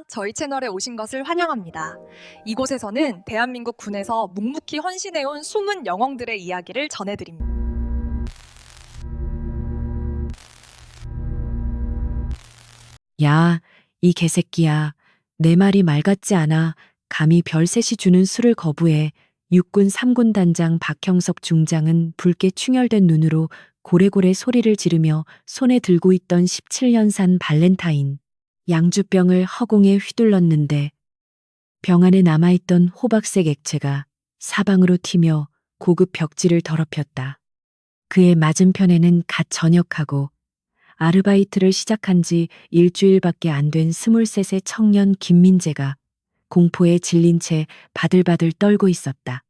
저희 채널에 오신 것을 환영합니다. 이곳에서는 대한민국 군에서 묵묵히 헌신해온 숨은 영웅들의 이야기를 전해드립니다. 야, 이 개새끼야. 내 말이 말 같지 않아. 감히 별셋이 주는 술을 거부해. 육군 3군 단장 박형석 중장은 붉게 충혈된 눈으로 고래고래 소리를 지르며 손에 들고 있던 17년산 발렌타인 양주병을 허공에 휘둘렀는데 병 안에 남아있던 호박색 액체가 사방으로 튀며 고급 벽지를 더럽혔다. 그의 맞은편에는 갓 전역하고 아르바이트를 시작한 지 일주일밖에 안 된 23세 청년 김민재가 공포에 질린 채 바들바들 떨고 있었다.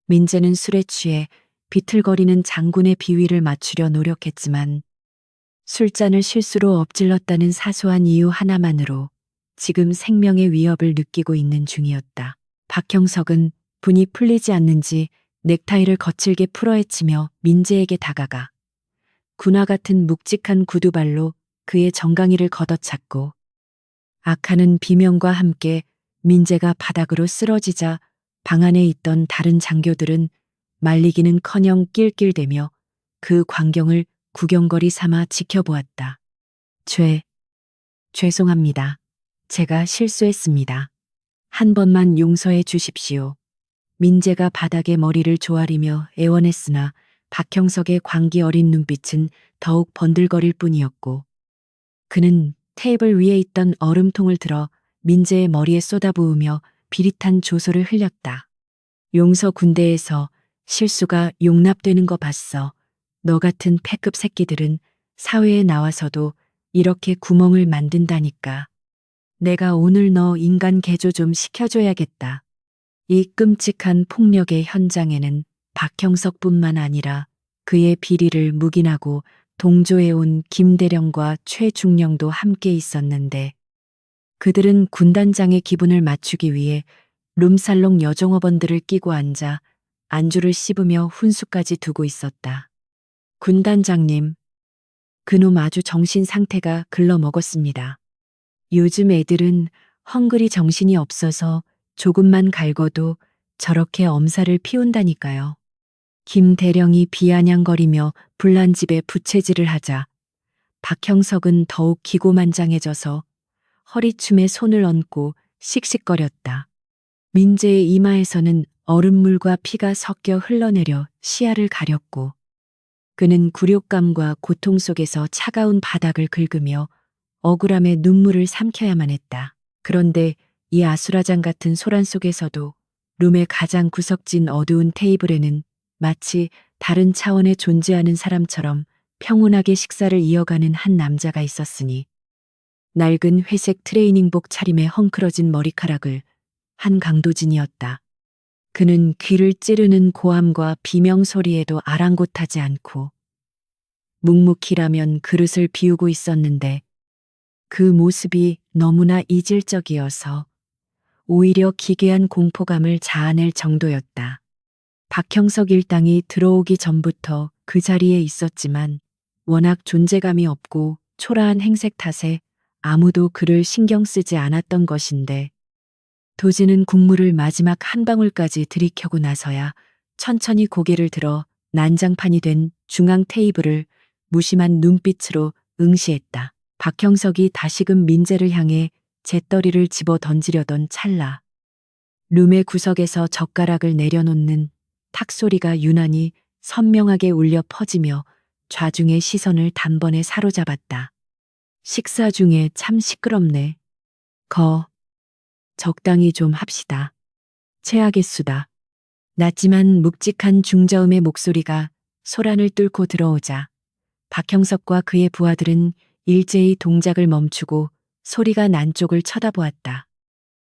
민재는 술에 취해 비틀거리는 장군의 비위를 맞추려 노력했지만 술잔을 실수로 엎질렀다는 사소한 이유 하나만으로 지금 생명의 위협을 느끼고 있는 중이었다. 박형석은 분이 풀리지 않는지 넥타이를 거칠게 풀어헤치며 민재에게 다가가 군화 같은 묵직한 구두발로 그의 정강이를 걷어찼고 악하는 비명과 함께 민재가 바닥으로 쓰러지자 방 안에 있던 다른 장교들은 말리기는커녕 낄낄대며 그 광경을 구경거리 삼아 지켜보았다. 죄송합니다. 제가 실수했습니다. 한 번만 용서해 주십시오. 민재가 바닥에 머리를 조아리며 애원했으나 박형석의 광기 어린 눈빛은 더욱 번들거릴 뿐이었고 그는 테이블 위에 있던 얼음통을 들어 민재의 머리에 쏟아부으며 비릿한 조소를 흘렸다. 용서 군대에서 실수가 용납되는 거 봤어. 너 같은 패급 새끼들은 사회에 나와서도 이렇게 구멍을 만든다니까. 내가 오늘 너 인간 개조 좀 시켜줘야겠다. 이 끔찍한 폭력의 현장에는 박형석뿐만 아니라 그의 비리를 묵인하고 동조해온 김대령과 최중령도 함께 있었는데 그들은 군단장의 기분을 맞추기 위해 룸살롱 여종업원들을 끼고 앉아 안주를 씹으며 훈수까지 두고 있었다. 군단장님, 그놈 아주 정신 상태가 글러먹었습니다. 요즘 애들은 헝그리 정신이 없어서 조금만 갈궈도 저렇게 엄살을 피운다니까요. 김 대령이 비아냥거리며 불난 집에 부채질을 하자 박형석은 더욱 기고만장해져서 허리춤에 손을 얹고 씩씩거렸다. 민재의 이마에서는 얼음물과 피가 섞여 흘러내려 시야를 가렸고 그는 굴욕감과 고통 속에서 차가운 바닥을 긁으며 억울함에 눈물을 삼켜야만 했다. 그런데 이 아수라장 같은 소란 속에서도 룸의 가장 구석진 어두운 테이블에는 마치 다른 차원에 존재하는 사람처럼 평온하게 식사를 이어가는 한 남자가 있었으니 낡은 회색 트레이닝복 차림에 헝클어진 머리카락을 한 강도진이었다. 그는 귀를 찌르는 고함과 비명 소리에도 아랑곳하지 않고 묵묵히라면 그릇을 비우고 있었는데 그 모습이 너무나 이질적이어서 오히려 기괴한 공포감을 자아낼 정도였다. 박형석 일당이 들어오기 전부터 그 자리에 있었지만 워낙 존재감이 없고 초라한 행색 탓에 아무도 그를 신경 쓰지 않았던 것인데 도지는 국물을 마지막 한 방울까지 들이켜고 나서야 천천히 고개를 들어 난장판이 된 중앙 테이블을 무심한 눈빛으로 응시했다. 박형석이 다시금 민재를 향해 재떨이를 집어 던지려던 찰나 룸의 구석에서 젓가락을 내려놓는 탁 소리가 유난히 선명하게 울려 퍼지며 좌중의 시선을 단번에 사로잡았다. 식사 중에 참 시끄럽네. 적당히 좀 합시다. 체하겠수다. 낮지만 묵직한 중저음의 목소리가 소란을 뚫고 들어오자 박형석과 그의 부하들은 일제히 동작을 멈추고 소리가 난 쪽을 쳐다보았다.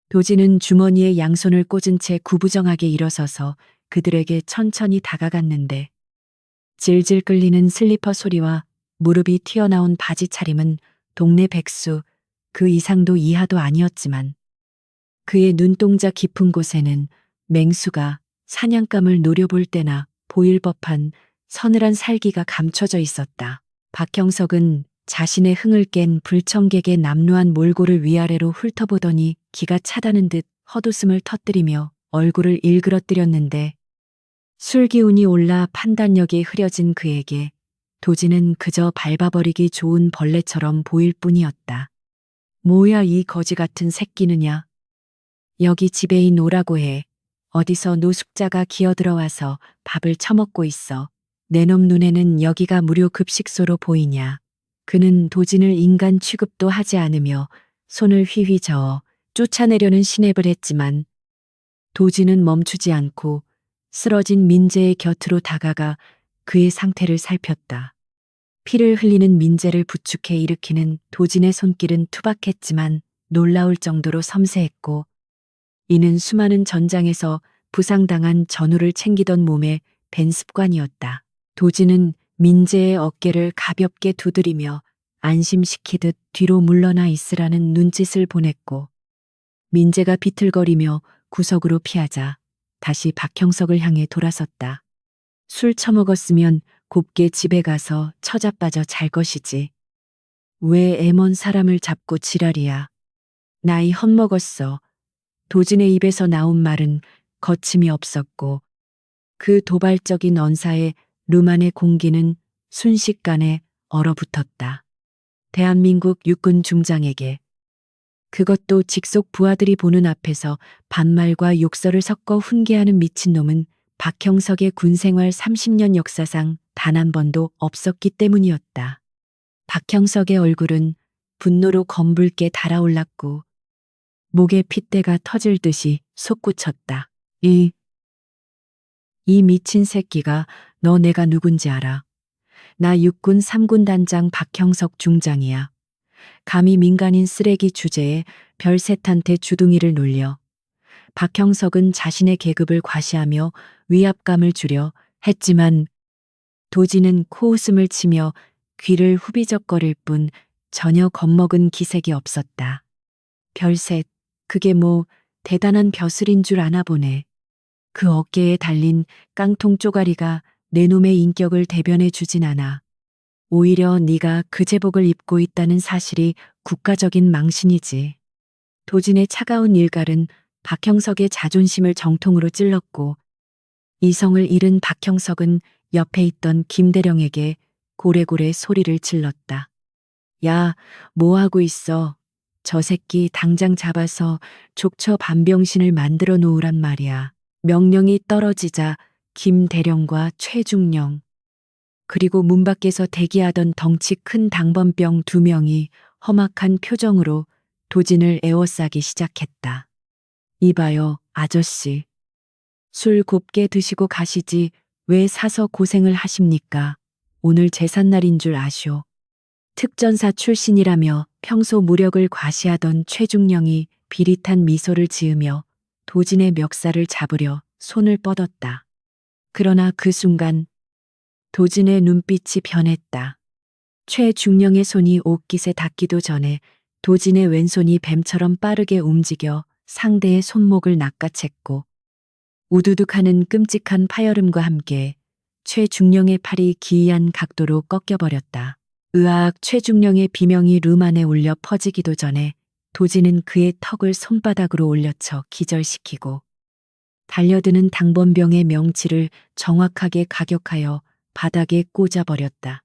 도지는 주머니에 양손을 꽂은 채 구부정하게 일어서서 그들에게 천천히 다가갔는데 질질 끌리는 슬리퍼 소리와 무릎이 튀어나온 바지 차림은 동네 백수 그 이상도 이하도 아니었지만 그의 눈동자 깊은 곳에는 맹수가 사냥감을 노려볼 때나 보일 법한 서늘한 살기가 감춰져 있었다. 박형석은 자신의 흥을 깬 불청객의 남루한 몰골을 위아래로 훑어보더니 기가 차다는 듯 헛웃음을 터뜨리며 얼굴을 일그러뜨렸는데 술기운이 올라 판단력이 흐려진 그에게 도지는 그저 밟아버리기 좋은 벌레처럼 보일 뿐이었다. 뭐야 이 거지 같은 새끼느냐. 여기 지배인 오라고 해. 어디서 노숙자가 기어들어와서 밥을 처먹고 있어. 내 놈 눈에는 여기가 무료 급식소로 보이냐. 그는 도진을 인간 취급도 하지 않으며 손을 휘휘 저어 쫓아내려는 시냅을 했지만 도진은 멈추지 않고 쓰러진 민재의 곁으로 다가가 그의 상태를 살폈다. 피를 흘리는 민재를 부축해 일으키는 도진의 손길은 투박했지만 놀라울 정도로 섬세했고 이는 수많은 전장에서 부상당한 전우를 챙기던 몸의 밴 습관이었다. 도진은 민재의 어깨를 가볍게 두드리며 안심시키듯 뒤로 물러나 있으라는 눈짓을 보냈고 민재가 비틀거리며 구석으로 피하자 다시 박형석을 향해 돌아섰다. 술 처먹었으면 곱게 집에 가서 처자빠져 잘 것이지. 왜 애먼 사람을 잡고 지랄이야. 나이 헛먹었어. 도진의 입에서 나온 말은 거침이 없었고 그 도발적인 언사에 룸안의 공기는 순식간에 얼어붙었다. 대한민국 육군 중장에게 그것도 직속 부하들이 보는 앞에서 반말과 욕설을 섞어 훈계하는 미친놈은 박형석의 군생활 30년 역사상 단 한 번도 없었기 때문이었다. 박형석의 얼굴은 분노로 검붉게 달아올랐고 목에 핏대가 터질 듯이 솟구쳤다. 이 미친 새끼가 너 내가 누군지 알아. 나 육군 3군 단장 박형석 중장이야. 감히 민간인 쓰레기 주제에 별셋한테 주둥이를 놀려. 박형석은 자신의 계급을 과시하며 위압감을 주려 했지만 도진은 코웃음을 치며 귀를 후비적거릴 뿐 전혀 겁먹은 기색이 없었다. 별셋, 그게 뭐 대단한 벼슬인 줄 아나 보네. 그 어깨에 달린 깡통 쪼가리가 내 놈의 인격을 대변해 주진 않아. 오히려 네가 그 제복을 입고 있다는 사실이 국가적인 망신이지. 도진의 차가운 일갈은 박형석의 자존심을 정통으로 찔렀고 이성을 잃은 박형석은 옆에 있던 김대령에게 고래고래 소리를 질렀다. 야, 뭐 하고 있어? 저 새끼 당장 잡아서 족처 반병신을 만들어 놓으란 말이야. 명령이 떨어지자 김대령과 최중령 그리고 문 밖에서 대기하던 덩치 큰 당번병 2명이 험악한 표정으로 도진을 에워싸기 시작했다. 이봐요, 아저씨. 술 곱게 드시고 가시지 왜 사서 고생을 하십니까? 오늘 제삿날인 줄 아쇼. 특전사 출신이라며 평소 무력을 과시하던 최중령이 비릿한 미소를 지으며 도진의 멱살을 잡으려 손을 뻗었다. 그러나 그 순간 도진의 눈빛이 변했다. 최중령의 손이 옷깃에 닿기도 전에 도진의 왼손이 뱀처럼 빠르게 움직여 상대의 손목을 낚아챘고 우두둑하는 끔찍한 파열음과 함께 최중령의 팔이 기이한 각도로 꺾여버렸다. 으악 최중령의 비명이 룸 안에 울려 퍼지기도 전에 도진은 그의 턱을 손바닥으로 올려쳐 기절시키고 달려드는 당번병의 명치를 정확하게 가격하여 바닥에 꽂아버렸다.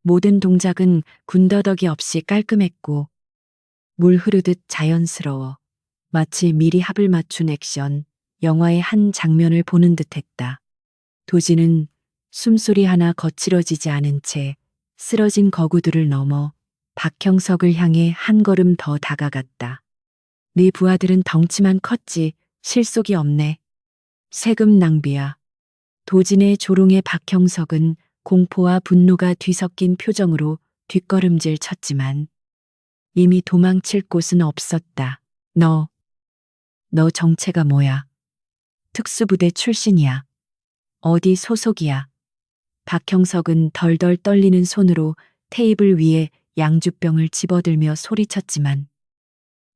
모든 동작은 군더더기 없이 깔끔했고 물 흐르듯 자연스러워 마치 미리 합을 맞춘 액션, 영화의 한 장면을 보는 듯했다. 도진은 숨소리 하나 거칠어지지 않은 채 쓰러진 거구들을 넘어 박형석을 향해 한 걸음 더 다가갔다. 네 부하들은 덩치만 컸지 실속이 없네. 세금 낭비야. 도진의 조롱에 박형석은 공포와 분노가 뒤섞인 표정으로 뒷걸음질 쳤지만 이미 도망칠 곳은 없었다. 너 정체가 뭐야? 특수부대 출신이야. 어디 소속이야? 박형석은 덜덜 떨리는 손으로 테이블 위에 양주병을 집어들며 소리쳤지만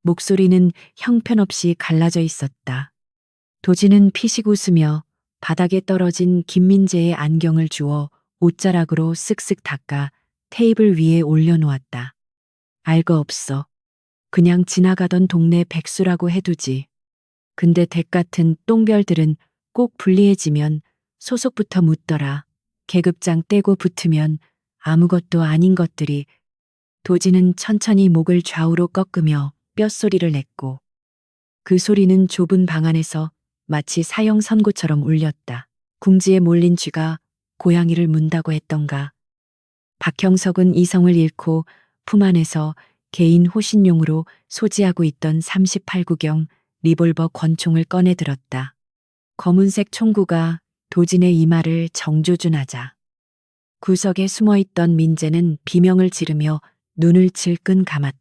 목소리는 형편없이 갈라져 있었다. 도진은 피식 웃으며 바닥에 떨어진 김민재의 안경을 주워 옷자락으로 쓱쓱 닦아 테이블 위에 올려놓았다. 알거 없어. 그냥 지나가던 동네 백수라고 해두지. 근데 댁 같은 똥별들은 꼭 불리해지면 소속부터 묻더라. 계급장 떼고 붙으면 아무것도 아닌 것들이. 도지는 천천히 목을 좌우로 꺾으며 뼛소리를 냈고 그 소리는 좁은 방 안에서 마치 사형 선고처럼 울렸다. 궁지에 몰린 쥐가 고양이를 문다고 했던가. 박형석은 이성을 잃고 품 안에서 개인 호신용으로 소지하고 있던 38구경 리볼버 권총을 꺼내 들었다. 검은색 총구가 도진의 이마를 정조준하자. 구석에 숨어있던 민재는 비명을 지르며 눈을 질끈 감았다.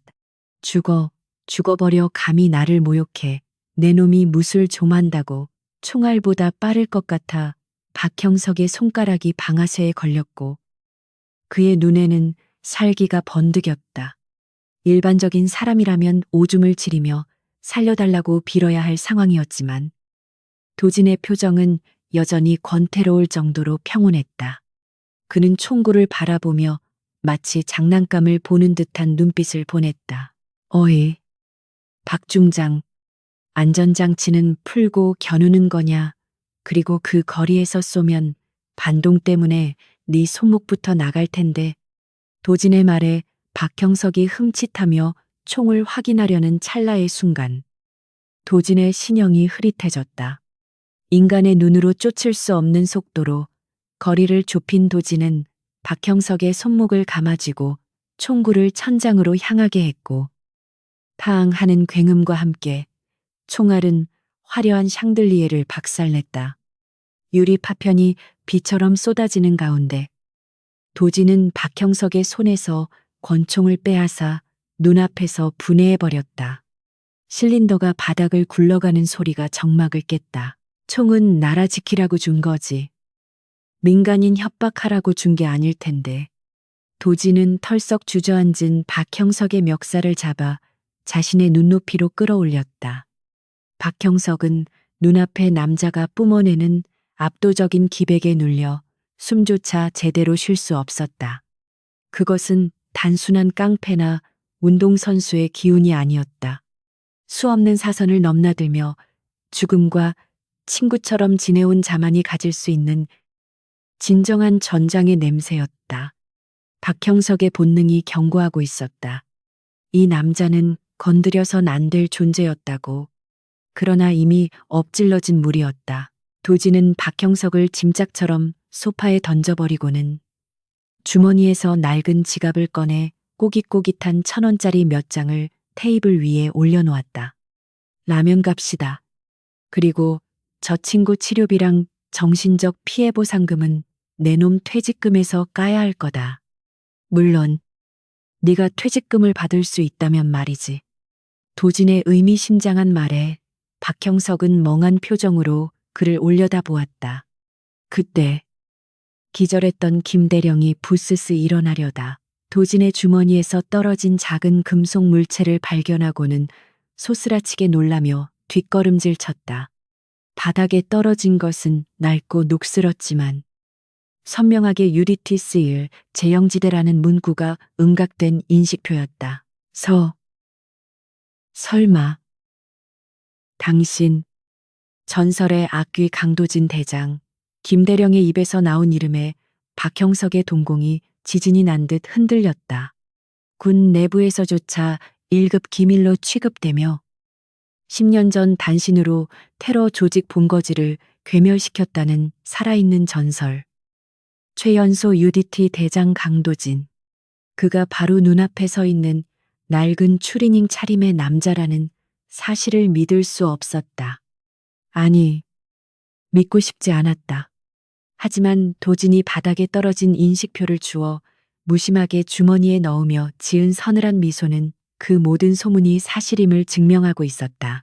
죽어버려 감히 나를 모욕해. 내 놈이 무술 좀한다고. 총알보다 빠를 것 같아 박형석의 손가락이 방아쇠에 걸렸고 그의 눈에는 살기가 번득였다. 일반적인 사람이라면 오줌을 지리며 살려달라고 빌어야 할 상황이었지만 도진의 표정은 여전히 권태로울 정도로 평온했다. 그는 총구를 바라보며 마치 장난감을 보는 듯한 눈빛을 보냈다. 어이, 박 중장, 안전장치는 풀고 겨누는 거냐? 그리고 그 거리에서 쏘면 반동 때문에 네 손목부터 나갈 텐데. 도진의 말에 박형석이 흠칫하며 총을 확인하려는 찰나의 순간 도진의 신형이 흐릿해졌다. 인간의 눈으로 쫓을 수 없는 속도로 거리를 좁힌 도진은 박형석의 손목을 감아쥐고 총구를 천장으로 향하게 했고 탕 하는 굉음과 함께 총알은 화려한 샹들리에를 박살냈다. 유리 파편이 비처럼 쏟아지는 가운데 도진은 박형석의 손에서 권총을 빼앗아 눈앞에서 분해해버렸다. 실린더가 바닥을 굴러가는 소리가 정막을 깼다. 총은 나라 지키라고 준 거지. 민간인 협박하라고 준 게 아닐 텐데. 도진은 털썩 주저앉은 박형석의 멱살을 잡아 자신의 눈높이로 끌어올렸다. 박형석은 눈앞에 남자가 뿜어내는 압도적인 기백에 눌려 숨조차 제대로 쉴 수 없었다. 그것은 단순한 깡패나 운동선수의 기운이 아니었다. 수없는 사선을 넘나들며 죽음과 친구처럼 지내온 자만이 가질 수 있는 진정한 전장의 냄새였다. 박형석의 본능이 경고하고 있었다. 이 남자는 건드려선 안 될 존재였다고. 그러나 이미 엎질러진 물이었다. 도진은 박형석을 짐짝처럼 소파에 던져버리고는 주머니에서 낡은 지갑을 꺼내 꼬깃꼬깃한 1,000원짜리 몇 장을 테이블 위에 올려놓았다. 라면 값이다. 그리고 저 친구 치료비랑 정신적 피해 보상금은 내 놈 퇴직금에서 까야 할 거다. 물론 네가 퇴직금을 받을 수 있다면 말이지. 도진의 의미심장한 말에 박형석은 멍한 표정으로 그를 올려다보았다. 그때 기절했던 김대령이 부스스 일어나려다 도진의 주머니에서 떨어진 작은 금속 물체를 발견하고는 소스라치게 놀라며 뒷걸음질 쳤다. 바닥에 떨어진 것은 낡고 녹슬었지만 선명하게 유리티 쓰일 제형지대라는 문구가 음각된 인식표였다. 설마. 당신, 전설의 악귀 강도진 대장, 김대령의 입에서 나온 이름에 박형석의 동공이 지진이 난 듯 흔들렸다. 군 내부에서조차 1급 기밀로 취급되며 10년 전 단신으로 테러 조직 본거지를 괴멸시켰다는 살아있는 전설. 최연소 UDT 대장 강도진. 그가 바로 눈앞에 서 있는 낡은 추리닝 차림의 남자라는 사실을 믿을 수 없었다. 아니, 믿고 싶지 않았다. 하지만 도진이 바닥에 떨어진 인식표를 주워 무심하게 주머니에 넣으며 지은 서늘한 미소는 그 모든 소문이 사실임을 증명하고 있었다.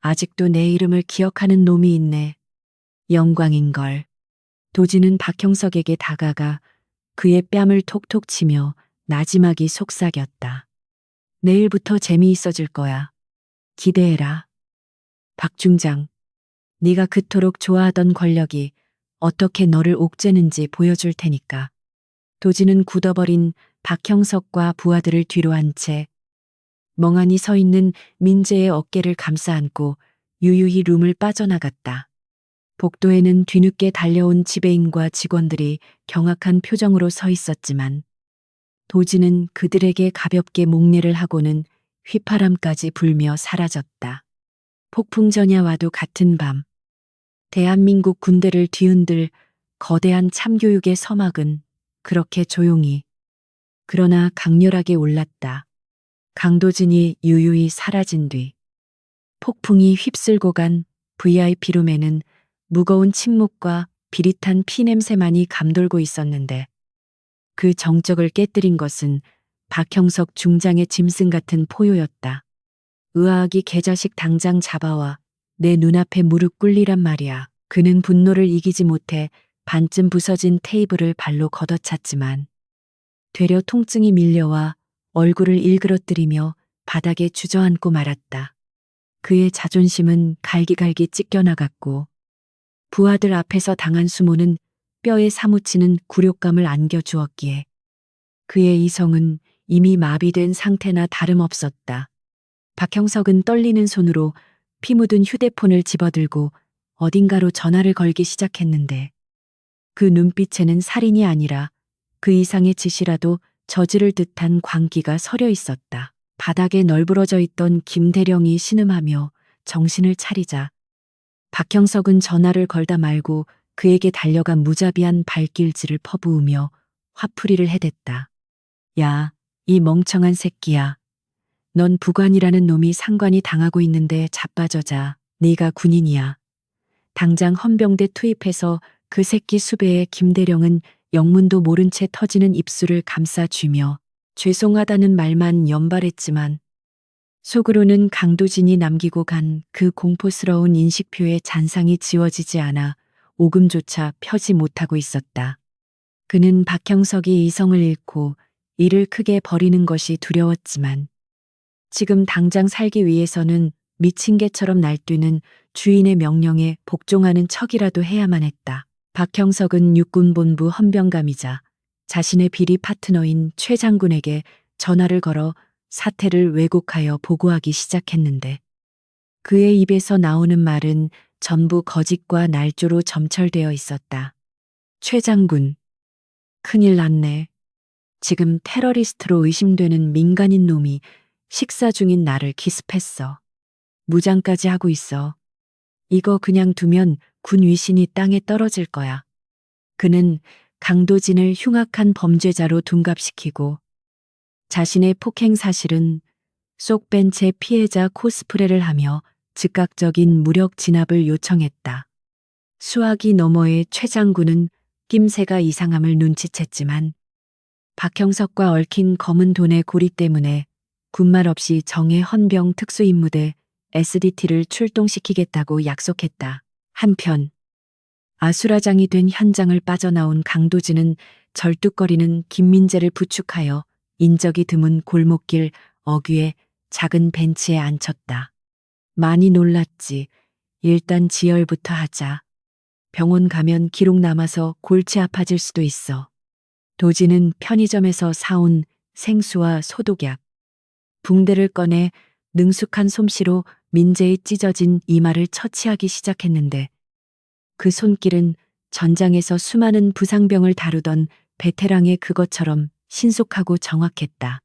아직도 내 이름을 기억하는 놈이 있네. 영광인걸. 도진은 박형석에게 다가가 그의 뺨을 톡톡 치며 나지막이 속삭였다. 내일부터 재미있어질 거야. 기대해라. 박 중장, 네가 그토록 좋아하던 권력이 어떻게 너를 옥죄는지 보여줄 테니까. 도진은 굳어버린 박형석과 부하들을 뒤로 한 채 멍하니 서 있는 민재의 어깨를 감싸 안고 유유히 룸을 빠져나갔다. 복도에는 뒤늦게 달려온 지배인과 직원들이 경악한 표정으로 서 있었지만 도지는 그들에게 가볍게 목례를 하고는 휘파람까지 불며 사라졌다. 폭풍전야와도 같은 밤, 대한민국 군대를 뒤흔들 거대한 참교육의 서막은 그렇게 조용히 그러나 강렬하게 올랐다. 강도진이 유유히 사라진 뒤 폭풍이 휩쓸고 간 VIP룸에는 무거운 침묵과 비릿한 피냄새만이 감돌고 있었는데 그 정적을 깨뜨린 것은 박형석 중장의 짐승 같은 포효였다. 의아하기 개자식 당장 잡아와 내 눈앞에 무릎 꿇리란 말이야. 그는 분노를 이기지 못해 반쯤 부서진 테이블을 발로 걷어찼지만 되려 통증이 밀려와 얼굴을 일그러뜨리며 바닥에 주저앉고 말았다. 그의 자존심은 갈기갈기 찢겨나갔고 부하들 앞에서 당한 수모는 뼈에 사무치는 굴욕감을 안겨주었기에 그의 이성은 이미 마비된 상태나 다름없었다. 박형석은 떨리는 손으로 피 묻은 휴대폰을 집어들고 어딘가로 전화를 걸기 시작했는데 그 눈빛에는 살인이 아니라 그 이상의 짓이라도 저지를 듯한 광기가 서려 있었다. 바닥에 널브러져 있던 김대령이 신음하며 정신을 차리자 박형석은 전화를 걸다 말고 그에게 달려간 무자비한 발길질을 퍼부으며 화풀이를 해댔다. 야, 이 멍청한 새끼야. 넌 부관이라는 놈이 상관이 당하고 있는데 자빠져자. 네가 군인이야. 당장 헌병대 투입해서 그 새끼 수배에 김대령은 영문도 모른 채 터지는 입술을 감싸쥐며 죄송하다는 말만 연발했지만 속으로는 강도진이 남기고 간 그 공포스러운 인식표의 잔상이 지워지지 않아 오금조차 펴지 못하고 있었다. 그는 박형석이 이성을 잃고 이를 크게 버리는 것이 두려웠지만 지금 당장 살기 위해서는 미친 개처럼 날뛰는 주인의 명령에 복종하는 척이라도 해야만 했다. 박형석은 육군본부 헌병감이자 자신의 비리 파트너인 최 장군에게 전화를 걸어 사태를 왜곡하여 보고하기 시작했는데 그의 입에서 나오는 말은 전부 거짓과 날조로 점철되어 있었다. 최 장군, 큰일 났네. 지금 테러리스트로 의심되는 민간인 놈이 식사 중인 나를 기습했어. 무장까지 하고 있어. 이거 그냥 두면 군 위신이 땅에 떨어질 거야. 그는 강도진을 흉악한 범죄자로 둔갑시키고 자신의 폭행 사실은 쏙 뺀 채 피해자 코스프레를 하며 즉각적인 무력 진압을 요청했다. 수화기 너머의 최 장군은 낌새가 이상함을 눈치챘지만 박형석과 얽힌 검은 돈의 고리 때문에 군말 없이 정예 헌병 특수임무대 SDT를 출동시키겠다고 약속했다. 한편 아수라장이 된 현장을 빠져나온 강도진은 절뚝거리는 김민재를 부축하여 인적이 드문 골목길 어귀에 작은 벤치에 앉혔다. 많이 놀랐지. 일단 지혈부터 하자. 병원 가면 기록 남아서 골치 아파질 수도 있어. 도지는 편의점에서 사온 생수와 소독약, 붕대를 꺼내 능숙한 솜씨로 민재의 찢어진 이마를 처치하기 시작했는데 그 손길은 전장에서 수많은 부상병을 다루던 베테랑의 그것처럼 신속하고 정확했다.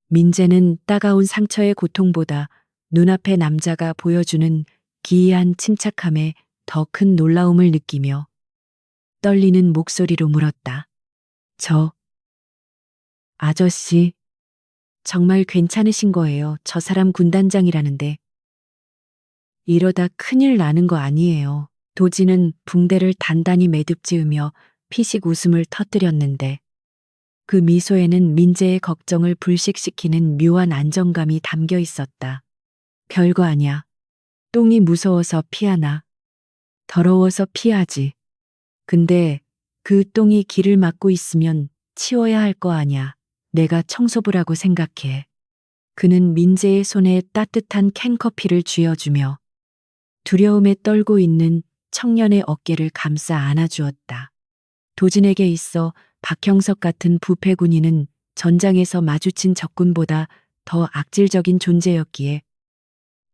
민재는 따가운 상처의 고통보다 눈앞의 남자가 보여주는 기이한 침착함에 더 큰 놀라움을 느끼며 떨리는 목소리로 물었다. 저 아저씨 정말 괜찮으신 거예요. 저 사람 군단장이라는데. 이러다 큰일 나는 거 아니에요. 도지는 붕대를 단단히 매듭지으며 피식 웃음을 터뜨렸는데 그 미소에는 민재의 걱정을 불식시키는 묘한 안정감이 담겨 있었다. 별거 아냐. 똥이 무서워서 피하나. 더러워서 피하지. 근데 그 똥이 길을 막고 있으면 치워야 할 거 아냐. 내가 청소부라고 생각해. 그는 민재의 손에 따뜻한 캔커피를 쥐어주며 두려움에 떨고 있는 청년의 어깨를 감싸 안아주었다. 도진에게 있어 박형석 같은 부패 군인은 전장에서 마주친 적군보다 더 악질적인 존재였기에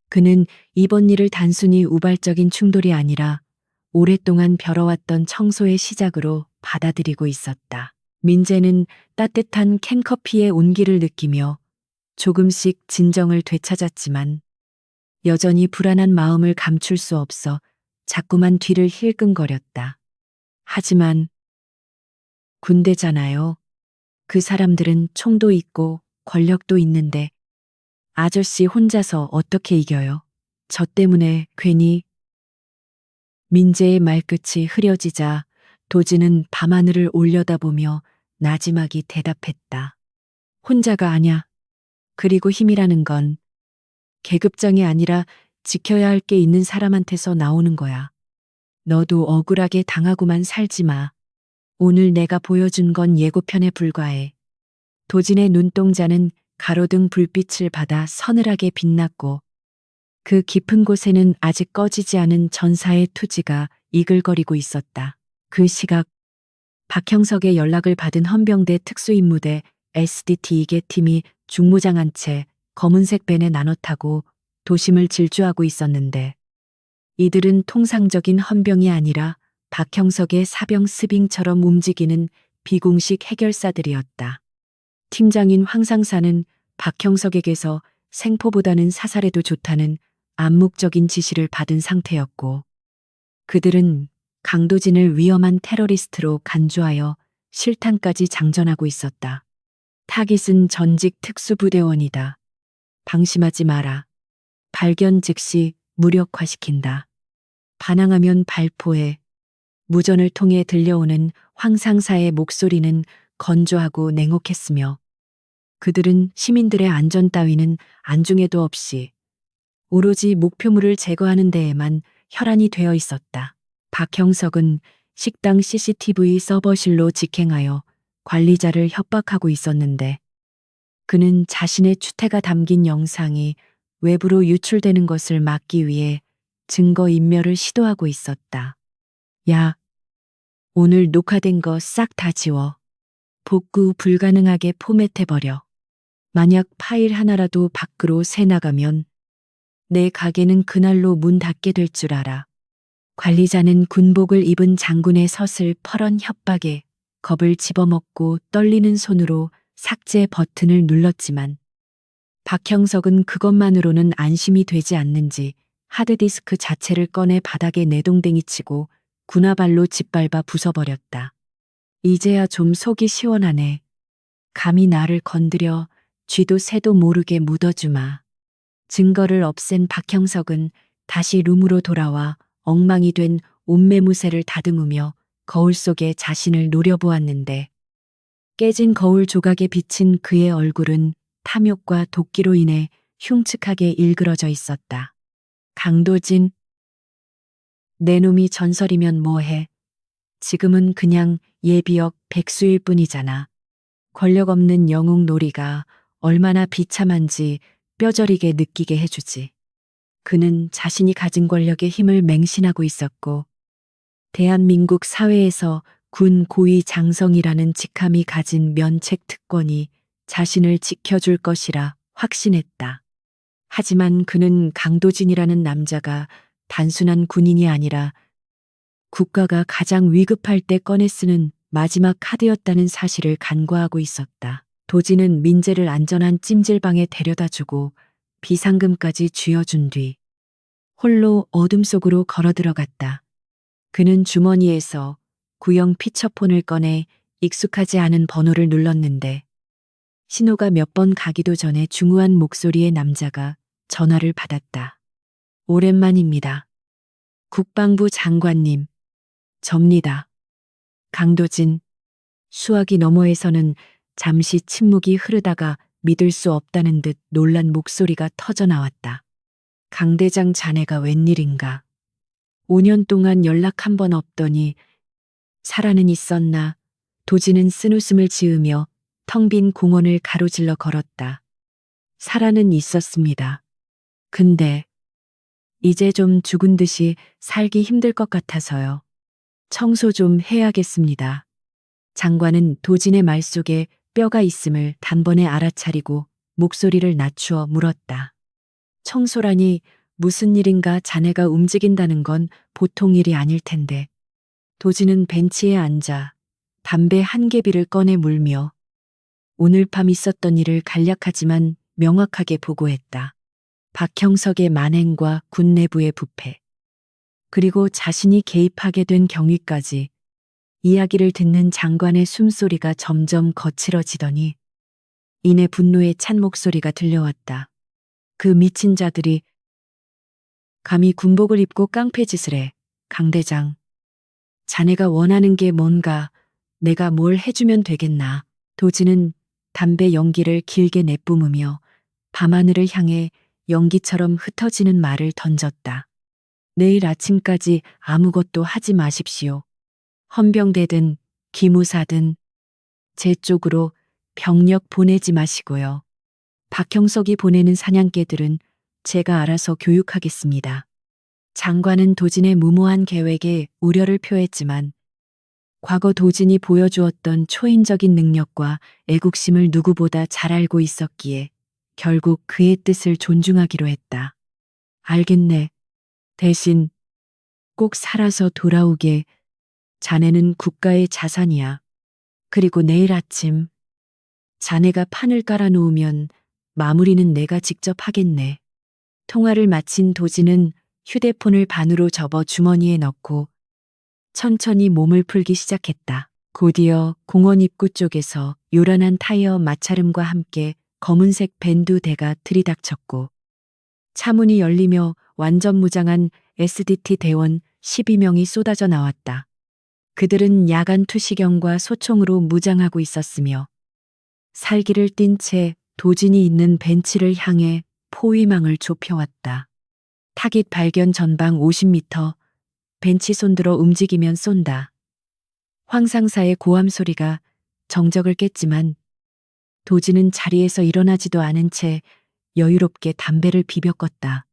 그는 이번 일을 단순히 우발적인 충돌이 아니라 오랫동안 벼러왔던 청소의 시작으로 받아들이고 있었다. 민재는 따뜻한 캔커피의 온기를 느끼며 조금씩 진정을 되찾았지만 여전히 불안한 마음을 감출 수 없어 자꾸만 뒤를 힐끔거렸다. 하지만 군대잖아요. 그 사람들은 총도 있고 권력도 있는데 아저씨 혼자서 어떻게 이겨요? 저 때문에 괜히 민재의 말끝이 흐려지자 도진은 밤하늘을 올려다보며 나지막이 대답했다. 혼자가 아냐. 그리고 힘이라는 건 계급장이 아니라 지켜야 할 게 있는 사람한테서 나오는 거야. 너도 억울하게 당하고만 살지 마. 오늘 내가 보여준 건 예고편에 불과해. 도진의 눈동자는 가로등 불빛을 받아 서늘하게 빛났고 그 깊은 곳에는 아직 꺼지지 않은 전사의 투지가 이글거리고 있었다. 그 시각 박형석의 연락을 받은 헌병대 특수임무대 SDT 2개 팀이 중무장한 채 검은색 벤에 나눠 타고 도심을 질주하고 있었는데 이들은 통상적인 헌병이 아니라 박형석의 사병 스빙처럼 움직이는 비공식 해결사들이었다. 팀장인 황상사는 박형석에게서 생포보다는 사살해도 좋다는 암묵적인 지시를 받은 상태였고 그들은 강도진을 위험한 테러리스트로 간주하여 실탄까지 장전하고 있었다. 타깃은 전직 특수부대원이다. 방심하지 마라. 발견 즉시 무력화시킨다. 반항하면 발포해. 무전을 통해 들려오는 황상사의 목소리는 건조하고 냉혹했으며 그들은 시민들의 안전 따위는 안중에도 없이 오로지 목표물을 제거하는 데에만 혈안이 되어 있었다. 박형석은 식당 CCTV 서버실로 직행하여 관리자를 협박하고 있었는데 그는 자신의 추태가 담긴 영상이 외부로 유출되는 것을 막기 위해 증거인멸을 시도하고 있었다. 야, 오늘 녹화된 거 싹 다 지워. 복구 불가능하게 포맷해버려. 만약 파일 하나라도 밖으로 새나가면 내 가게는 그날로 문 닫게 될 줄 알아. 관리자는 군복을 입은 장군의 서슬 퍼런 협박에 겁을 집어먹고 떨리는 손으로 삭제 버튼을 눌렀지만 박형석은 그것만으로는 안심이 되지 않는지 하드디스크 자체를 꺼내 바닥에 내동댕이 치고 군화발로 짓밟아 부숴버렸다. 이제야 좀 속이 시원하네. 감히 나를 건드려 쥐도 새도 모르게 묻어주마. 증거를 없앤 박형석은 다시 룸으로 돌아와 엉망이 된 옷매무새를 다듬으며 거울 속에 자신을 노려보았는데 깨진 거울 조각에 비친 그의 얼굴은 탐욕과 도끼로 인해 흉측하게 일그러져 있었다. 강도진, 내 놈이 전설이면 뭐해. 지금은 그냥 예비역 백수일 뿐이잖아. 권력 없는 영웅 놀이가 얼마나 비참한지 뼈저리게 느끼게 해주지. 그는 자신이 가진 권력의 힘을 맹신하고 있었고 대한민국 사회에서 군 고위 장성이라는 직함이 가진 면책 특권이 자신을 지켜줄 것이라 확신했다. 하지만 그는 강도진이라는 남자가 단순한 군인이 아니라 국가가 가장 위급할 때 꺼내 쓰는 마지막 카드였다는 사실을 간과하고 있었다. 도진은 민재를 안전한 찜질방에 데려다주고 비상금까지 쥐어준 뒤 홀로 어둠 속으로 걸어 들어갔다. 그는 주머니에서 구형 피처폰을 꺼내 익숙하지 않은 번호를 눌렀는데 신호가 몇 번 가기도 전에 중후한 목소리의 남자가 전화를 받았다. 오랜만입니다. 국방부 장관님. 접니다. 강도진. 수화기 너머에서는 잠시 침묵이 흐르다가 믿을 수 없다는 듯 놀란 목소리가 터져 나왔다. 강 대장 자네가 웬일인가. 5년 동안 연락 한 번 없더니 살아는 있었나. 도진은 쓴웃음을 지으며 텅 빈 공원을 가로질러 걸었다. 살아는 있었습니다. 근데 이제 좀 죽은 듯이 살기 힘들 것 같아서요. 청소 좀 해야겠습니다. 장관은 도진의 말 속에 뼈가 있음을 단번에 알아차리고 목소리를 낮추어 물었다. 청소라니 무슨 일인가 자네가 움직인다는 건 보통 일이 아닐 텐데. 도지는 벤치에 앉아 담배 한 개비를 꺼내 물며 오늘 밤 있었던 일을 간략하지만 명확하게 보고했다. 박형석의 만행과 군 내부의 부패, 그리고 자신이 개입하게 된 경위까지. 이야기를 듣는 장관의 숨소리가 점점 거칠어지더니 이내 분노에 찬 목소리가 들려왔다. 그 미친 자들이 감히 군복을 입고 깡패짓을 해. 강 대장, 자네가 원하는 게 뭔가 내가 뭘 해주면 되겠나. 도지는 담배 연기를 길게 내뿜으며 밤하늘을 향해 연기처럼 흩어지는 말을 던졌다. 내일 아침까지 아무것도 하지 마십시오. 헌병대든 기무사든 제 쪽으로 병력 보내지 마시고요. 박형석이 보내는 사냥개들은 제가 알아서 교육하겠습니다. 장관은 도진의 무모한 계획에 우려를 표했지만 과거 도진이 보여주었던 초인적인 능력과 애국심을 누구보다 잘 알고 있었기에 결국 그의 뜻을 존중하기로 했다. 알겠네. 대신 꼭 살아서 돌아오게. 자네는 국가의 자산이야. 그리고 내일 아침 자네가 판을 깔아놓으면 마무리는 내가 직접 하겠네. 통화를 마친 도지는 휴대폰을 반으로 접어 주머니에 넣고 천천히 몸을 풀기 시작했다. 곧이어 공원 입구 쪽에서 요란한 타이어 마찰음과 함께 검은색 밴 두 대가 들이닥쳤고 차문이 열리며 완전 무장한 SDT 대원 12명이 쏟아져 나왔다. 그들은 야간 투시경과 소총으로 무장하고 있었으며 살기를 띤 채 도진이 있는 벤치를 향해 포위망을 좁혀왔다. 타깃 발견 전방 50m, 벤치 손들어 움직이면 쏜다. 황상사의 고함 소리가 정적을 깼지만 도진은 자리에서 일어나지도 않은 채 여유롭게 담배를 비벼 껐다.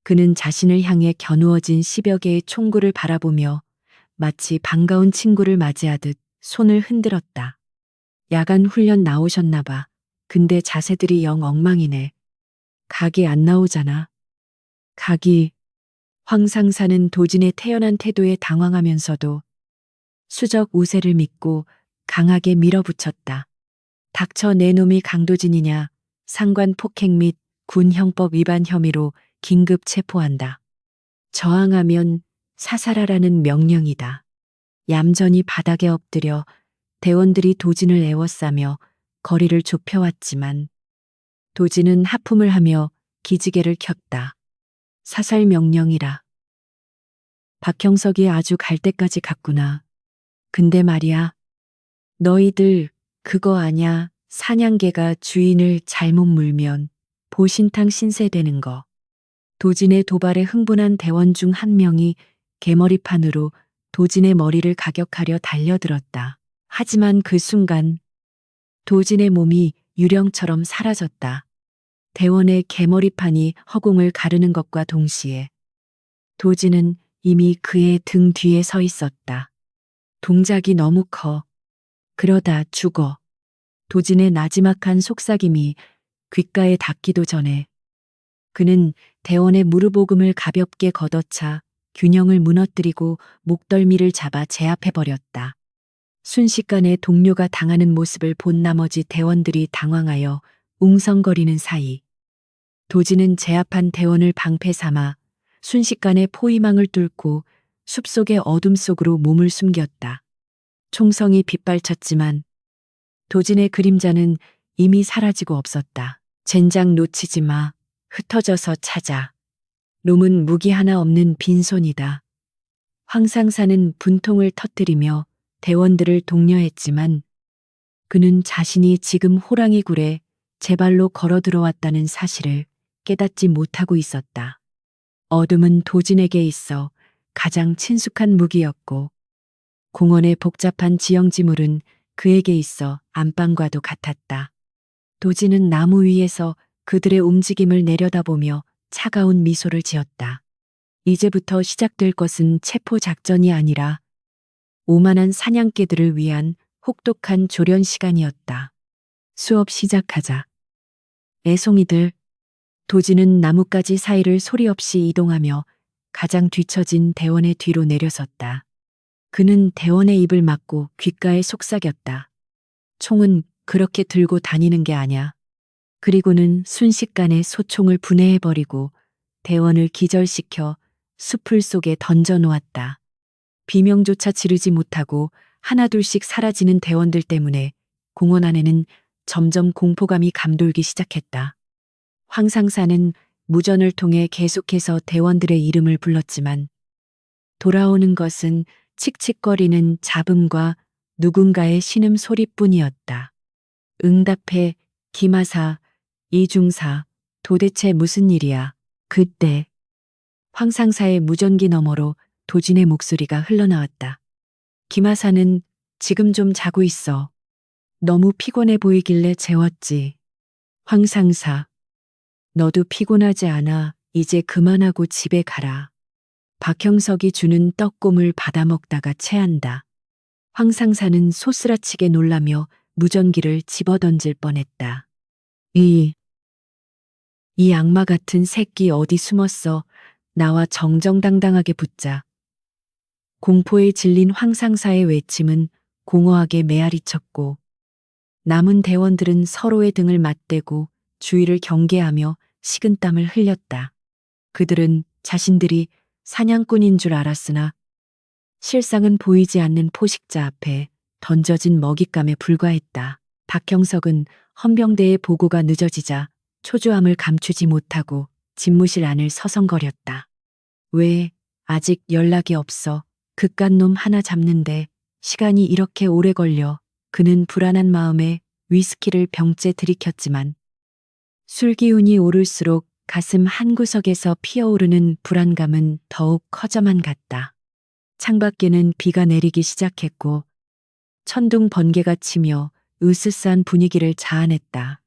그는 자신을 향해 겨누어진 10여 개의 총구를 바라보며 마치 반가운 친구를 맞이하듯 손을 흔들었다. 야간 훈련 나오셨나 봐. 근데 자세들이 영 엉망이네. 각이 안 나오잖아. 각이. 황상사는 도진의 태연한 태도에 당황하면서도 수적 우세를 믿고 강하게 밀어붙였다. 닥쳐 내 놈이 강도진이냐. 상관 폭행 및 군형법 위반 혐의로 긴급 체포한다. 저항하면 사살하라는 명령이다. 얌전히 바닥에 엎드려 대원들이 도진을 애워싸며 거리를 좁혀왔지만 도진은 하품을 하며 기지개를 켰다. 사살 명령이라. 박형석이 아주 갈 때까지 갔구나. 근데 말이야. 너희들 그거 아냐. 사냥개가 주인을 잘못 물면 보신탕 신세되는 거. 도진의 도발에 흥분한 대원 중 한 명이 개머리판으로 도진의 머리를 가격하려 달려들었다. 하지만 그 순간 도진의 몸이 유령처럼 사라졌다. 대원의 개머리판이 허공을 가르는 것과 동시에 도진은 이미 그의 등 뒤에 서 있었다. 동작이 너무 커. 그러다 죽어. 도진의 나지막한 속삭임이 귓가에 닿기도 전에 그는 대원의 무릎 오금을 가볍게 걷어차 균형을 무너뜨리고 목덜미를 잡아 제압해버렸다. 순식간에 동료가 당하는 모습을 본 나머지 대원들이 당황하여 웅성거리는 사이 도진은 제압한 대원을 방패 삼아 순식간에 포위망을 뚫고 숲속의 어둠 속으로 몸을 숨겼다. 총성이 빗발쳤지만 도진의 그림자는 이미 사라지고 없었다. 젠장 놓치지 마. 흩어져서 찾아. 놈은 무기 하나 없는 빈손이다. 황상사는 분통을 터뜨리며 대원들을 독려했지만 그는 자신이 지금 호랑이 굴에 제 발로 걸어 들어왔다는 사실을 깨닫지 못하고 있었다. 어둠은 도진에게 있어 가장 친숙한 무기였고 공원의 복잡한 지형지물은 그에게 있어 안방과도 같았다. 도진은 나무 위에서 그들의 움직임을 내려다보며 차가운 미소를 지었다. 이제부터 시작될 것은 체포 작전이 아니라 오만한 사냥개들을 위한 혹독한 조련 시간이었다. 수업 시작하자. 애송이들. 도진은 나뭇가지 사이를 소리 없이 이동하며 가장 뒤처진 대원의 뒤로 내려섰다. 그는 대원의 입을 막고 귓가에 속삭였다. 총은 그렇게 들고 다니는 게 아냐. 그리고는 순식간에 소총을 분해해버리고 대원을 기절시켜 숲풀 속에 던져 놓았다. 비명조차 지르지 못하고 하나둘씩 사라지는 대원들 때문에 공원 안에는 점점 공포감이 감돌기 시작했다. 황상사는 무전을 통해 계속해서 대원들의 이름을 불렀지만 돌아오는 것은 칙칙거리는 잡음과 누군가의 신음 소리뿐이었다. 응답해, 김하사, 이중사, 도대체 무슨 일이야? 그때 황상사의 무전기 너머로 도진의 목소리가 흘러나왔다. 김하사는 지금 좀 자고 있어. 너무 피곤해 보이길래 재웠지. 황상사, 너도 피곤하지 않아. 이제 그만하고 집에 가라. 박형석이 주는 떡고물 받아먹다가 체한다. 황상사는 소스라치게 놀라며 무전기를 집어던질 뻔했다. 이 악마 같은 새끼 어디 숨었어. 나와 정정당당하게 붙자. 공포에 질린 황상사의 외침은 공허하게 메아리쳤고 남은 대원들은 서로의 등을 맞대고 주위를 경계하며 식은땀을 흘렸다. 그들은 자신들이 사냥꾼인 줄 알았으나 실상은 보이지 않는 포식자 앞에 던져진 먹잇감에 불과했다. 박형석은 헌병대의 보고가 늦어지자 초조함을 감추지 못하고 집무실 안을 서성거렸다. 왜 아직 연락이 없어? 그깟 놈 하나 잡는데 시간이 이렇게 오래 걸려. 그는 불안한 마음에 위스키를 병째 들이켰지만 술 기운이 오를수록 가슴 한구석에서 피어오르는 불안감은 더욱 커져만 갔다. 창밖에는 비가 내리기 시작했고 천둥 번개가 치며 으스스한 분위기를 자아냈다.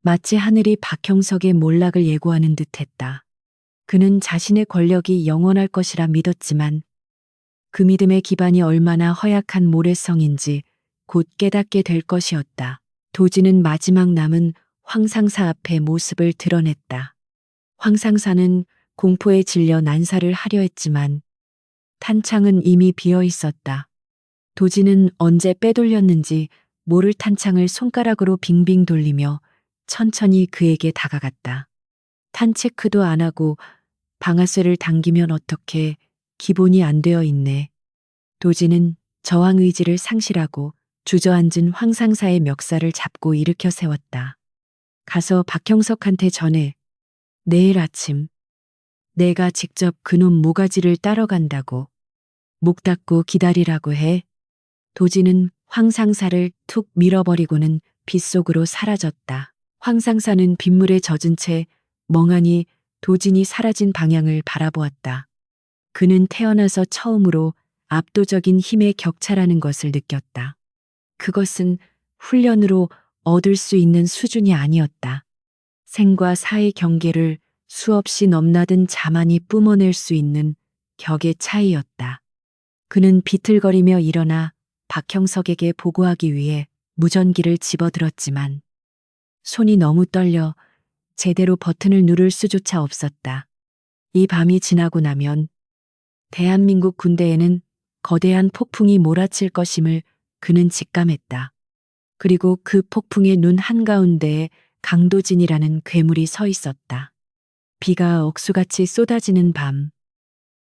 마치 하늘이 박형석의 몰락을 예고하는 듯했다. 그는 자신의 권력이 영원할 것이라 믿었지만 그 믿음의 기반이 얼마나 허약한 모래성인지 곧 깨닫게 될 것이었다. 도진은 마지막 남은 황상사 앞에 모습을 드러냈다. 황상사는 공포에 질려 난사를 하려 했지만 탄창은 이미 비어 있었다. 도진은 언제 빼돌렸는지 모를 탄창을 손가락으로 빙빙 돌리며 천천히 그에게 다가갔다. 탄 체크도 안 하고 방아쇠를 당기면 어떻게 기본이 안 되어 있네. 도진은 저항 의지를 상실하고 주저앉은 황상사의 멱살을 잡고 일으켜 세웠다. 가서 박형석한테 전해. 내일 아침 내가 직접 그놈 모가지를 따러 간다고. 목 닫고 기다리라고 해. 도진은 황상사를 툭 밀어버리고는 빗속으로 사라졌다. 황상사는 빗물에 젖은 채 멍하니 도진이 사라진 방향을 바라보았다. 그는 태어나서 처음으로 압도적인 힘의 격차라는 것을 느꼈다. 그것은 훈련으로 얻을 수 있는 수준이 아니었다. 생과 사의 경계를 수없이 넘나든 자만이 뿜어낼 수 있는 격의 차이였다. 그는 비틀거리며 일어나 박형석에게 보고하기 위해 무전기를 집어들었지만 손이 너무 떨려 제대로 버튼을 누를 수조차 없었다. 이 밤이 지나고 나면 대한민국 군대에는 거대한 폭풍이 몰아칠 것임을 그는 직감했다. 그리고 그 폭풍의 눈 한가운데에 강도진이라는 괴물이 서 있었다. 비가 억수같이 쏟아지는 밤,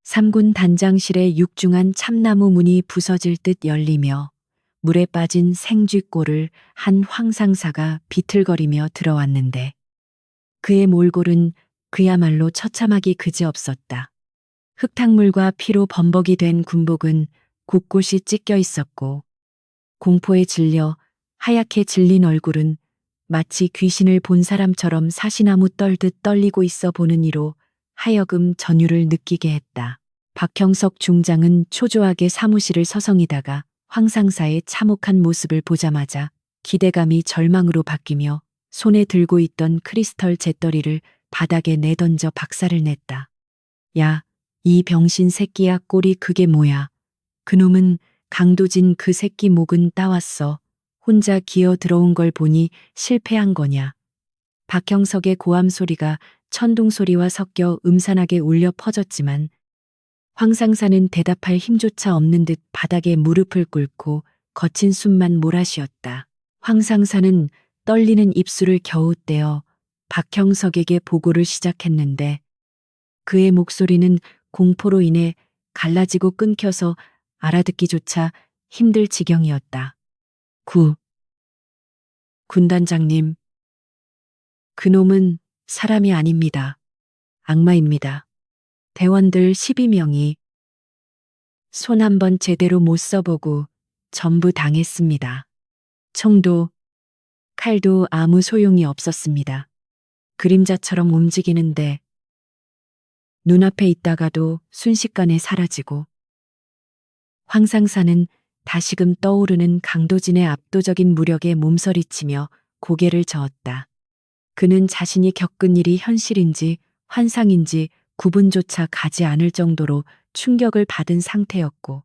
3군 단장실의 육중한 참나무 문이 부서질 듯 열리며 물에 빠진 생쥐꼴을 한 황상사가 비틀거리며 들어왔는데 그의 몰골은 그야말로 처참하기 그지없었다. 흙탕물과 피로 범벅이 된 군복은 곳곳이 찢겨 있었고 공포에 질려 하얗게 질린 얼굴은 마치 귀신을 본 사람처럼 사시나무 떨듯 떨리고 있어 보는 이로 하여금 전율을 느끼게 했다. 박형석 중장은 초조하게 사무실을 서성이다가 황상사의 참혹한 모습을 보자마자 기대감이 절망으로 바뀌며 손에 들고 있던 크리스털 잿더리를 바닥에 내던져 박살을 냈다. 야, 이 병신 새끼야, 꼴이 그게 뭐야. 그놈은 강도진 그 새끼 목은 따왔어. 혼자 기어 들어온 걸 보니 실패한 거냐. 박형석의 고함 소리가 천둥 소리와 섞여 음산하게 울려 퍼졌지만 황상사는 대답할 힘조차 없는 듯 바닥에 무릎을 꿇고 거친 숨만 몰아쉬었다. 황상사는 떨리는 입술을 겨우 떼어 박형석에게 보고를 시작했는데 그의 목소리는 공포로 인해 갈라지고 끊겨서 알아듣기조차 힘들 지경이었다. 군단장님, 그놈은 사람이 아닙니다. 악마입니다. 대원들 12명이 손 한 번 제대로 못 써보고 전부 당했습니다. 총도 칼도 아무 소용이 없었습니다. 그림자처럼 움직이는데 눈앞에 있다가도 순식간에 사라지고 황상사는 다시금 떠오르는 강도진의 압도적인 무력에 몸서리치며 고개를 저었다. 그는 자신이 겪은 일이 현실인지 환상인지 구분조차 가지 않을 정도로 충격을 받은 상태였고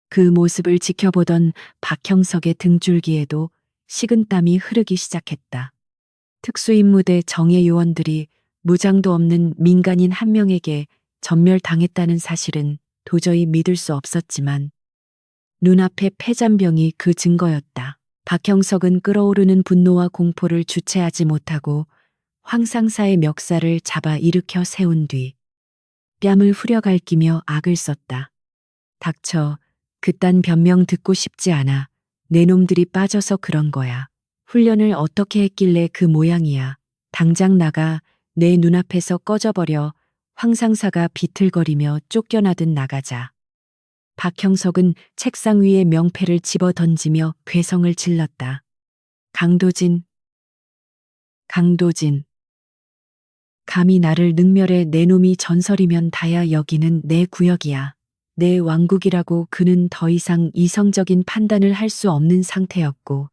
그 모습을 지켜보던 박형석의 등줄기에도 식은땀이 흐르기 시작했다. 특수임무대 정예 요원들이 무장도 없는 민간인 한 명에게 전멸당했다는 사실은 도저히 믿을 수 없었지만 눈앞의 폐잔병이 그 증거였다. 박형석은 끓어오르는 분노와 공포를 주체하지 못하고 황상사의 멱살을 잡아 일으켜 세운 뒤 뺨을 후려갈기며 악을 썼다. 닥쳐, 그딴 변명 듣고 싶지 않아. 내 놈들이 빠져서 그런 거야. 훈련을 어떻게 했길래 그 모양이야. 당장 나가. 내 눈앞에서 꺼져버려. 황상사가 비틀거리며 쫓겨나듯 나가자. 박형석은 책상 위에 명패를 집어 던지며 괴성을 질렀다. 강도진. 감히 나를 능멸해 내 놈이 전설이면 다야. 여기는 내 구역이야. 내 왕국이라고. 그는 더 이상 이성적인 판단을 할 수 없는 상태였고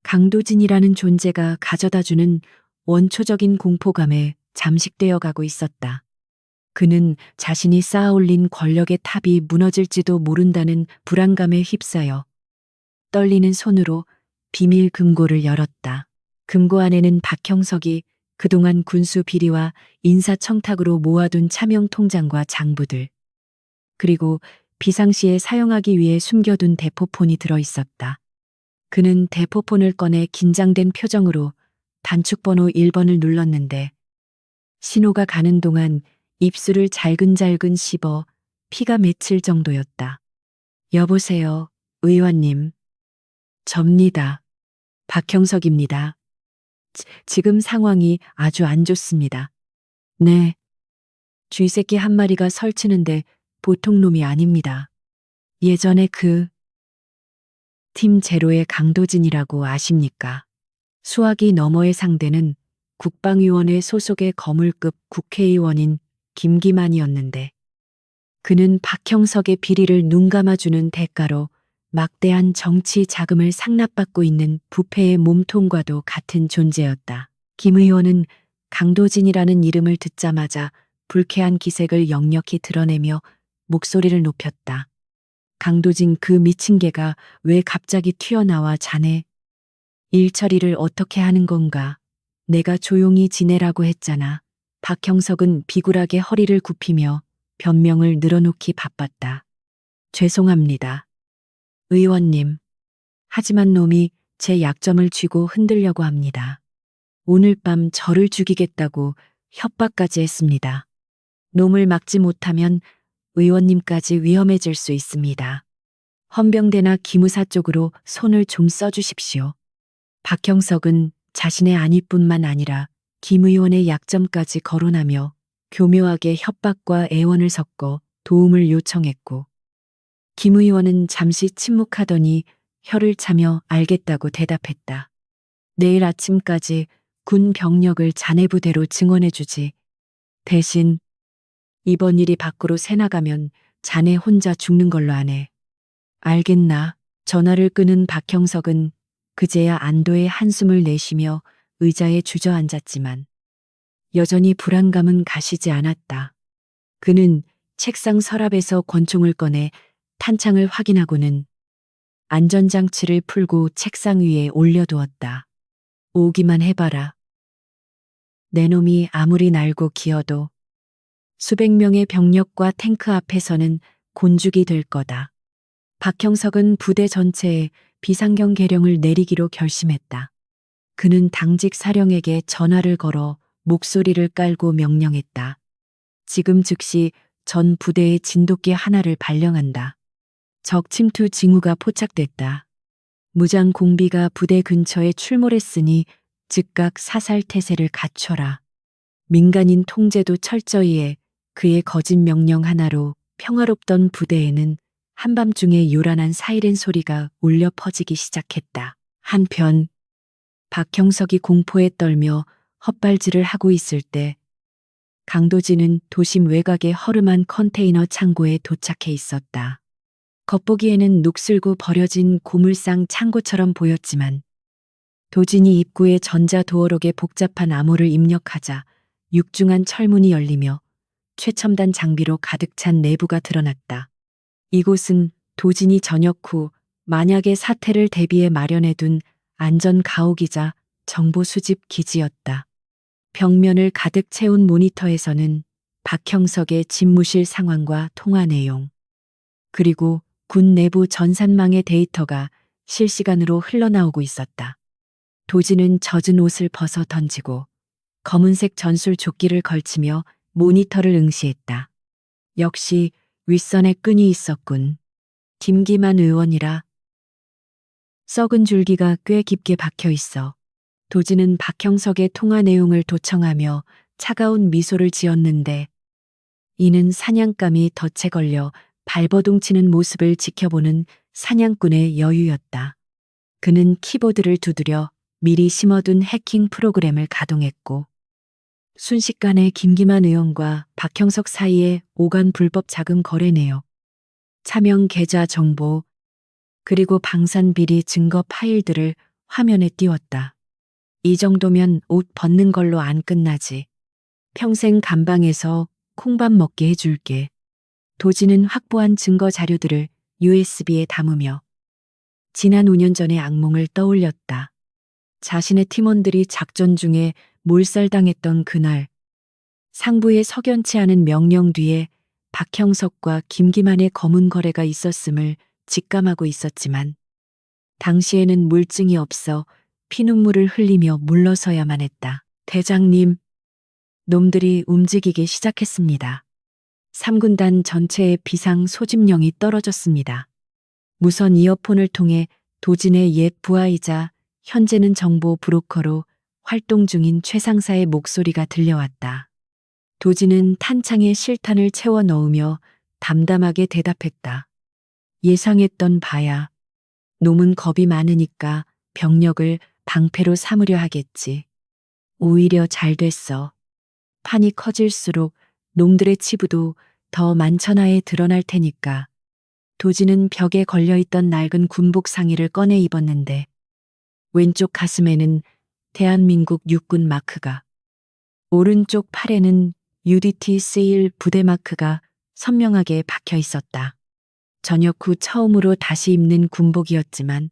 강도진이라는 존재가 가져다주는 원초적인 공포감에 잠식되어 가고 있었다. 그는 자신이 쌓아올린 권력의 탑이 무너질지도 모른다는 불안감에 휩싸여 떨리는 손으로 비밀 금고를 열었다. 금고 안에는 박형석이 그동안 군수 비리와 인사청탁으로 모아둔 차명 통장과 장부들, 그리고 비상시에 사용하기 위해 숨겨둔 대포폰이 들어있었다. 그는 대포폰을 꺼내 긴장된 표정으로 단축번호 1번을 눌렀는데 신호가 가는 동안 입술을 잘근잘근 씹어 피가 맺힐 정도였다. 여보세요, 의원님. 접니다. 박형석입니다. 지금 상황이 아주 안 좋습니다. 네. 쥐새끼 한 마리가 설치는데 보통 놈이 아닙니다. 예전에 팀 제로의 강도진이라고 아십니까? 수화기 너머의 상대는 국방위원회 소속의 거물급 국회의원인 김기만이었는데 그는 박형석의 비리를 눈감아주는 대가로 막대한 정치 자금을 상납받고 있는 부패의 몸통과도 같은 존재였다. 김 의원은 강도진이라는 이름을 듣자마자 불쾌한 기색을 역력히 드러내며 목소리를 높였다. 강도진 그 미친 개가 왜 갑자기 튀어나와 자네 일 처리를 어떻게 하는 건가? 내가 조용히 지내라고 했잖아. 박형석은 비굴하게 허리를 굽히며 변명을 늘어놓기 바빴다. 죄송합니다. 의원님. 하지만 놈이 제 약점을 쥐고 흔들려고 합니다. 오늘 밤 저를 죽이겠다고 협박까지 했습니다. 놈을 막지 못하면 의원님까지 위험해질 수 있습니다. 헌병대나 기무사 쪽으로 손을 좀 써주십시오. 박형석은 자신의 안위뿐만 아니라 김 의원의 약점까지 거론하며 교묘하게 협박과 애원을 섞어 도움을 요청했고 김 의원은 잠시 침묵하더니 혀를 차며 알겠다고 대답했다. 내일 아침까지 군 병력을 자네 부대로 증원해주지. 대신 이번 일이 밖으로 새나가면 자네 혼자 죽는 걸로 하네. 알겠나? 전화를 끄는 박형석은 그제야 안도의 한숨을 내쉬며 의자에 주저앉았지만 여전히 불안감은 가시지 않았다. 그는 책상 서랍에서 권총을 꺼내 탄창을 확인하고는 안전장치를 풀고 책상 위에 올려두었다. 오기만 해봐라. 내 놈이 아무리 날고 기어도 수백 명의 병력과 탱크 앞에서는 곤죽이 될 거다. 박형석은 부대 전체에 비상경 계령을 내리기로 결심했다. 그는 당직 사령에게 전화를 걸어 목소리를 깔고 명령했다. 지금 즉시 전 부대의 진돗개 하나를 발령한다. 적 침투 징후가 포착됐다. 무장 공비가 부대 근처에 출몰했으니 즉각 사살 태세를 갖춰라. 민간인 통제도 철저히 해. 그의 거짓 명령 하나로 평화롭던 부대에는 한밤중에 요란한 사이렌 소리가 울려 퍼지기 시작했다. 한편 박형석이 공포에 떨며 헛발질을 하고 있을 때 강도진은 도심 외곽의 허름한 컨테이너 창고에 도착해 있었다. 겉보기에는 녹슬고 버려진 고물상 창고처럼 보였지만 도진이 입구에 전자도어록에 복잡한 암호를 입력하자 육중한 철문이 열리며 최첨단 장비로 가득 찬 내부가 드러났다. 이곳은 도진이 전역 후 만약의 사태를 대비해 마련해둔 안전 가옥이자 정보 수집 기지였다. 벽면을 가득 채운 모니터에서는 박형석의 집무실 상황과 통화 내용, 그리고 군 내부 전산망의 데이터가 실시간으로 흘러나오고 있었다. 도진은 젖은 옷을 벗어 던지고 검은색 전술 조끼를 걸치며 모니터를 응시했다. 역시 윗선에 끈이 있었군. 김기만 의원이라. 썩은 줄기가 꽤 깊게 박혀 있어. 도진은 박형석의 통화 내용을 도청하며 차가운 미소를 지었는데 이는 사냥감이 덫에 걸려 발버둥치는 모습을 지켜보는 사냥꾼의 여유였다. 그는 키보드를 두드려 미리 심어둔 해킹 프로그램을 가동했고 순식간에 김기만 의원과 박형석 사이에 오간 불법 자금 거래 내역, 차명 계좌 정보, 그리고 방산 비리 증거 파일들을 화면에 띄웠다. 이 정도면 옷 벗는 걸로 안 끝나지. 평생 감방에서 콩밥 먹게 해줄게. 도진은 확보한 증거 자료들을 USB에 담으며 지난 5년 전의 악몽을 떠올렸다. 자신의 팀원들이 작전 중에 몰살당했던 그날, 상부의 석연치 않은 명령 뒤에 박형석과 김기만의 검은 거래가 있었음을 직감하고 있었지만 당시에는 물증이 없어 피눈물을 흘리며 물러서야만 했다. 대장님, 놈들이 움직이기 시작했습니다. 3군단 전체의 비상 소집령이 떨어졌습니다. 무선 이어폰을 통해 도진의 옛 부하이자 현재는 정보 브로커로 활동 중인 최 상사의 목소리가 들려왔다. 도진은 탄창에 실탄을 채워 넣으며 담담하게 대답했다. 예상했던 바야. 놈은 겁이 많으니까 병력을 방패로 삼으려 하겠지. 오히려 잘 됐어. 판이 커질수록 놈들의 치부도 더 만천하에 드러날 테니까. 도진은 벽에 걸려있던 낡은 군복 상의를 꺼내 입었는데 왼쪽 가슴에는 대한민국 육군 마크가, 오른쪽 팔에는 UDT 세일 부대 마크가 선명하게 박혀 있었다. 전역 후 처음으로 다시 입는 군복이었지만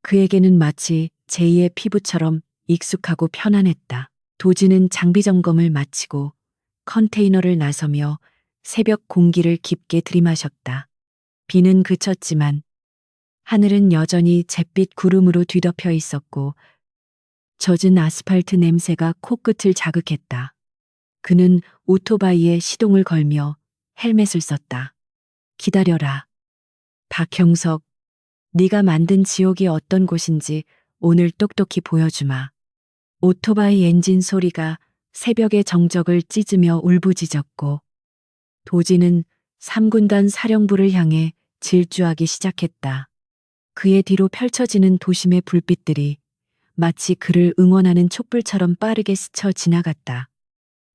그에게는 마치 제2의 피부처럼 익숙하고 편안했다. 도진은 장비 점검을 마치고 컨테이너를 나서며 새벽 공기를 깊게 들이마셨다. 비는 그쳤지만 하늘은 여전히 잿빛 구름으로 뒤덮여 있었고 젖은 아스팔트 냄새가 코끝을 자극했다. 그는 오토바이에 시동을 걸며 헬멧을 썼다. 기다려라. 박형석, 네가 만든 지옥이 어떤 곳인지 오늘 똑똑히 보여주마. 오토바이 엔진 소리가 새벽의 정적을 찢으며 울부짖었고 도진은 3군단 사령부를 향해 질주하기 시작했다. 그의 뒤로 펼쳐지는 도심의 불빛들이 마치 그를 응원하는 촛불처럼 빠르게 스쳐 지나갔다.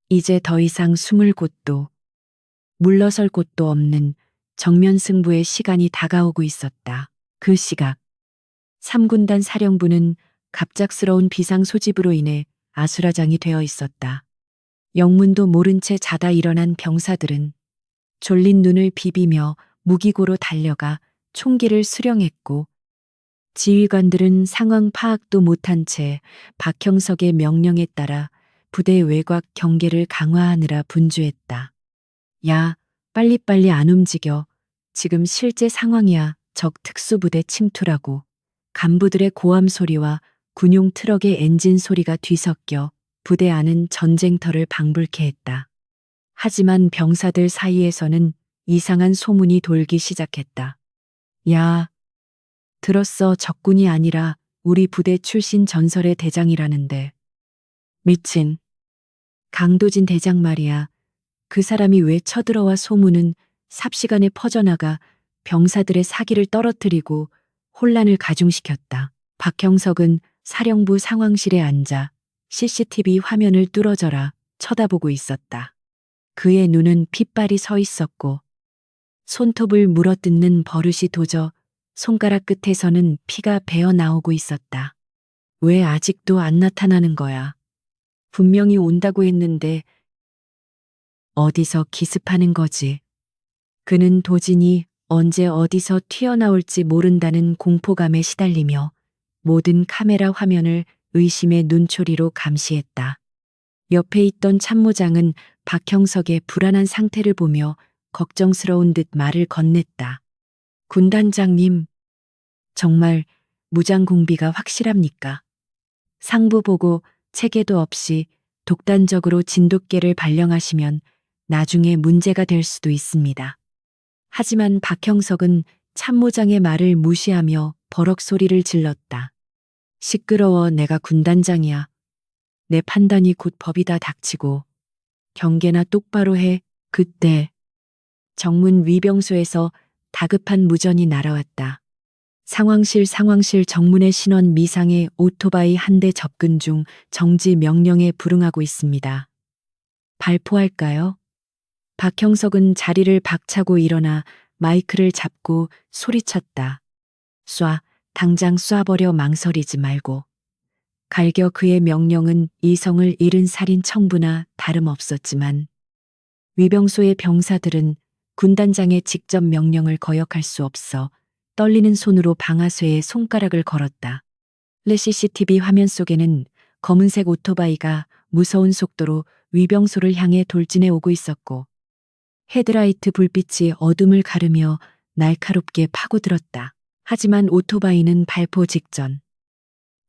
이제 더 이상 숨을 곳도 물러설 곳도 없는 정면 승부의 시간이 다가오고 있었다. 그 시각 3군단 사령부는 갑작스러운 비상 소집으로 인해 아수라장이 되어 있었다. 영문도 모른 채 자다 일어난 병사들은 졸린 눈을 비비며 무기고로 달려가 총기를 수령했고 지휘관들은 상황 파악도 못한 채 박형석의 명령에 따라 부대 외곽 경계를 강화하느라 분주했다. 야, 빨리빨리 안 움직여. 지금 실제 상황이야. 적 특수부대 침투라고. 간부들의 고함 소리와 군용 트럭의 엔진 소리가 뒤섞여 부대 안은 전쟁터를 방불케 했다. 하지만 병사들 사이에서는 이상한 소문이 돌기 시작했다. 야, 들었어. 적군이 아니라 우리 부대 출신 전설의 대장이라는데. 미친. 강도진 대장 말이야. 그 사람이 왜 쳐들어와 소문은 삽시간에 퍼져나가 병사들의 사기를 떨어뜨리고 혼란을 가중시켰다. 박형석은 사령부 상황실에 앉아 CCTV 화면을 뚫어져라 쳐다보고 있었다. 그의 눈은 핏발이 서 있었고 손톱을 물어뜯는 버릇이 도져 손가락 끝에서는 피가 배어 나오고 있었다. 왜 아직도 안 나타나는 거야? 분명히 온다고 했는데 어디서 기습하는 거지? 그는 도진이 언제 어디서 튀어나올지 모른다는 공포감에 시달리며 모든 카메라 화면을 의심의 눈초리로 감시했다. 옆에 있던 참모장은 박형석의 불안한 상태를 보며 걱정스러운 듯 말을 건넸다. 군단장님, 정말 무장공비가 확실합니까? 상부 보고 체계도 없이 독단적으로 진돗개를 발령하시면 나중에 문제가 될 수도 있습니다. 하지만 박형석은 참모장의 말을 무시하며 버럭 소리를 질렀다. 시끄러워. 내가 군단장이야. 내 판단이 곧 법이다. 닥치고 경계나 똑바로 해. 그때 정문 위병소에서 다급한 무전이 날아왔다. 상황실 정문의 신원 미상의 오토바이 한 대 접근 중 정지 명령에 불응하고 있습니다. 발포할까요? 박형석은 자리를 박차고 일어나 마이크를 잡고 소리쳤다. 쏴, 당장 쏴버려. 망설이지 말고. 갈겨 그의 명령은 이성을 잃은 살인 청부나 다름없었지만 위병소의 병사들은 군단장의 직접 명령을 거역할 수 없어 떨리는 손으로 방아쇠에 손가락을 걸었다. CCTV 화면 속에는 검은색 오토바이가 무서운 속도로 위병소를 향해 돌진해 오고 있었고 헤드라이트 불빛이 어둠을 가르며 날카롭게 파고들었다. 하지만 오토바이는 발포 직전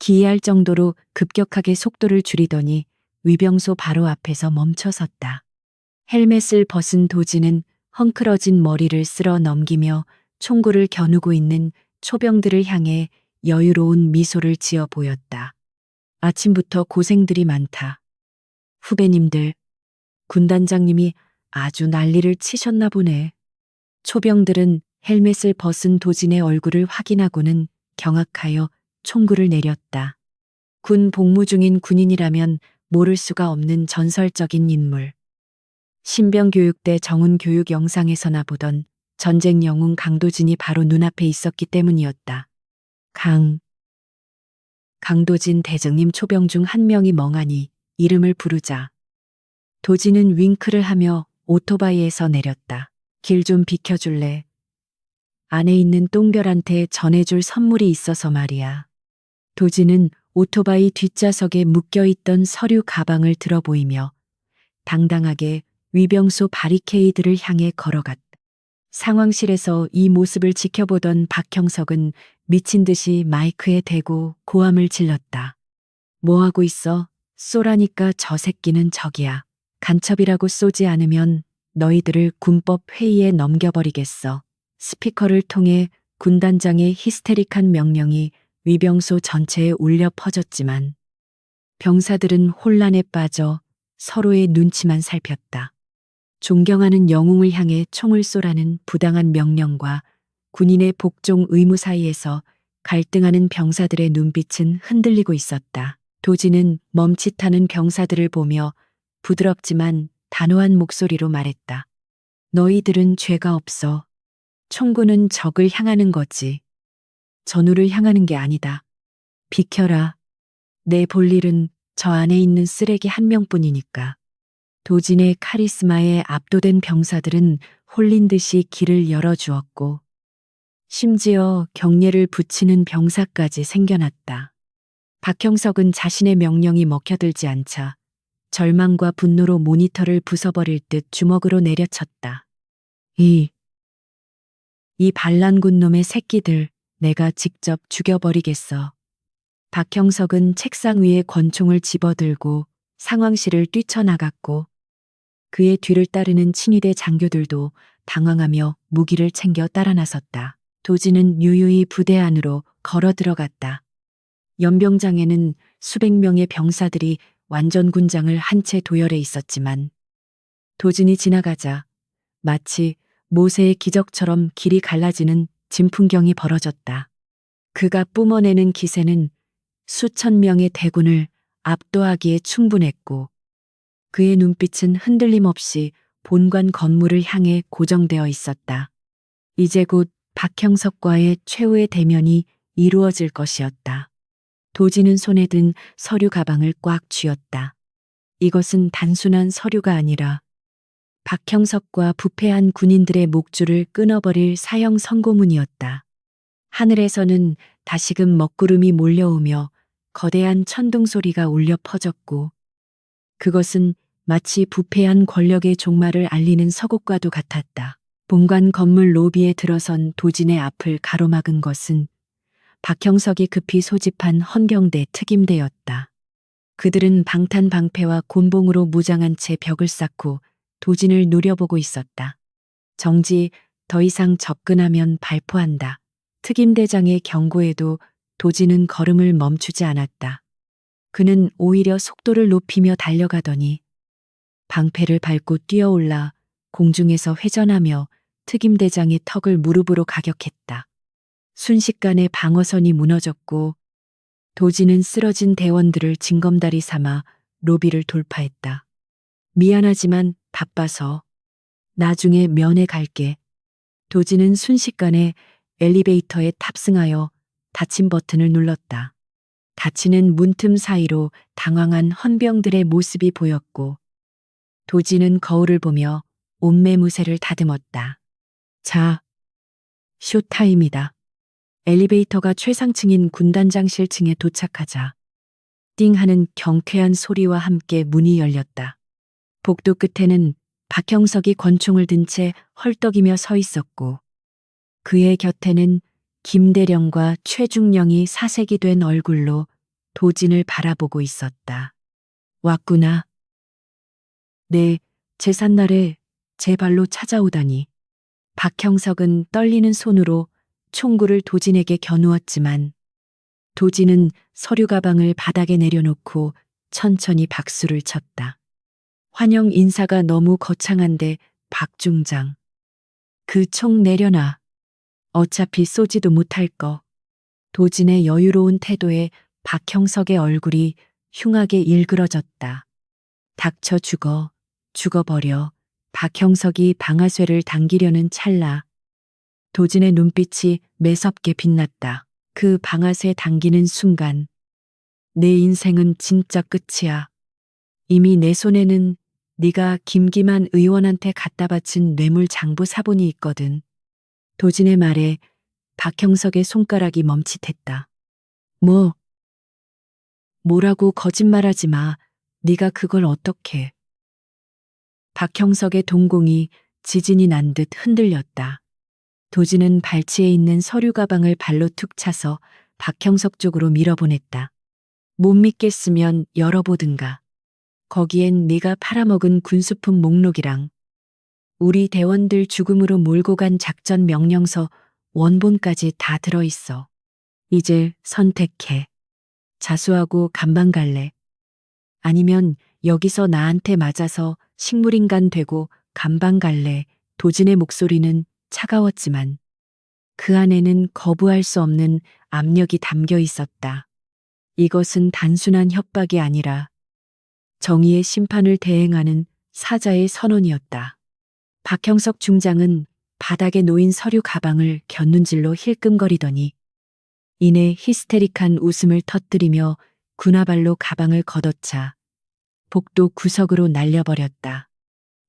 기이할 정도로 급격하게 속도를 줄이더니 위병소 바로 앞에서 멈춰섰다. 헬멧을 벗은 도진은 헝클어진 머리를 쓸어 넘기며 총구를 겨누고 있는 초병들을 향해 여유로운 미소를 지어 보였다. 아침부터 고생들이 많다. 후배님들, 군단장님이 아주 난리를 치셨나 보네. 초병들은 헬멧을 벗은 도진의 얼굴을 확인하고는 경악하여 총구를 내렸다. 군 복무 중인 군인이라면 모를 수가 없는 전설적인 인물. 신병교육대 정훈교육 영상에서나 보던 전쟁 영웅 강도진이 바로 눈앞에 있었기 때문이었다. 강도진 대장님. 초병 중 한 명이 멍하니 이름을 부르자 도진은 윙크를 하며 오토바이에서 내렸다. 길 좀 비켜줄래? 안에 있는 똥별한테 전해줄 선물이 있어서 말이야. 도진은 오토바이 뒷좌석에 묶여있던 서류 가방을 들어 보이며 당당하게 위병소 바리케이드를 향해 걸어갔다. 상황실에서 이 모습을 지켜보던 박형석은 미친 듯이 마이크에 대고 고함을 질렀다. 뭐 하고 있어? 쏘라니까. 저 새끼는 적이야. 간첩이라고 쏘지 않으면 너희들을 군법 회의에 넘겨버리겠어. 스피커를 통해 군단장의 히스테릭한 명령이 위병소 전체에 울려 퍼졌지만 병사들은 혼란에 빠져 서로의 눈치만 살폈다. 존경하는 영웅을 향해 총을 쏘라는 부당한 명령과 군인의 복종 의무 사이에서 갈등하는 병사들의 눈빛은 흔들리고 있었다. 도진은 멈칫하는 병사들을 보며 부드럽지만 단호한 목소리로 말했다. 너희들은 죄가 없어. 총구는 적을 향하는 거지. 전우를 향하는 게 아니다. 비켜라. 내 볼 일은 저 안에 있는 쓰레기 한 명뿐이니까. 도진의 카리스마에 압도된 병사들은 홀린 듯이 길을 열어주었고 심지어 경례를 붙이는 병사까지 생겨났다. 박형석은 자신의 명령이 먹혀들지 않자 절망과 분노로 모니터를 부숴버릴 듯 주먹으로 내려쳤다. 이 반란군 놈의 새끼들, 내가 직접 죽여버리겠어. 박형석은 책상 위에 권총을 집어들고 상황실을 뛰쳐나갔고 그의 뒤를 따르는 친위대 장교들도 당황하며 무기를 챙겨 따라 나섰다. 도지는 유유히 부대 안으로 걸어 들어갔다. 연병장에는 수백 명의 병사들이 완전 군장을 한 채 도열해 있었지만 도진이 지나가자 마치 모세의 기적처럼 길이 갈라지는 진풍경이 벌어졌다. 그가 뿜어내는 기세는 수천 명의 대군을 압도하기에 충분했고 그의 눈빛은 흔들림 없이 본관 건물을 향해 고정되어 있었다. 이제 곧 박형석과의 최후의 대면이 이루어질 것이었다. 도지는 손에 든 서류 가방을 꽉 쥐었다. 이것은 단순한 서류가 아니라 박형석과 부패한 군인들의 목줄을 끊어버릴 사형 선고문이었다. 하늘에서는 다시금 먹구름이 몰려오며 거대한 천둥 소리가 울려 퍼졌고 그것은 마치 부패한 권력의 종말을 알리는 서곡과도 같았다. 본관 건물 로비에 들어선 도진의 앞을 가로막은 것은 박형석이 급히 소집한 헌병대 특임대였다. 그들은 방탄방패와 곤봉으로 무장한 채 벽을 쌓고 도진을 노려보고 있었다. 정지, 더 이상 접근하면 발포한다. 특임대장의 경고에도 도진은 걸음을 멈추지 않았다. 그는 오히려 속도를 높이며 달려가더니 방패를 밟고 뛰어올라 공중에서 회전하며 특임대장의 턱을 무릎으로 가격했다. 순식간에 방어선이 무너졌고 도진은 쓰러진 대원들을 징검다리 삼아 로비를 돌파했다. 미안하지만 바빠서 나중에 면회 갈게. 도진은 순식간에 엘리베이터에 탑승하여 닫힌 버튼을 눌렀다. 닫히는 문틈 사이로 당황한 헌병들의 모습이 보였고 도진은 거울을 보며 옷매무새를 다듬었다. 자, 쇼타임이다. 엘리베이터가 최상층인 군단장실 층에 도착하자 띵 하는 경쾌한 소리와 함께 문이 열렸다. 복도 끝에는 박형석이 권총을 든 채 헐떡이며 서 있었고 그의 곁에는 김대령과 최중령이 사색이 된 얼굴로 도진을 바라보고 있었다. 왔구나. 내 제삿날에 제 발로 찾아오다니. 박형석은 떨리는 손으로 총구를 도진에게 겨누었지만 도진은 서류 가방을 바닥에 내려놓고 천천히 박수를 쳤다. 환영 인사가 너무 거창한데 박 중장. 그 총 내려놔. 어차피 쏘지도 못할 거. 도진의 여유로운 태도에 박형석의 얼굴이 흉하게 일그러졌다. 닥쳐 죽어, 죽어버려. 박형석이 방아쇠를 당기려는 찰나. 도진의 눈빛이 매섭게 빛났다. 그 방아쇠 당기는 순간 내 인생은 진짜 끝이야. 이미 내 손에는 네가 김기만 의원한테 갖다 바친 뇌물 장부 사본이 있거든. 도진의 말에 박형석의 손가락이 멈칫했다. 뭐라고 거짓말하지 마. 네가 그걸 어떻게. 박형석의 동공이 지진이 난 듯 흔들렸다. 도진은 발치에 있는 서류 가방을 발로 툭 차서 박형석 쪽으로 밀어보냈다. 못 믿겠으면 열어보든가. 거기엔 네가 팔아먹은 군수품 목록이랑 우리 대원들 죽음으로 몰고 간 작전 명령서 원본까지 다 들어있어. 이제 선택해. 자수하고 감방 갈래. 아니면 여기서 나한테 맞아서 식물인간 되고 감방 갈래. 도진의 목소리는 차가웠지만 그 안에는 거부할 수 없는 압력이 담겨 있었다. 이것은 단순한 협박이 아니라 정의의 심판을 대행하는 사자의 선언이었다. 박형석 중장은 바닥에 놓인 서류 가방을 곁눈질로 힐끔거리더니 이내 히스테릭한 웃음을 터뜨리며 군화발로 가방을 걷어차 복도 구석으로 날려버렸다.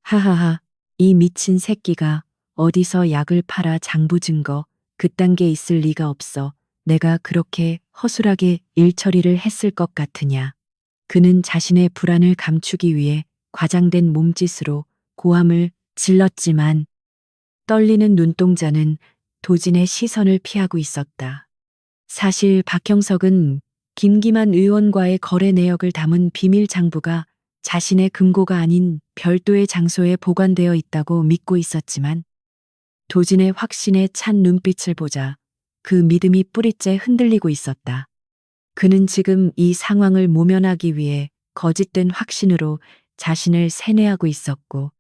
하하하, 이 미친 새끼가 어디서 약을 팔아 장부 증거 그딴 게 있을 리가 없어. 내가 그렇게 허술하게 일 처리를 했을 것 같으냐. 그는 자신의 불안을 감추기 위해 과장된 몸짓으로 고함을 질렀지만 떨리는 눈동자는 도진의 시선을 피하고 있었다. 사실 박형석은 김기만 의원과의 거래 내역을 담은 비밀 장부가 자신의 금고가 아닌 별도의 장소에 보관되어 있다고 믿고 있었지만 도진의 확신에 찬 눈빛을 보자 그 믿음이 뿌리째 흔들리고 있었다. 그는 지금 이 상황을 모면하기 위해 거짓된 확신으로 자신을 세뇌하고 있었고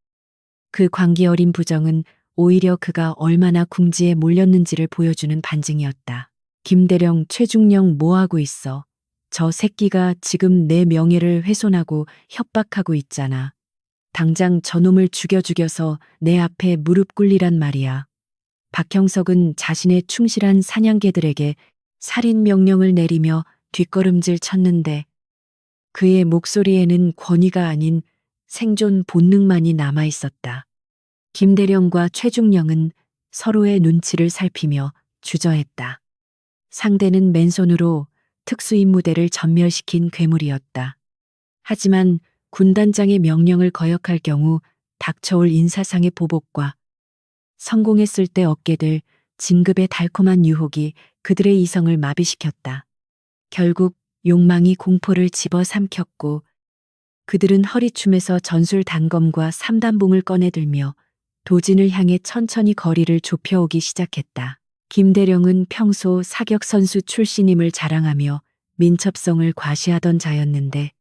그 광기 어린 부정은 오히려 그가 얼마나 궁지에 몰렸는지를 보여주는 반증이었다. 김대령, 최중령 뭐하고 있어? 저 새끼가 지금 내 명예를 훼손하고 협박하고 있잖아. 당장 저놈을 죽여서 내 앞에 무릎 꿇리란 말이야. 박형석은 자신의 충실한 사냥개들에게 살인 명령을 내리며 뒷걸음질 쳤는데 그의 목소리에는 권위가 아닌 생존 본능만이 남아 있었다. 김대령과 최중령은 서로의 눈치를 살피며 주저했다. 상대는 맨손으로 특수임무대를 전멸시킨 괴물이었다. 하지만 군단장의 명령을 거역할 경우 닥쳐올 인사상의 보복과 성공했을 때 얻게 될 진급의 달콤한 유혹이 그들의 이성을 마비시켰다. 결국 욕망이 공포를 집어삼켰고 그들은 허리춤에서 전술 단검과 삼단봉을 꺼내들며 도진을 향해 천천히 거리를 좁혀오기 시작했다. 김대령은 평소 사격 선수 출신임을 자랑하며 민첩성을 과시하던 자였는데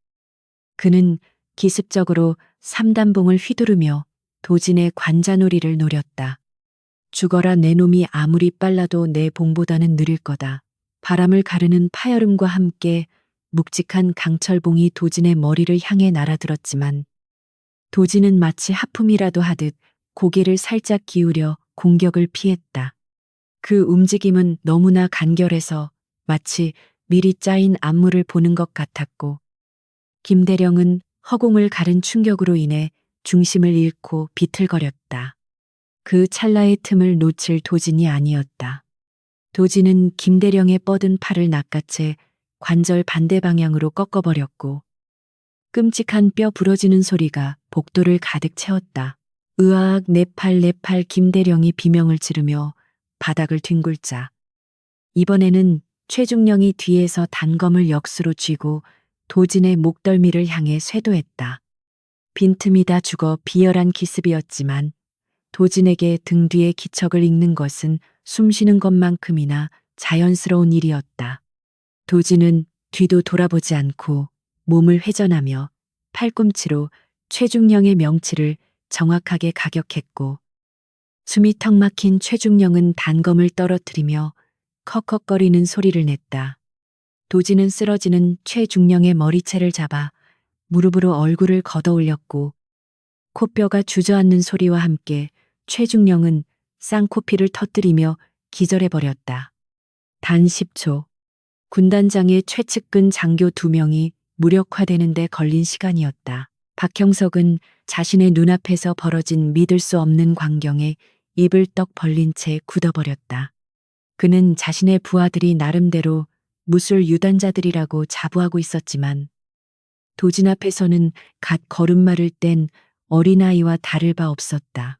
그는 기습적으로 삼단봉을 휘두르며 도진의 관자놀이를 노렸다. 죽어라 내 놈이 아무리 빨라도 내 봉보다는 느릴 거다. 바람을 가르는 파열음과 함께 묵직한 강철봉이 도진의 머리를 향해 날아들었지만 도진은 마치 하품이라도 하듯 고개를 살짝 기울여 공격을 피했다. 그 움직임은 너무나 간결해서 마치 미리 짜인 안무를 보는 것 같았고 김대령은 허공을 가른 충격으로 인해 중심을 잃고 비틀거렸다. 그 찰나의 틈을 놓칠 도진이 아니었다. 도진은 김대령의 뻗은 팔을 낚아채 관절 반대 방향으로 꺾어버렸고 끔찍한 뼈 부러지는 소리가 복도를 가득 채웠다. 으악 내 팔 김대령이 비명을 지르며 바닥을 뒹굴자 이번에는 최중령이 뒤에서 단검을 역수로 쥐고 도진의 목덜미를 향해 쇄도했다. 빈틈이 다 죽어 비열한 기습이었지만 도진에게 등 뒤의 기척을 읽는 것은 숨쉬는 것만큼이나 자연스러운 일이었다. 도진은 뒤도 돌아보지 않고 몸을 회전하며 팔꿈치로 최중령의 명치를 정확하게 가격했고 숨이 턱 막힌 최중령은 단검을 떨어뜨리며 컥컥거리는 소리를 냈다. 도진은 쓰러지는 최중령의 머리채를 잡아 무릎으로 얼굴을 걷어올렸고 코뼈가 주저앉는 소리와 함께 최중령은 쌍코피를 터뜨리며 기절해버렸다. 단 10초. 군단장의 최측근 장교 2명이 무력화되는 데 걸린 시간이었다. 박형석은 자신의 눈앞에서 벌어진 믿을 수 없는 광경에 입을 떡 벌린 채 굳어버렸다. 그는 자신의 부하들이 나름대로 무술 유단자들이라고 자부하고 있었지만 도진 앞에서는 갓 걸음마를 뗀 어린아이와 다를 바 없었다.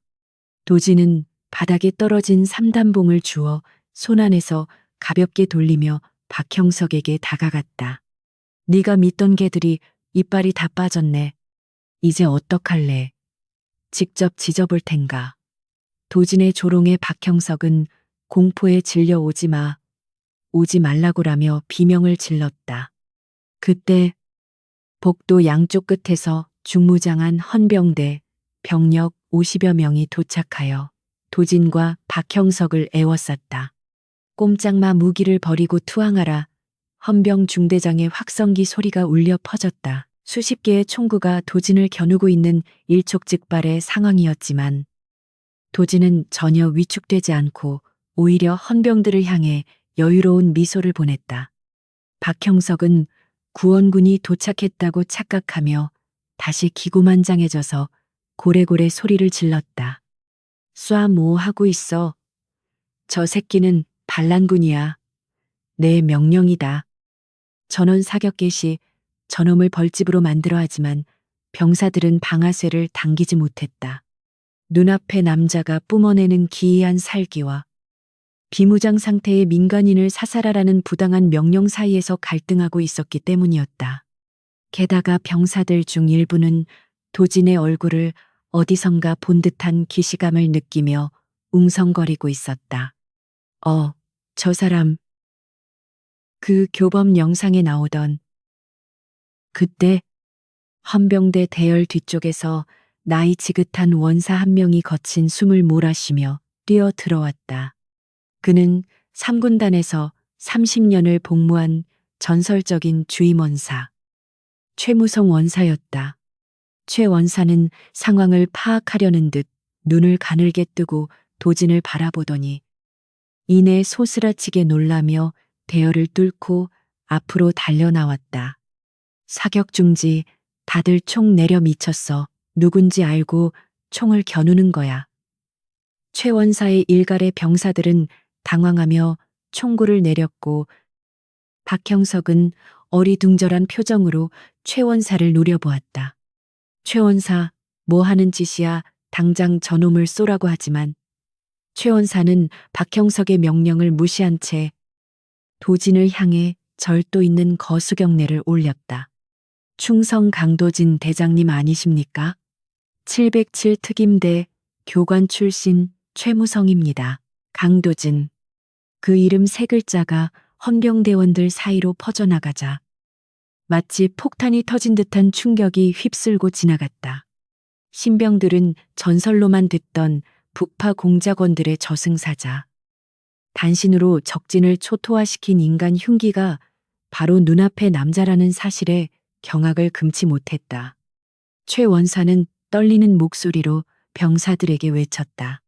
도진은 바닥에 떨어진 삼단봉을 주워 손 안에서 가볍게 돌리며 박형석에게 다가갔다. 네가 믿던 개들이 이빨이 다 빠졌네. 이제 어떡할래? 직접 지져볼 텐가. 도진의 조롱에 박형석은 공포에 질려 오지 말라고라며 비명을 질렀다. 그때 복도 양쪽 끝에서 중무장한 헌병대 병력 50여 명이 도착하여 도진과 박형석을 에워쌌다. 꼼짝마 무기를 버리고 투항하라. 헌병 중대장의 확성기 소리가 울려 퍼졌다. 수십 개의 총구가 도진을 겨누고 있는 일촉즉발의 상황이었지만 도진은 전혀 위축되지 않고 오히려 헌병들을 향해 여유로운 미소를 보냈다. 박형석은 구원군이 도착했다고 착각하며 다시 기고만장해져서 고래고래 소리를 질렀다. 쏴 뭐 하고 있어? 저 새끼는 반란군이야. 내 명령이다. 전원 사격 개시 저놈을 벌집으로 만들어 하지만 병사들은 방아쇠를 당기지 못했다. 눈앞에 남자가 뿜어내는 기이한 살기와 비무장 상태의 민간인을 사살하라는 부당한 명령 사이에서 갈등하고 있었기 때문이었다. 게다가 병사들 중 일부는 도진의 얼굴을 어디선가 본 듯한 기시감을 느끼며 웅성거리고 있었다. 저 사람. 그 교범 영상에 나오던. 그때 헌병대 대열 뒤쪽에서 나이 지긋한 원사 한 명이 거친 숨을 몰아쉬며 뛰어 들어왔다. 그는 3군단에서 30년을 복무한 전설적인 주임원사, 최무성 원사였다. 최 원사는 상황을 파악하려는 듯 눈을 가늘게 뜨고 도진을 바라보더니 이내 소스라치게 놀라며 대열을 뚫고 앞으로 달려나왔다. 사격 중지, 다들 총 내려 미쳤어. 누군지 알고 총을 겨누는 거야. 최 원사의 일갈의 병사들은 당황하며 총구를 내렸고 박형석은 어리둥절한 표정으로 최 원사를 노려보았다. 최 원사, 뭐 하는 짓이야? 당장 저놈을 쏘라고 하지만 최 원사는 박형석의 명령을 무시한 채 도진을 향해 절도 있는 거수경례를 올렸다. 충성 강도진 대장님 아니십니까? 707 특임대 교관 출신 최무성입니다. 강도진. 그 이름 세 글자가 헌병대원들 사이로 퍼져나가자 마치 폭탄이 터진 듯한 충격이 휩쓸고 지나갔다. 신병들은 전설로만 듣던 북파 공작원들의 저승사자. 단신으로 적진을 초토화시킨 인간 흉기가 바로 눈앞의 남자라는 사실에 경악을 금치 못했다. 최 원사는 떨리는 목소리로 병사들에게 외쳤다.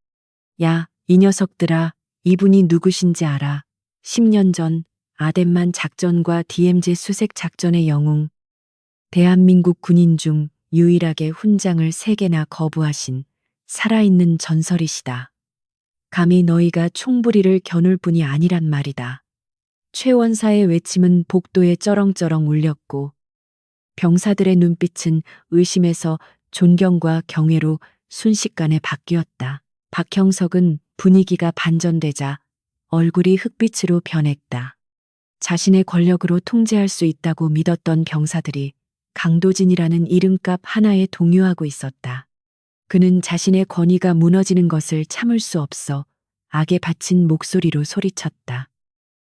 야, 이 녀석들아, 이분이 누구신지 알아. 10년 전 아덴만 작전과 DMZ 수색 작전의 영웅. 대한민국 군인 중 유일하게 훈장을 3개나 거부하신 살아있는 전설이시다. 감히 너희가 총부리를 겨눌 뿐이 아니란 말이다. 최 원사의 외침은 복도에 쩌렁쩌렁 울렸고 병사들의 눈빛은 의심에서 존경과 경외로 순식간에 바뀌었다. 박형석은 분위기가 반전되자 얼굴이 흑빛으로 변했다. 자신의 권력으로 통제할 수 있다고 믿었던 병사들이 강도진이라는 이름값 하나에 동요하고 있었다. 그는 자신의 권위가 무너지는 것을 참을 수 없어 악에 바친 목소리로 소리쳤다.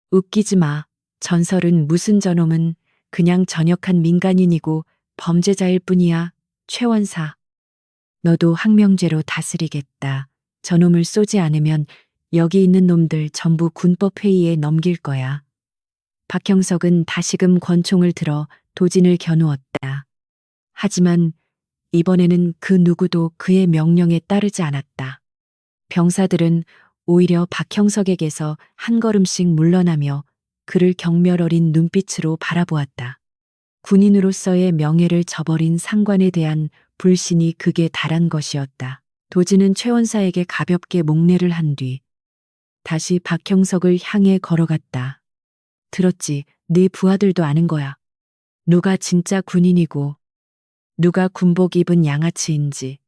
웃기지 마. 전설은 무슨 저놈은 그냥 전역한 민간인이고 범죄자일 뿐이야. 최 원사. 너도 항명죄로 다스리겠다. 저놈을 쏘지 않으면 여기 있는 놈들 전부 군법회의에 넘길 거야. 박형석은 다시금 권총을 들어 도진을 겨누었다. 하지만 이번에는 그 누구도 그의 명령에 따르지 않았다. 병사들은 오히려 박형석에게서 한 걸음씩 물러나며 그를 경멸 어린 눈빛으로 바라보았다. 군인으로서의 명예를 저버린 상관에 대한 불신이 극에 달한 것이었다. 도진은 최 원사에게 가볍게 목례를 한 뒤 다시 박형석을 향해 걸어갔다. 들었지? 네 부하들도 아는 거야. 누가 진짜 군인이고 누가 군복 입은 양아치인지.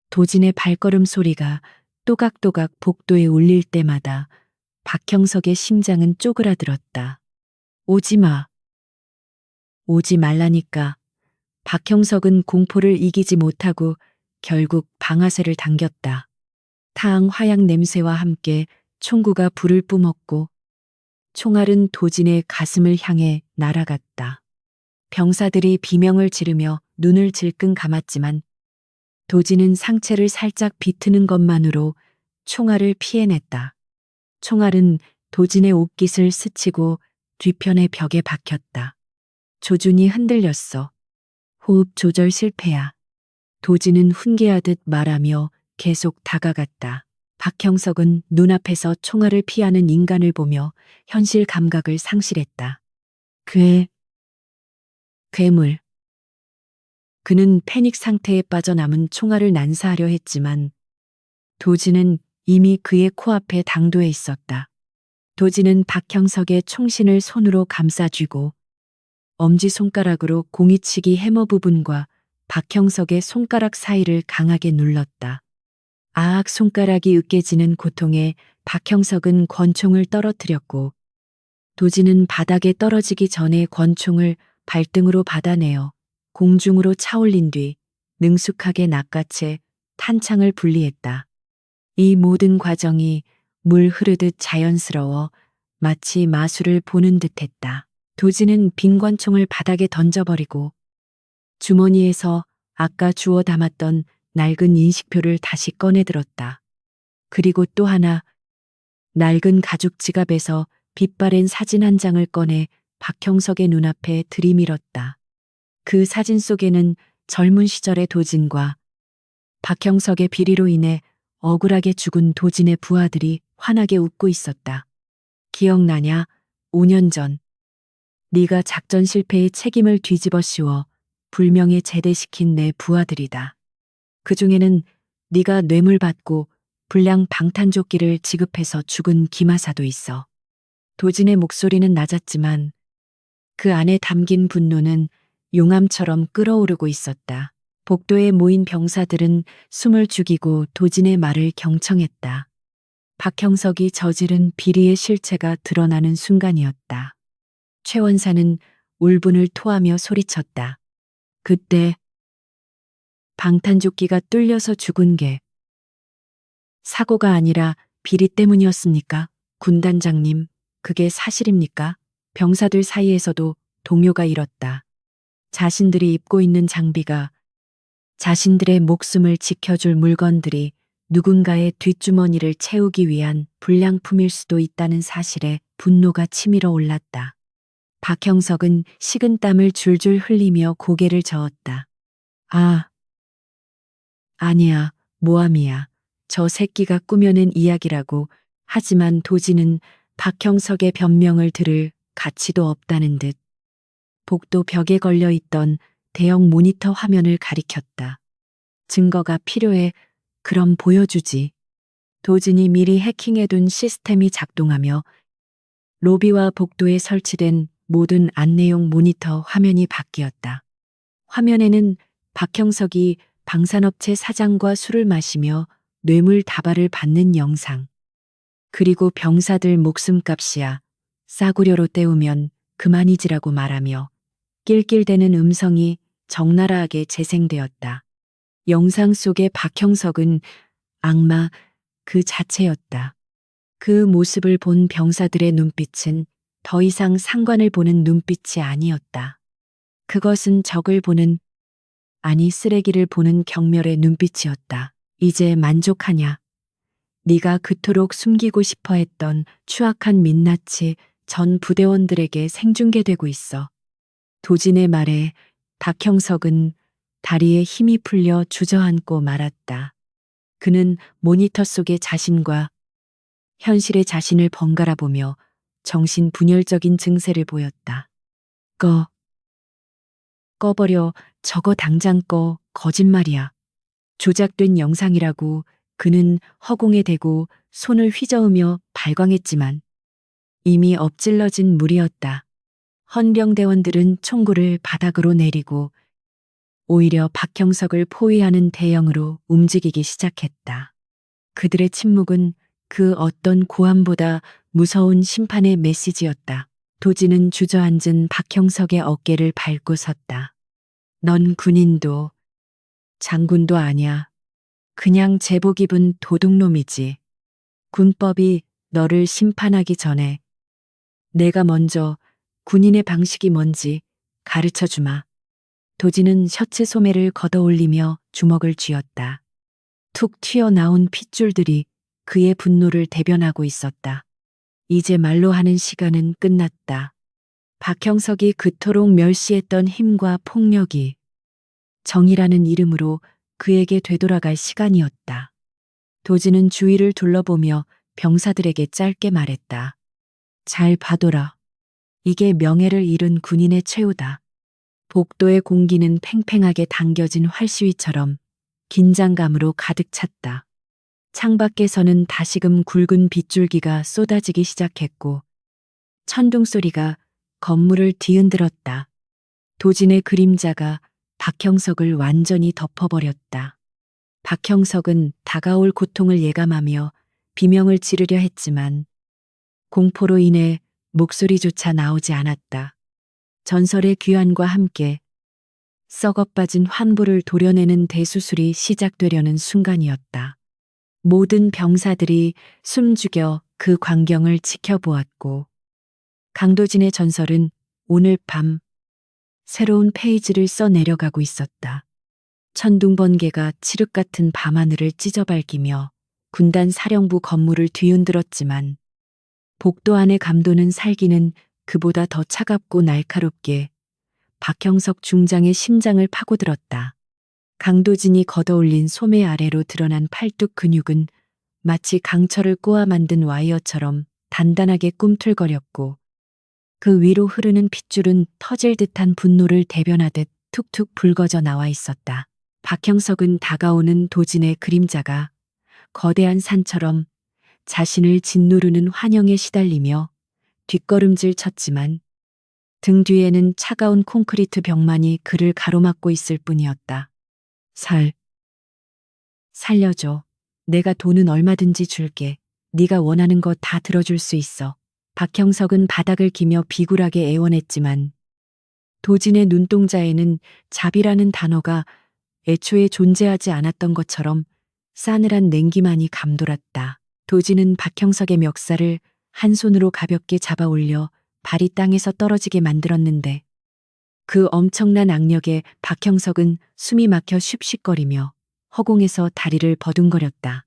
도진의 발걸음 소리가 또각또각 복도에 울릴 때마다 박형석의 심장은 쪼그라들었다. 오지 마. 오지 말라니까. 박형석은 공포를 이기지 못하고 결국 방아쇠를 당겼다. 탕 화약 냄새와 함께 총구가 불을 뿜었고 총알은 도진의 가슴을 향해 날아갔다. 병사들이 비명을 지르며 눈을 질끈 감았지만 도진은 상체를 살짝 비트는 것만으로 총알을 피해냈다. 총알은 도진의 옷깃을 스치고 뒤편의 벽에 박혔다. 조준이 흔들렸어. 호흡 조절 실패야. 도진은 훈계하듯 말하며 계속 다가갔다. 박형석은 눈앞에서 총알을 피하는 인간을 보며 현실 감각을 상실했다. 괴물. 그는 패닉 상태에 빠져 남은 총알을 난사하려 했지만 도진은 이미 그의 코앞에 당도해 있었다. 도진은 박형석의 총신을 손으로 감싸쥐고 엄지손가락으로 공이치기 해머 부분과 박형석의 손가락 사이를 강하게 눌렀다. 아악 손가락이 으깨지는 고통에 박형석은 권총을 떨어뜨렸고 도진은 바닥에 떨어지기 전에 권총을 발등으로 받아내어 공중으로 차올린 뒤 능숙하게 낚아채 탄창을 분리했다. 이 모든 과정이 물 흐르듯 자연스러워 마치 마술을 보는 듯했다. 도진은 빈 권총을 바닥에 던져버리고 주머니에서 아까 주워 담았던 낡은 인식표를 다시 꺼내들었다. 그리고 또 하나 낡은 가죽 지갑에서 빛바랜 사진 한 장을 꺼내 박형석의 눈앞에 들이밀었다. 그 사진 속에는 젊은 시절의 도진과 박형석의 비리로 인해 억울하게 죽은 도진의 부하들이 환하게 웃고 있었다. 기억나냐? 5년 전 네가 작전 실패의 책임을 뒤집어 씌워 불명예 제대시킨 내 부하들이다. 그중에는 네가 뇌물 받고 불량 방탄조끼를 지급해서 죽은 기마사도 있어. 도진의 목소리는 낮았지만 그 안에 담긴 분노는 용암처럼 끓어오르고 있었다. 복도에 모인 병사들은 숨을 죽이고 도진의 말을 경청했다. 박형석이 저지른 비리의 실체가 드러나는 순간이었다. 최 원사는 울분을 토하며 소리쳤다. 그때 방탄조끼가 뚫려서 죽은 게 사고가 아니라 비리 때문이었습니까? 군단장님, 그게 사실입니까? 병사들 사이에서도 동요가 일었다. 자신들이 입고 있는 장비가 자신들의 목숨을 지켜줄 물건들이 누군가의 뒷주머니를 채우기 위한 불량품일 수도 있다는 사실에 분노가 치밀어 올랐다. 박형석은 식은땀을 줄줄 흘리며 고개를 저었다. 아니야, 모함이야. 저 새끼가 꾸며낸 이야기라고. 하지만 도진은 박형석의 변명을 들을 가치도 없다는 듯 복도 벽에 걸려 있던 대형 모니터 화면을 가리켰다. 증거가 필요해. 그럼 보여주지. 도진이 미리 해킹해둔 시스템이 작동하며 로비와 복도에 설치된 모든 안내용 모니터 화면이 바뀌었다. 화면에는 박형석이 방산업체 사장과 술을 마시며 뇌물 다발을 받는 영상. 그리고 병사들 목숨값이야. 싸구려로 때우면 그만이지라고 말하며 낄낄대는 음성이 적나라하게 재생되었다. 영상 속의 박형석은 악마 그 자체였다. 그 모습을 본 병사들의 눈빛은 더 이상 상관을 보는 눈빛이 아니었다. 그것은 적을 보는, 아니 쓰레기를 보는 경멸의 눈빛이었다. 이제 만족하냐? 네가 그토록 숨기고 싶어 했던 추악한 민낯이 전 부대원들에게 생중계되고 있어. 도진의 말에 박형석은 다리에 힘이 풀려 주저앉고 말았다. 그는 모니터 속의 자신과 현실의 자신을 번갈아 보며 정신분열적인 증세를 보였다. 꺼버려. 저거 당장 꺼. 거짓말이야. 조작된 영상이라고. 그는 허공에 대고 손을 휘저으며 발광했지만 이미 엎질러진 물이었다. 헌병대원들은 총구를 바닥으로 내리고 오히려 박형석을 포위하는 대형으로 움직이기 시작했다. 그들의 침묵은 그 어떤 고함보다 무서운 심판의 메시지였다. 도진은 주저앉은 박형석의 어깨를 밟고 섰다. 넌 군인도 장군도 아냐. 그냥 제복 입은 도둑놈이지. 군법이 너를 심판하기 전에 내가 먼저 군인의 방식이 뭔지 가르쳐 주마. 도진은 셔츠 소매를 걷어올리며 주먹을 쥐었다. 툭 튀어나온 핏줄들이 그의 분노를 대변하고 있었다. 이제 말로 하는 시간은 끝났다. 박형석이 그토록 멸시했던 힘과 폭력이 정의라는 이름으로 그에게 되돌아갈 시간이었다. 도진은 주위를 둘러보며 병사들에게 짧게 말했다. 잘 봐둬라. 이게 명예를 잃은 군인의 최후다. 복도의 공기는 팽팽하게 당겨진 활시위처럼 긴장감으로 가득 찼다. 창밖에서는 다시금 굵은 빗줄기가 쏟아지기 시작했고 천둥 소리가 건물을 뒤흔들었다. 도진의 그림자가 박형석을 완전히 덮어버렸다. 박형석은 다가올 고통을 예감하며 비명을 지르려 했지만 공포로 인해 목소리조차 나오지 않았다. 전설의 귀환과 함께 썩어빠진 환부를 도려내는 대수술이 시작되려는 순간이었다. 모든 병사들이 숨죽여 그 광경을 지켜보았고 강도진의 전설은 오늘 밤 새로운 페이지를 써 내려가고 있었다. 천둥 번개가 칠흑 같은 밤하늘을 찢어밟기며 군단 사령부 건물을 뒤흔들었지만 복도 안의 감도는 살기는 그보다 더 차갑고 날카롭게 박형석 중장의 심장을 파고들었다. 강도진이 걷어올린 소매 아래로 드러난 팔뚝 근육은 마치 강철을 꼬아 만든 와이어처럼 단단하게 꿈틀거렸고 그 위로 흐르는 핏줄은 터질 듯한 분노를 대변하듯 툭툭 붉어져 나와 있었다. 박형석은 다가오는 도진의 그림자가 거대한 산처럼 자신을 짓누르는 환영에 시달리며 뒷걸음질 쳤지만 등 뒤에는 차가운 콘크리트 벽만이 그를 가로막고 있을 뿐이었다. 살려줘. 내가 돈은 얼마든지 줄게. 네가 원하는 거 다 들어줄 수 있어. 박형석은 바닥을 기며 비굴하게 애원했지만 도진의 눈동자에는 자비라는 단어가 애초에 존재하지 않았던 것처럼 싸늘한 냉기만이 감돌았다. 도진은 박형석의 멱살을 한 손으로 가볍게 잡아 올려 발이 땅에서 떨어지게 만들었는데 그 엄청난 악력에 박형석은 숨이 막혀 쉿쉿거리며 허공에서 다리를 버둥거렸다.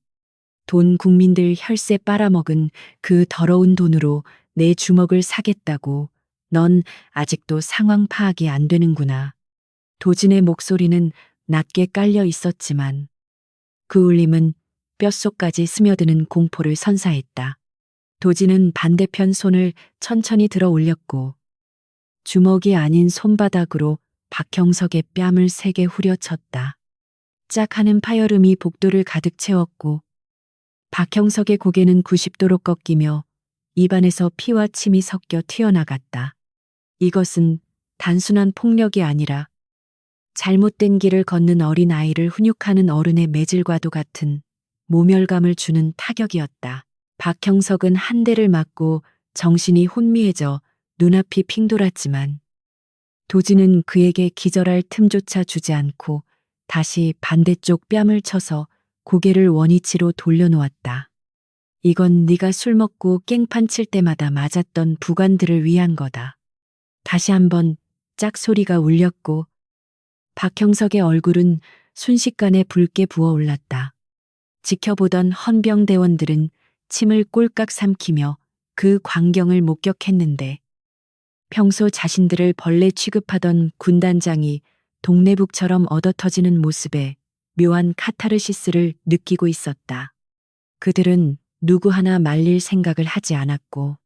돈 국민들 혈세 빨아먹은 그 더러운 돈으로 내 주먹을 사겠다고 넌 아직도 상황 파악이 안 되는구나. 도진의 목소리는 낮게 깔려 있었지만 그 울림은 뼛속까지 스며드는 공포를 선사했다. 도진은 반대편 손을 천천히 들어 올렸고 주먹이 아닌 손바닥으로 박형석의 뺨을 세게 후려쳤다. 짝 하는 파열음이 복도를 가득 채웠고 박형석의 고개는 90도로 꺾이며 입안에서 피와 침이 섞여 튀어나갔다. 이것은 단순한 폭력이 아니라 잘못된 길을 걷는 어린 아이를 훈육하는 어른의 매질과도 같은 모멸감을 주는 타격이었다. 박형석은 한 대를 맞고 정신이 혼미해져 눈앞이 핑돌았지만 도진은 그에게 기절할 틈조차 주지 않고 다시 반대쪽 뺨을 쳐서 고개를 원위치로 돌려놓았다. 이건 네가 술 먹고 깽판 칠 때마다 맞았던 부관들을 위한 거다. 다시 한번 짝소리가 울렸고 박형석의 얼굴은 순식간에 붉게 부어올랐다. 지켜보던 헌병대원들은 침을 꼴깍 삼키며 그 광경을 목격했는데 평소 자신들을 벌레 취급하던 군단장이 동네북처럼 얻어터지는 모습에 묘한 카타르시스를 느끼고 있었다. 그들은 누구 하나 말릴 생각을 하지 않았고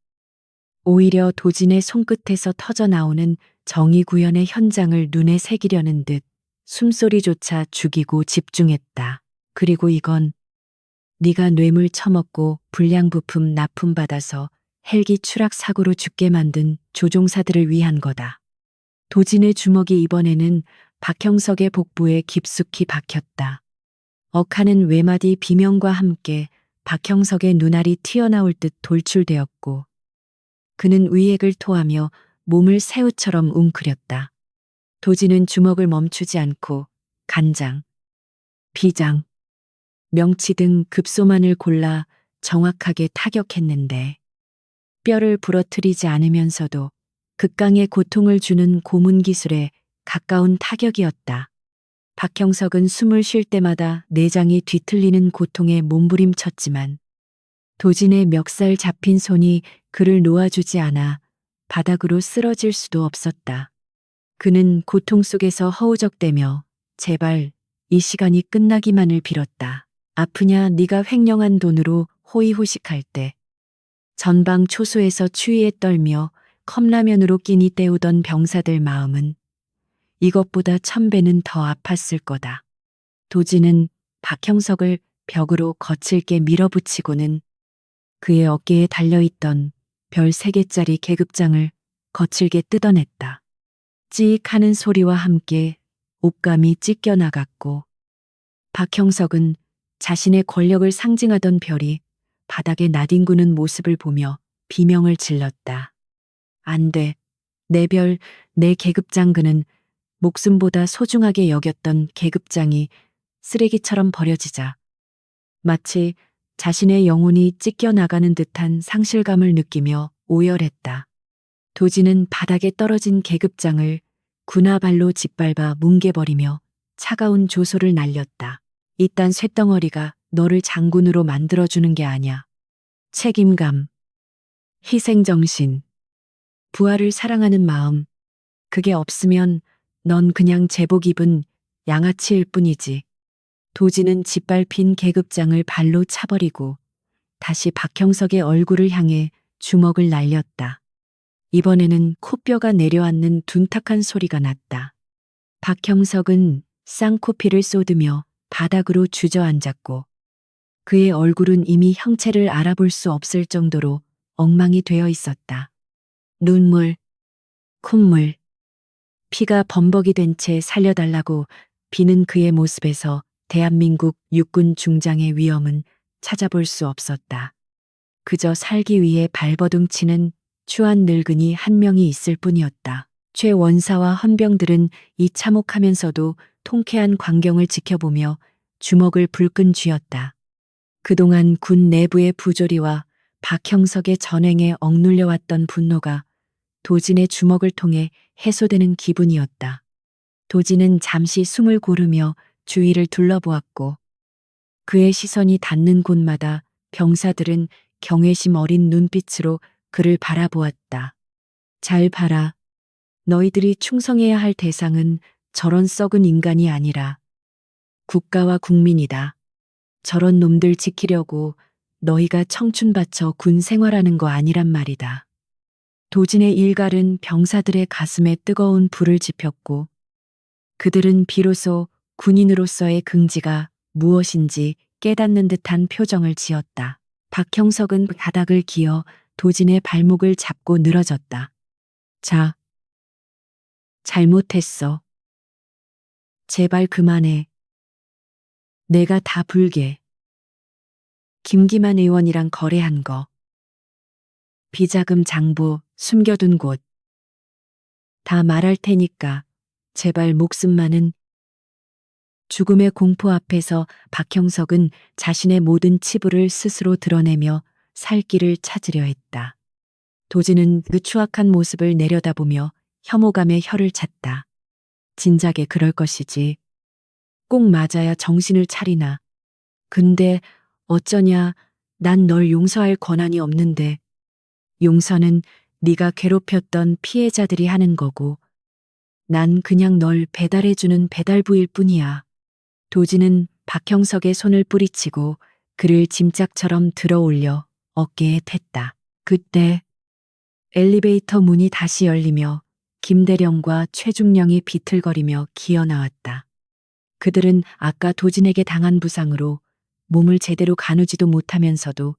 오히려 도진의 손끝에서 터져나오는 정의구현의 현장을 눈에 새기려는 듯 숨소리조차 죽이고 집중했다. 그리고 이건 네가 뇌물 처먹고 불량부품 납품받아서 헬기 추락 사고로 죽게 만든 조종사들을 위한 거다. 도진의 주먹이 이번에는 박형석의 복부에 깊숙이 박혔다. 억하는 외마디 비명과 함께 박형석의 눈알이 튀어나올 듯 돌출되었고 그는 의액을 토하며 몸을 새우처럼 웅크렸다. 도진은 주먹을 멈추지 않고 간장, 비장, 명치 등 급소만을 골라 정확하게 타격했는데 뼈를 부러뜨리지 않으면서도 극강의 고통을 주는 고문 기술에 가까운 타격이었다. 박형석은 숨을 쉴 때마다 내장이 뒤틀리는 고통에 몸부림쳤지만 도진의 멱살 잡힌 손이 그를 놓아주지 않아 바닥으로 쓰러질 수도 없었다. 그는 고통 속에서 허우적대며 제발 이 시간이 끝나기만을 빌었다. 아프냐 네가 횡령한 돈으로 호의호식할 때 전방 초소에서 추위에 떨며 컵라면으로 끼니 때우던 병사들 마음은 이것보다 1000배는 더 아팠을 거다. 도진은 박형석을 벽으로 거칠게 밀어붙이고는 그의 어깨에 달려있던 별 3개짜리 계급장을 거칠게 뜯어냈다. 찌익 하는 소리와 함께 옷감이 찢겨나갔고 박형석은 자신의 권력을 상징하던 별이 바닥에 나뒹구는 모습을 보며 비명을 질렀다. 안 돼. 내 별, 내 계급장. 그는 목숨보다 소중하게 여겼던 계급장이 쓰레기처럼 버려지자 마치 자신의 영혼이 찢겨나가는 듯한 상실감을 느끼며 오열했다. 도지는 바닥에 떨어진 계급장을 군화발로 짓밟아 뭉개버리며 차가운 조소를 날렸다. 이딴 쇳덩어리가 너를 장군으로 만들어주는 게 아냐. 책임감, 희생정신, 부하를 사랑하는 마음, 그게 없으면 넌 그냥 제복 입은 양아치일 뿐이지. 도지는 짓밟힌 계급장을 발로 차버리고 다시 박형석의 얼굴을 향해 주먹을 날렸다. 이번에는 코뼈가 내려앉는 둔탁한 소리가 났다. 박형석은 쌍코피를 쏟으며 바닥으로 주저앉았고 그의 얼굴은 이미 형체를 알아볼 수 없을 정도로 엉망이 되어 있었다. 눈물, 콧물, 피가 범벅이 된 채 살려달라고 비는 그의 모습에서 대한민국 육군 중장의 위엄은 찾아볼 수 없었다. 그저 살기 위해 발버둥치는 추한 늙은이 한 명이 있을 뿐이었다. 최 원사와 헌병들은 이 참혹하면서도 통쾌한 광경을 지켜보며 주먹을 불끈 쥐었다. 그동안 군 내부의 부조리와 박형석의 전횡에 억눌려왔던 분노가 도진의 주먹을 통해 해소되는 기분이었다. 도진은 잠시 숨을 고르며 주위를 둘러보았고 그의 시선이 닿는 곳마다 병사들은 경외심 어린 눈빛으로 그를 바라보았다. 잘 봐라. 너희들이 충성해야 할 대상은 저런 썩은 인간이 아니라 국가와 국민이다. 저런 놈들 지키려고 너희가 청춘 바쳐 군 생활하는 거 아니란 말이다. 도진의 일갈은 병사들의 가슴에 뜨거운 불을 지폈고 그들은 비로소 군인으로서의 긍지가 무엇인지 깨닫는 듯한 표정을 지었다. 박형석은 바닥을 기어 도진의 발목을 잡고 늘어졌다. 자, 잘못했어. 제발 그만해. 내가 다 불게. 김기만 의원이랑 거래한 거. 비자금 장부, 숨겨둔 곳. 다 말할 테니까 제발 목숨만은. 죽음의 공포 앞에서 박형석은 자신의 모든 치부를 스스로 드러내며 살 길을 찾으려 했다. 도진은 그 추악한 모습을 내려다보며 혐오감에 혀를 찼다. 진작에 그럴 것이지. 꼭 맞아야 정신을 차리나. 근데 어쩌냐, 난 널 용서할 권한이 없는데. 용서는 네가 괴롭혔던 피해자들이 하는 거고 난 그냥 널 배달해주는 배달부일 뿐이야. 도진은 박형석의 손을 뿌리치고 그를 짐짝처럼 들어올려 어깨에 텄다. 그때 엘리베이터 문이 다시 열리며 김대령과 최중령이 비틀거리며 기어 나왔다. 그들은 아까 도진에게 당한 부상으로 몸을 제대로 가누지도 못하면서도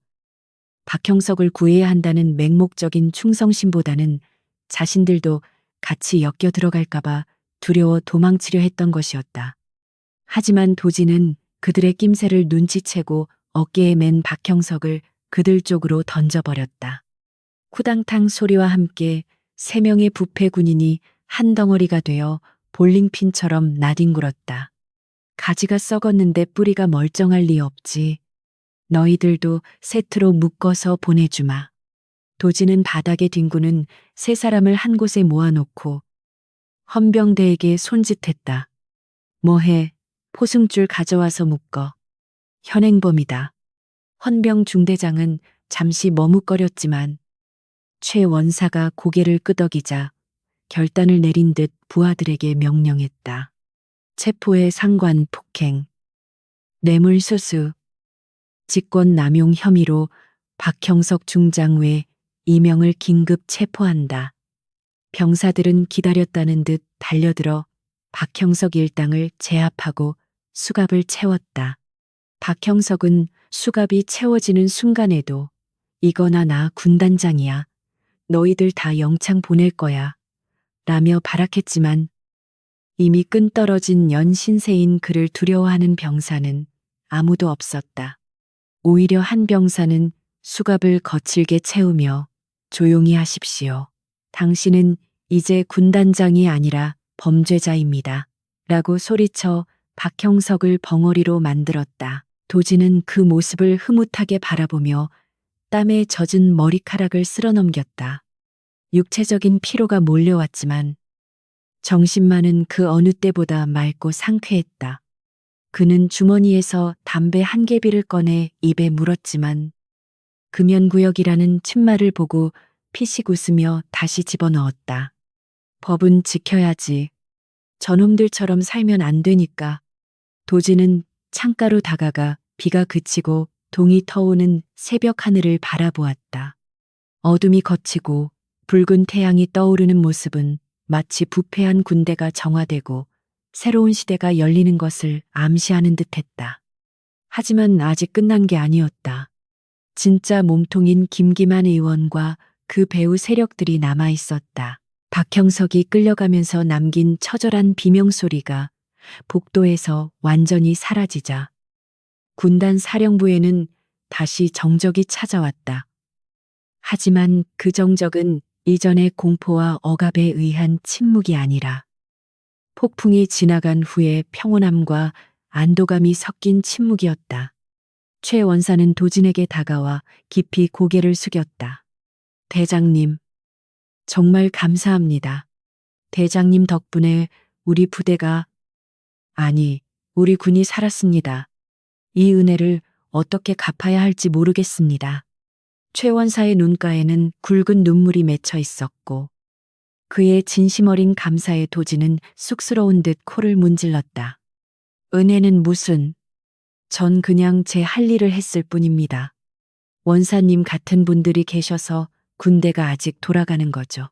박형석을 구해야 한다는 맹목적인 충성심보다는 자신들도 같이 엮여 들어갈까봐 두려워 도망치려 했던 것이었다. 하지만 도진은 그들의 낌새를 눈치채고 어깨에 맨 박형석을 그들 쪽으로 던져버렸다. 쿠당탕 소리와 함께 3명의 부패 군인이 한 덩어리가 되어 볼링핀처럼 나뒹굴었다. 가지가 썩었는데 뿌리가 멀쩡할 리 없지. 너희들도 세트로 묶어서 보내주마. 도진은 바닥에 뒹구는 3사람을 한 곳에 모아놓고 헌병대에게 손짓했다. 뭐해, 포승줄 가져와서 묶어. 현행범이다. 헌병 중대장은 잠시 머뭇거렸지만 최 원사가 고개를 끄덕이자 결단을 내린 듯 부하들에게 명령했다. 체포의 상관 폭행, 뇌물수수, 직권남용 혐의로 박형석 중장 외 2명을 긴급 체포한다. 병사들은 기다렸다는 듯 달려들어 박형석 일당을 제압하고 수갑을 채웠다. 박형석은 수갑이 채워지는 순간에도 이거나 나 군단장이야. 너희들 다 영창 보낼 거야. 라며 발악했지만 이미 끈 떨어진 연신세인 그를 두려워하는 병사는 아무도 없었다. 오히려 한 병사는 수갑을 거칠게 채우며 조용히 하십시오. 당신은 이제 군단장이 아니라 범죄자입니다. 라고 소리쳐 박형석을 벙어리로 만들었다. 도진은 그 모습을 흐뭇하게 바라보며 땀에 젖은 머리카락을 쓸어넘겼다. 육체적인 피로가 몰려왔지만 정신만은 그 어느 때보다 맑고 상쾌했다. 그는 주머니에서 담배 한 개비를 꺼내 입에 물었지만 금연구역이라는 툇말을 보고 피식 웃으며 다시 집어넣었다. 법은 지켜야지. 저놈들처럼 살면 안 되니까. 도진은 창가로 다가가 비가 그치고 동이 터오는 새벽 하늘을 바라보았다. 어둠이 걷히고 붉은 태양이 떠오르는 모습은 마치 부패한 군대가 정화되고 새로운 시대가 열리는 것을 암시하는 듯했다. 하지만 아직 끝난 게 아니었다. 진짜 몸통인 김기만 의원과 그 배후 세력들이 남아 있었다. 박형석이 끌려가면서 남긴 처절한 비명소리가 복도에서 완전히 사라지자 군단 사령부에는 다시 정적이 찾아왔다. 하지만 그 정적은 이전의 공포와 억압에 의한 침묵이 아니라 폭풍이 지나간 후의 평온함과 안도감이 섞인 침묵이었다. 최 원사는 도진에게 다가와 깊이 고개를 숙였다. 대장님, 정말 감사합니다. 대장님 덕분에 우리 부대가, 아니, 우리 군이 살았습니다. 이 은혜를 어떻게 갚아야 할지 모르겠습니다. 최 원사의 눈가에는 굵은 눈물이 맺혀 있었고 그의 진심 어린 감사에 도진은 쑥스러운 듯 코를 문질렀다. 은혜는 무슨, 전 그냥 제 할 일을 했을 뿐입니다. 원사님 같은 분들이 계셔서 군대가 아직 돌아가는 거죠.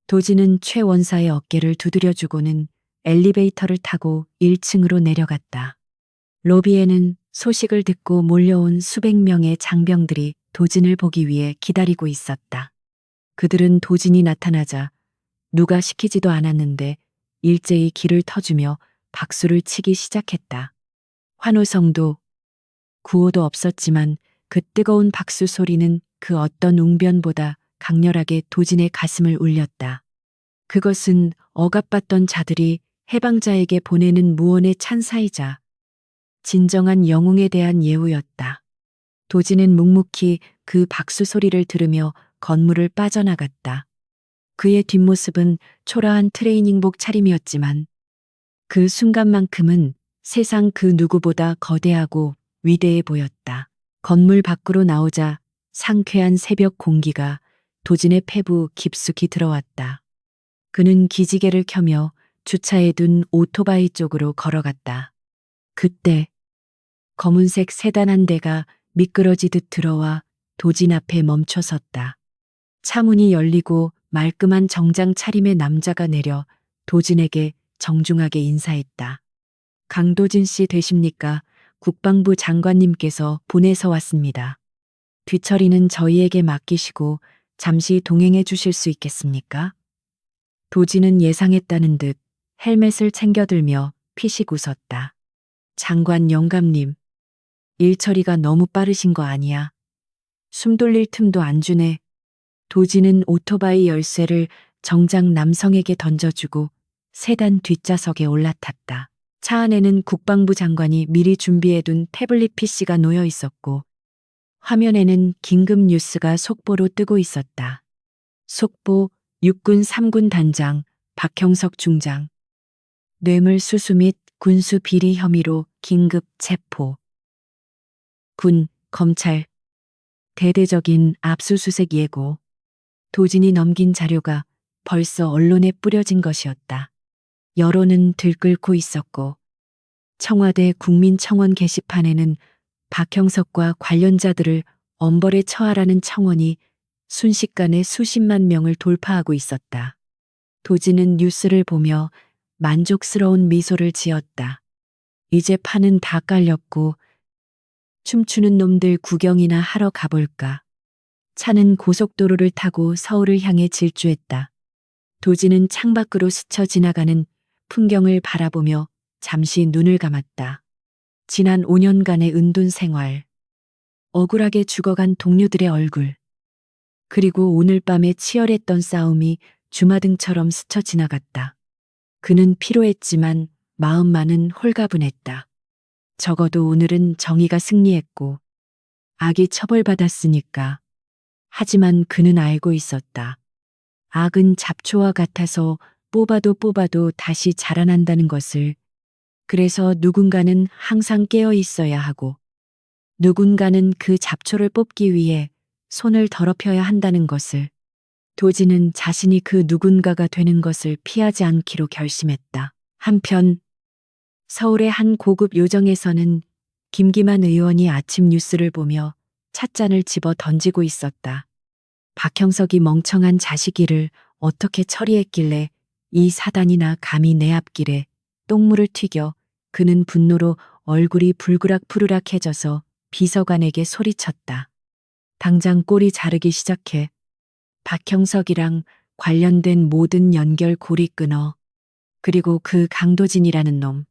도진은 최 원사의 어깨를 두드려주고는 엘리베이터를 타고 1층으로 내려갔다. 로비에는 소식을 듣고 몰려온 수백 명의 장병들이 도진을 보기 위해 기다리고 있었다. 그들은 도진이 나타나자 누가 시키지도 않았는데 일제히 길을 터주며 박수를 치기 시작했다. 환호성도 구호도 없었지만 그 뜨거운 박수 소리는 그 어떤 웅변보다 강렬하게 도진의 가슴을 울렸다. 그것은 억압받던 자들이 해방자에게 보내는 무언의 찬사이자 진정한 영웅에 대한 예우였다. 도진은 묵묵히 그 박수 소리를 들으며 건물을 빠져나갔다. 그의 뒷모습은 초라한 트레이닝복 차림이었지만 그 순간만큼은 세상 그 누구보다 거대하고 위대해 보였다. 건물 밖으로 나오자 상쾌한 새벽 공기가 도진의 폐부 깊숙이 들어왔다. 그는 기지개를 켜며 주차해 둔 오토바이 쪽으로 걸어갔다. 그때 검은색 세단 한 대가 미끄러지듯 들어와 도진 앞에 멈춰섰다. 차문이 열리고 말끔한 정장 차림의 남자가 내려 도진에게 정중하게 인사했다. 강도진 씨 되십니까? 국방부 장관님께서 보내서 왔습니다. 뒤처리는 저희에게 맡기시고 잠시 동행해 주실 수 있겠습니까? 도진은 예상했다는 듯 헬멧을 챙겨들며 피식 웃었다. 장관 영감님, 일 처리가 너무 빠르신 거 아니야? 숨 돌릴 틈도 안 주네. 도진은 오토바이 열쇠를 정장 남성에게 던져주고 세단 뒷좌석에 올라탔다. 차 안에는 국방부 장관이 미리 준비해둔 태블릿 PC가 놓여 있었고 화면에는 긴급 뉴스가 속보로 뜨고 있었다. 속보 육군 3군 단장 박형석 중장. 뇌물수수 및 군수 비리 혐의로 긴급 체포. 군, 검찰. 대대적인 압수수색 예고. 도진이 넘긴 자료가 벌써 언론에 뿌려진 것이었다. 여론은 들끓고 있었고 청와대 국민청원 게시판에는 박형석과 관련자들을 엄벌에 처하라는 청원이 순식간에 수십만 명을 돌파하고 있었다. 도진은 뉴스를 보며 만족스러운 미소를 지었다. 이제 판은 다 깔렸고 춤추는 놈들 구경이나 하러 가볼까. 차는 고속도로를 타고 서울을 향해 질주했다. 도지는 창밖으로 스쳐 지나가는 풍경을 바라보며 잠시 눈을 감았다. 지난 5년간의 은둔 생활, 억울하게 죽어간 동료들의 얼굴, 그리고 오늘 밤에 치열했던 싸움이 주마등처럼 스쳐 지나갔다. 그는 피로했지만 마음만은 홀가분했다. 적어도 오늘은 정의가 승리했고 악이 처벌받았으니까. 하지만 그는 알고 있었다. 악은 잡초와 같아서 뽑아도 다시 자라난다는 것을. 그래서 누군가는 항상 깨어 있어야 하고 누군가는 그 잡초를 뽑기 위해 손을 더럽혀야 한다는 것을. 도지는 자신이 그 누군가가 되는 것을 피하지 않기로 결심했다. 한편 서울의 한 고급 요정에서는 김기만 의원이 아침 뉴스를 보며 찻잔을 집어 던지고 있었다. 박형석이 멍청한 자식이를 어떻게 처리했길래 이 사단이나 감히 내 앞길에 똥물을 튀겨. 그는 분노로 얼굴이 불그락푸르락해져서 비서관에게 소리쳤다. 당장 꼬리 자르기 시작해. 박형석이랑 관련된 모든 연결 고리 끊어. 그리고 그 강도진이라는 놈.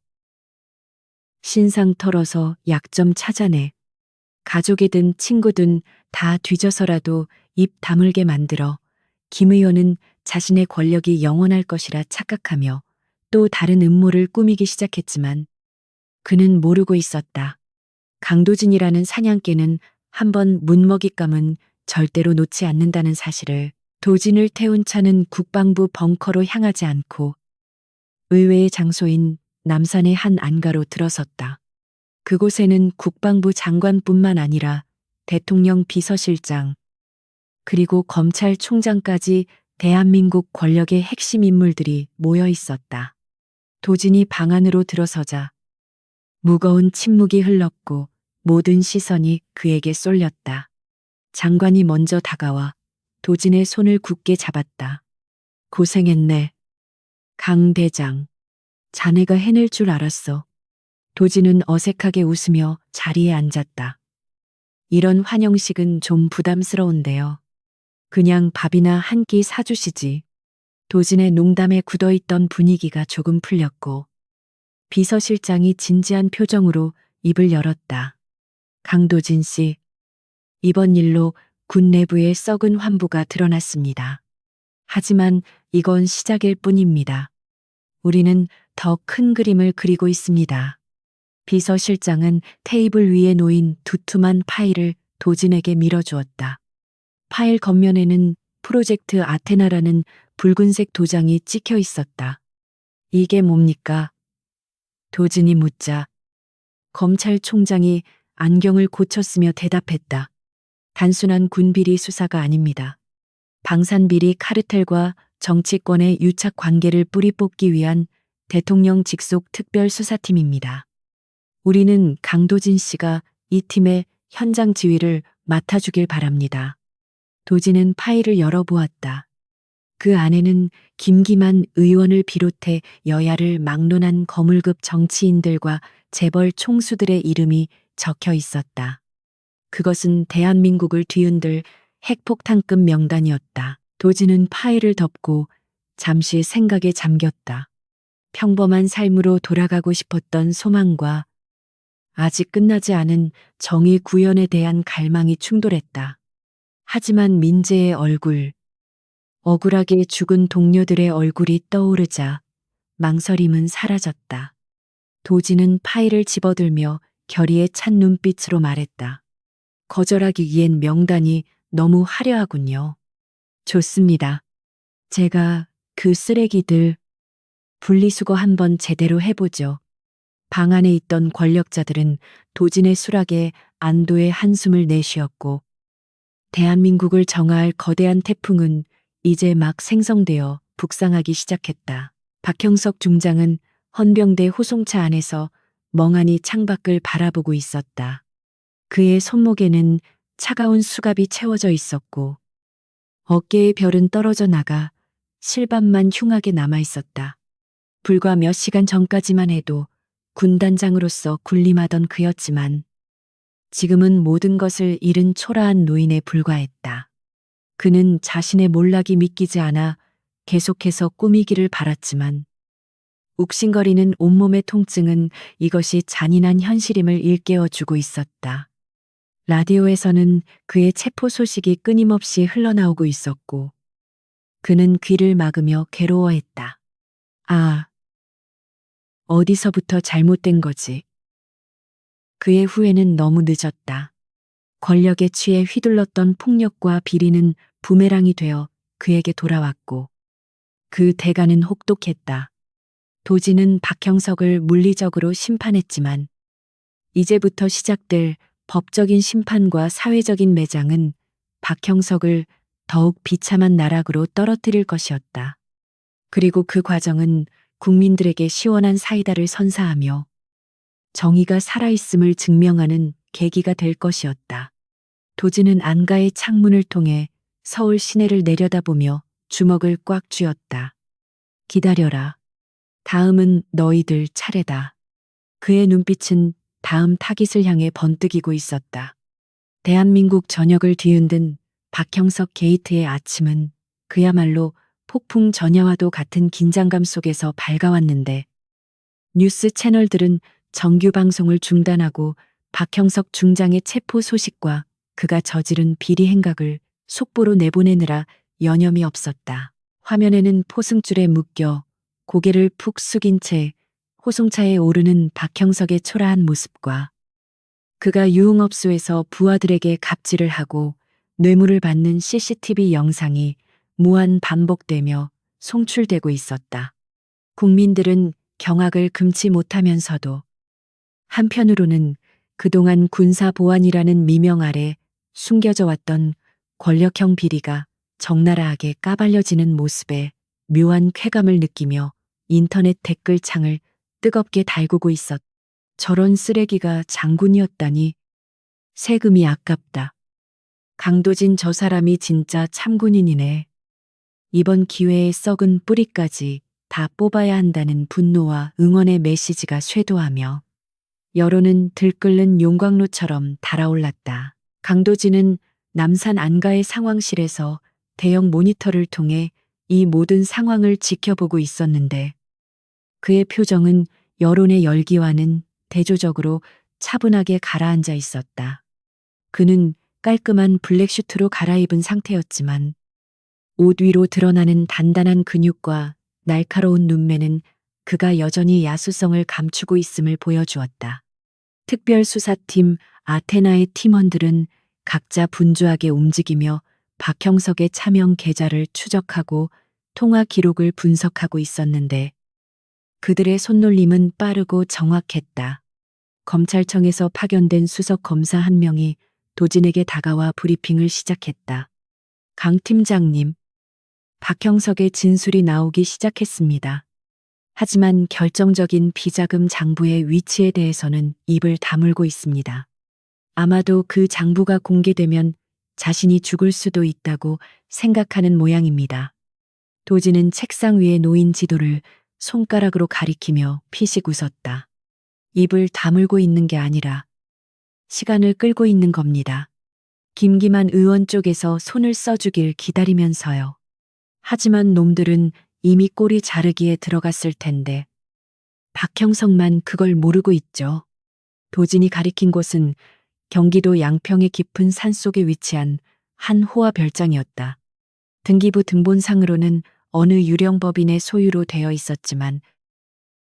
신상 털어서 약 좀 찾아내. 가족이든 친구든 다 뒤져서라도 입 다물게 만들어. 김 의원은 자신의 권력이 영원할 것이라 착각하며 또 다른 음모를 꾸미기 시작했지만 그는 모르고 있었다. 강도진이라는 사냥개는 한번 문먹잇감은 절대로 놓지 않는다는 사실을. 도진을 태운 차는 국방부 벙커로 향하지 않고 의외의 장소인 남산의 한 안가로 들어섰다. 그곳에는 국방부 장관뿐만 아니라 대통령 비서실장, 그리고 검찰총장까지 대한민국 권력의 핵심 인물들이 모여 있었다. 도진이 방 안으로 들어서자 무거운 침묵이 흘렀고 모든 시선이 그에게 쏠렸다. 장관이 먼저 다가와 도진의 손을 굳게 잡았다. 고생했네. 강 대장. 자네가 해낼 줄 알았어. 도진은 어색하게 웃으며 자리에 앉았다. 이런 환영식은 좀 부담스러운데요. 그냥 밥이나 한 끼 사주시지. 도진의 농담에 굳어있던 분위기가 조금 풀렸고 비서실장이 진지한 표정으로 입을 열었다. 강도진 씨, 이번 일로 군 내부의 썩은 환부가 드러났습니다. 하지만 이건 시작일 뿐입니다. 우리는 더 큰 그림을 그리고 있습니다. 비서실장은 테이블 위에 놓인 두툼한 파일을 도진에게 밀어주었다. 파일 겉면에는 프로젝트 아테나라는 붉은색 도장이 찍혀 있었다. 이게 뭡니까? 도진이 묻자 검찰총장이 안경을 고쳤으며 대답했다. 단순한 군비리 수사가 아닙니다. 방산비리 카르텔과 정치권의 유착 관계를 뿌리 뽑기 위한 대통령 직속 특별수사팀입니다. 우리는 강도진 씨가 이 팀의 현장 지휘를 맡아주길 바랍니다. 도진은 파일을 열어보았다. 그 안에는 김기만 의원을 비롯해 여야를 막론한 거물급 정치인들과 재벌 총수들의 이름이 적혀 있었다. 그것은 대한민국을 뒤흔들 핵폭탄급 명단이었다. 도진은 파일을 덮고 잠시 생각에 잠겼다. 평범한 삶으로 돌아가고 싶었던 소망과 아직 끝나지 않은 정의 구현에 대한 갈망이 충돌했다. 하지만 민재의 얼굴, 억울하게 죽은 동료들의 얼굴이 떠오르자 망설임은 사라졌다. 도진은 파일을 집어들며 결의에 찬 눈빛으로 말했다. 거절하기엔 명단이 너무 화려하군요. 좋습니다. 제가 그 쓰레기들 분리수거 한번 제대로 해보죠. 방 안에 있던 권력자들은 도진의 수락에 안도의 한숨을 내쉬었고 대한민국을 정화할 거대한 태풍은 이제 막 생성되어 북상하기 시작했다. 박형석 중장은 헌병대 호송차 안에서 멍하니 창밖을 바라보고 있었다. 그의 손목에는 차가운 수갑이 채워져 있었고 어깨의 별은 떨어져 나가 실밥만 흉하게 남아 있었다. 불과 몇 시간 전까지만 해도 군단장으로서 군림하던 그였지만 지금은 모든 것을 잃은 초라한 노인에 불과했다. 그는 자신의 몰락이 믿기지 않아 계속해서 꾸미기를 바랐지만 욱신거리는 온몸의 통증은 이것이 잔인한 현실임을 일깨워주고 있었다. 라디오에서는 그의 체포 소식이 끊임없이 흘러나오고 있었고 그는 귀를 막으며 괴로워했다. 아, 어디서부터 잘못된 거지? 그의 후회는 너무 늦었다. 권력에 취해 휘둘렀던 폭력과 비리는 부메랑이 되어 그에게 돌아왔고 그 대가는 혹독했다. 도지는 박형석을 물리적으로 심판했지만 이제부터 시작될 법적인 심판과 사회적인 매장은 박형석을 더욱 비참한 나락으로 떨어뜨릴 것이었다. 그리고 그 과정은 국민들에게 시원한 사이다를 선사하며 정의가 살아있음을 증명하는 계기가 될 것이었다. 도지는 안가의 창문을 통해 서울 시내를 내려다보며 주먹을 꽉 쥐었다. 기다려라. 다음은 너희들 차례다. 그의 눈빛은 다음 타깃을 향해 번뜩이고 있었다. 대한민국 전역을 뒤흔든 박형석 게이트의 아침은 그야말로 폭풍 전야와도 같은 긴장감 속에서 밝아왔는데 뉴스 채널들은 정규 방송을 중단하고 박형석 중장의 체포 소식과 그가 저지른 비리 행각을 속보로 내보내느라 여념이 없었다. 화면에는 포승줄에 묶여 고개를 푹 숙인 채 호송차에 오르는 박형석의 초라한 모습과 그가 유흥업소에서 부하들에게 갑질을 하고 뇌물을 받는 CCTV 영상이 무한 반복되며 송출되고 있었다. 국민들은 경악을 금치 못하면서도 한편으로는 그동안 군사 보안이라는 미명 아래 숨겨져 왔던 권력형 비리가 적나라하게 까발려지는 모습에 묘한 쾌감을 느끼며 인터넷 댓글창을 뜨겁게 달구고 있었다. 저런 쓰레기가 장군이었다니 세금이 아깝다. 강도진 저 사람이 진짜 참군인이네. 이번 기회에 썩은 뿌리까지 다 뽑아야 한다는 분노와 응원의 메시지가 쇄도하며 여론은 들끓는 용광로처럼 달아올랐다. 강도진은 남산 안가의 상황실에서 대형 모니터를 통해 이 모든 상황을 지켜보고 있었는데 그의 표정은 여론의 열기와는 대조적으로 차분하게 가라앉아 있었다. 그는 깔끔한 블랙슈트로 갈아입은 상태였지만 옷 위로 드러나는 단단한 근육과 날카로운 눈매는 그가 여전히 야수성을 감추고 있음을 보여주었다. 특별수사팀 아테나의 팀원들은 각자 분주하게 움직이며 박형석의 차명 계좌를 추적하고 통화 기록을 분석하고 있었는데 그들의 손놀림은 빠르고 정확했다. 검찰청에서 파견된 수석 검사 한 명이 도진에게 다가와 브리핑을 시작했다. 강 팀장님, 박형석의 진술이 나오기 시작했습니다. 하지만 결정적인 비자금 장부의 위치에 대해서는 입을 다물고 있습니다. 아마도 그 장부가 공개되면 자신이 죽을 수도 있다고 생각하는 모양입니다. 도지는 책상 위에 놓인 지도를 손가락으로 가리키며 피식 웃었다. 입을 다물고 있는 게 아니라 시간을 끌고 있는 겁니다. 김기만 의원 쪽에서 손을 써주길 기다리면서요. 하지만 놈들은 이미 꼬리 자르기에 들어갔을 텐데 박형석만 그걸 모르고 있죠. 도진이 가리킨 곳은 경기도 양평의 깊은 산속에 위치한 한 호화 별장이었다. 등기부 등본상으로는 어느 유령법인의 소유로 되어 있었지만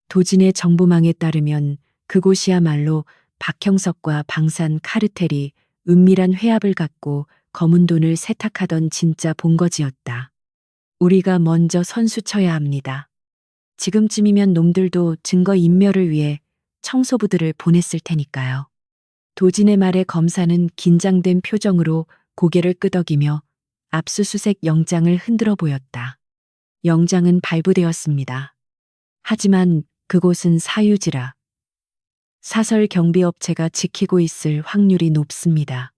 도진의 정보망에 따르면 그곳이야말로 박형석과 방산 카르텔이 은밀한 회합을 갖고 검은 돈을 세탁하던 진짜 본거지였다. 우리가 먼저 선수 쳐야 합니다. 지금쯤이면 놈들도 증거 인멸을 위해 청소부들을 보냈을 테니까요. 도진의 말에 검사는 긴장된 표정으로 고개를 끄덕이며 압수수색 영장을 흔들어 보였다. 영장은 발부되었습니다. 하지만 그곳은 사유지라 사설 경비업체가 지키고 있을 확률이 높습니다.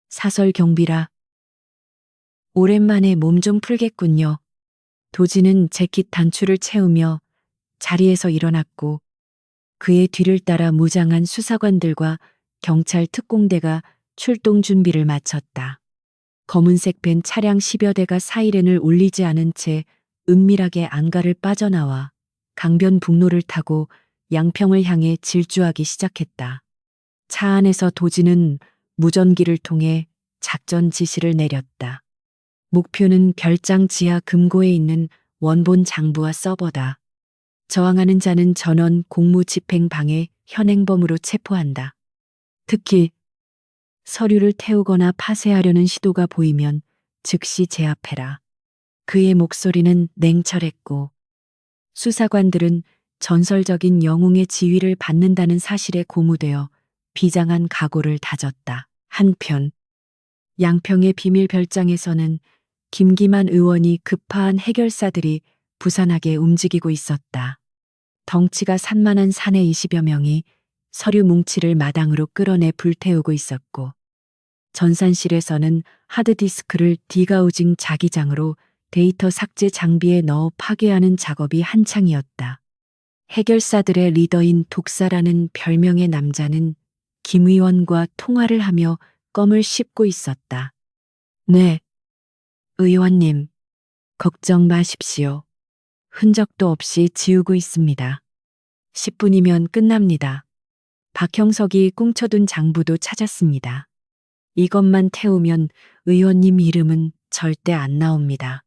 사설 경비라 오랜만에 몸 좀 풀겠군요. 도진은 재킷 단추를 채우며 자리에서 일어났고 그의 뒤를 따라 무장한 수사관들과 경찰 특공대가 출동 준비를 마쳤다. 검은색 벤 차량 10여 대가 사이렌을 울리지 않은 채 은밀하게 안가를 빠져나와 강변북로를 타고 양평을 향해 질주하기 시작했다. 차 안에서 도지는 무전기를 통해 작전 지시를 내렸다. 목표는 별장 지하 금고에 있는 원본 장부와 서버다. 저항하는 자는 전원 공무집행방해 현행범으로 체포한다. 특히 서류를 태우거나 파쇄하려는 시도가 보이면 즉시 제압해라. 그의 목소리는 냉철했고 수사관들은 전설적인 영웅의 지휘를 받는다는 사실에 고무되어 비장한 각오를 다졌다. 한편 양평의 비밀 별장에서는 김기만 의원이 급파한 해결사들이 부산하게 움직이고 있었다. 덩치가 산만한 사내 20여 명이 서류 뭉치를 마당으로 끌어내 불태우고 있었고 전산실에서는 하드디스크를 디가우징 자기장으로 데이터 삭제 장비에 넣어 파괴하는 작업이 한창이었다. 해결사들의 리더인 독사라는 별명의 남자는 김 의원과 통화를 하며 껌을 씹고 있었다. 네, 의원님, 걱정 마십시오. 흔적도 없이 지우고 있습니다. 10분이면 끝납니다. 박형석이 꽁쳐둔 장부도 찾았습니다. 이것만 태우면 의원님 이름은 절대 안 나옵니다.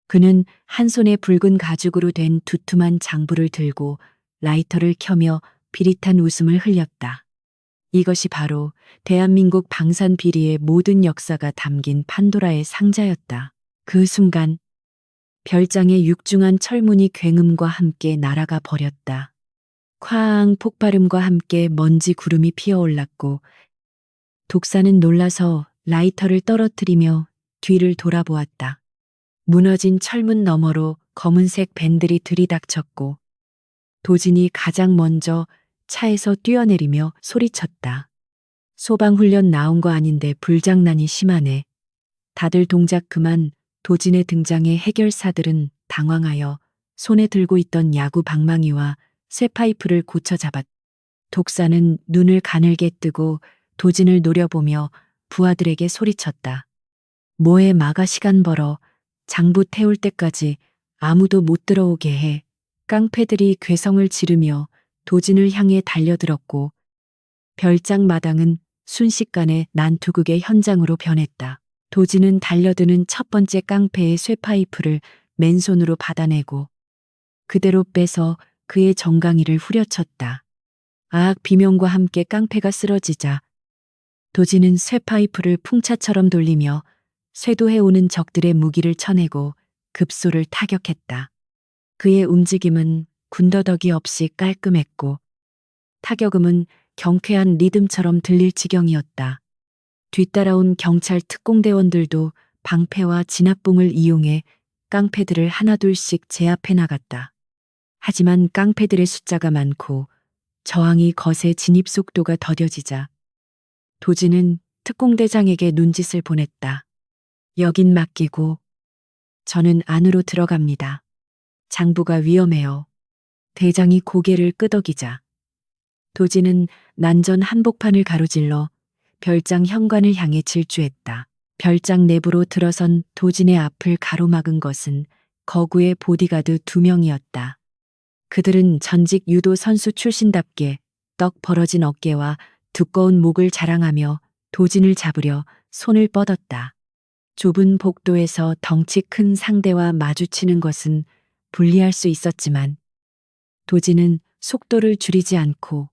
그는 한 손에 붉은 가죽으로 된 두툼한 장부를 들고 라이터를 켜며 비릿한 웃음을 흘렸다. 이것이 바로 대한민국 방산 비리의 모든 역사가 담긴 판도라의 상자였다. 그 순간 별장의 육중한 철문이 굉음과 함께 날아가 버렸다. 쾅 폭발음과 함께 먼지 구름이 피어올랐고 독사는 놀라서 라이터를 떨어뜨리며 뒤를 돌아보았다. 무너진 철문 너머로 검은색 밴들이 들이닥쳤고 도진이 가장 먼저 차에서 뛰어내리며 소리쳤다. 소방훈련 나온 거 아닌데 불장난이 심하네. 다들 동작 그만. 도진의 등장에 해결사들은 당황하여 손에 들고 있던 야구 방망이와 쇠파이프를 고쳐 잡았다. 독사는 눈을 가늘게 뜨고 도진을 노려보며 부하들에게 소리쳤다. 뭐해 마가 시간 벌어. 장부 태울 때까지 아무도 못 들어오게 해. 깡패들이 괴성을 지르며 도진을 향해 달려들었고 별장 마당은 순식간에 난투극의 현장으로 변했다. 도진은 달려드는 첫 번째 깡패의 쇠파이프를 맨손으로 받아내고 그대로 빼서 그의 정강이를 후려쳤다. 아악 비명과 함께 깡패가 쓰러지자 도진은 쇠파이프를 풍차처럼 돌리며 쇄도해오는 적들의 무기를 쳐내고 급소를 타격했다. 그의 움직임은 군더더기 없이 깔끔했고 타격음은 경쾌한 리듬처럼 들릴 지경이었다. 뒤따라온 경찰 특공대원들도 방패와 진압봉을 이용해 깡패들을 하나둘씩 제압해 나갔다. 하지만 깡패들의 숫자가 많고 저항이 거세 진입 속도가 더뎌지자 도진은 특공대장에게 눈짓을 보냈다. 여긴 맡기고 저는 안으로 들어갑니다. 장부가 위험해요. 대장이 고개를 끄덕이자 도진은 난전 한복판을 가로질러 별장 현관을 향해 질주했다. 별장 내부로 들어선 도진의 앞을 가로막은 것은 거구의 보디가드 2명이었다. 그들은 전직 유도 선수 출신답게 떡 벌어진 어깨와 두꺼운 목을 자랑하며 도진을 잡으려 손을 뻗었다. 좁은 복도에서 덩치 큰 상대와 마주치는 것은 불리할 수 있었지만 도진은 속도를 줄이지 않고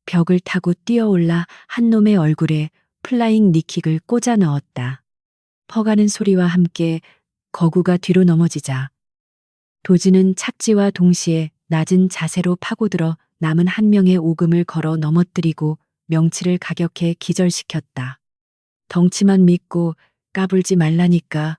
벽을 타고 뛰어올라 한 놈의 얼굴에 플라잉 니킥을 꽂아 넣었다. 퍼가는 소리와 함께 거구가 뒤로 넘어지자 도진은 착지와 동시에 낮은 자세로 파고들어 남은 한 명의 오금을 걸어 넘어뜨리고 명치를 가격해 기절시켰다. 덩치만 믿고 까불지 말라니까.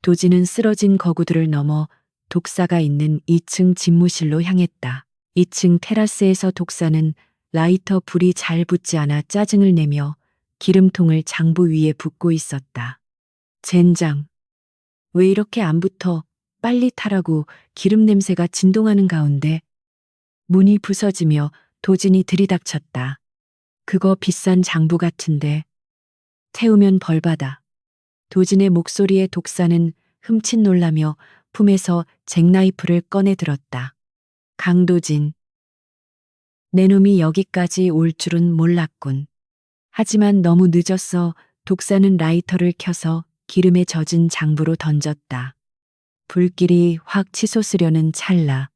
도진은 쓰러진 거구들을 넘어 독사가 있는 2층 집무실로 향했다. 2층 테라스에서 독사는 라이터 불이 잘 붙지 않아 짜증을 내며 기름통을 장부 위에 붓고 있었다. 젠장. 왜 이렇게 안 붙어? 빨리 타라고. 기름 냄새가 진동하는 가운데 문이 부서지며 도진이 들이닥쳤다. 그거 비싼 장부 같은데. 태우면 벌받아. 도진의 목소리에 독사는 흠칫 놀라며 품에서 잭나이프를 꺼내 들었다. 강도진. 내 놈이 여기까지 올 줄은 몰랐군. 하지만 너무 늦었어. 독사는 라이터를 켜서 기름에 젖은 장부로 던졌다. 불길이 확 치솟으려는 찰나.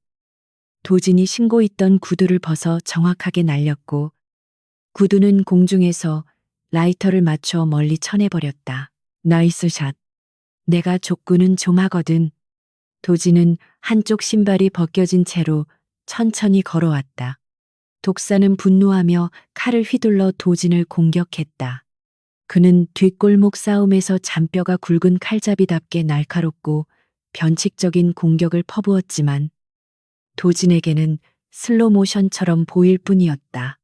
도진이 신고 있던 구두를 벗어 정확하게 날렸고 구두는 공중에서 라이터를 맞춰 멀리 쳐내버렸다. 나이스 샷. 내가 족구는 좀 하거든. 도진은 한쪽 신발이 벗겨진 채로 천천히 걸어왔다. 독사는 분노하며 칼을 휘둘러 도진을 공격했다. 그는 뒷골목 싸움에서 잔뼈가 굵은 칼잡이답게 날카롭고 변칙적인 공격을 퍼부었지만 도진에게는 슬로모션처럼 보일 뿐이었다.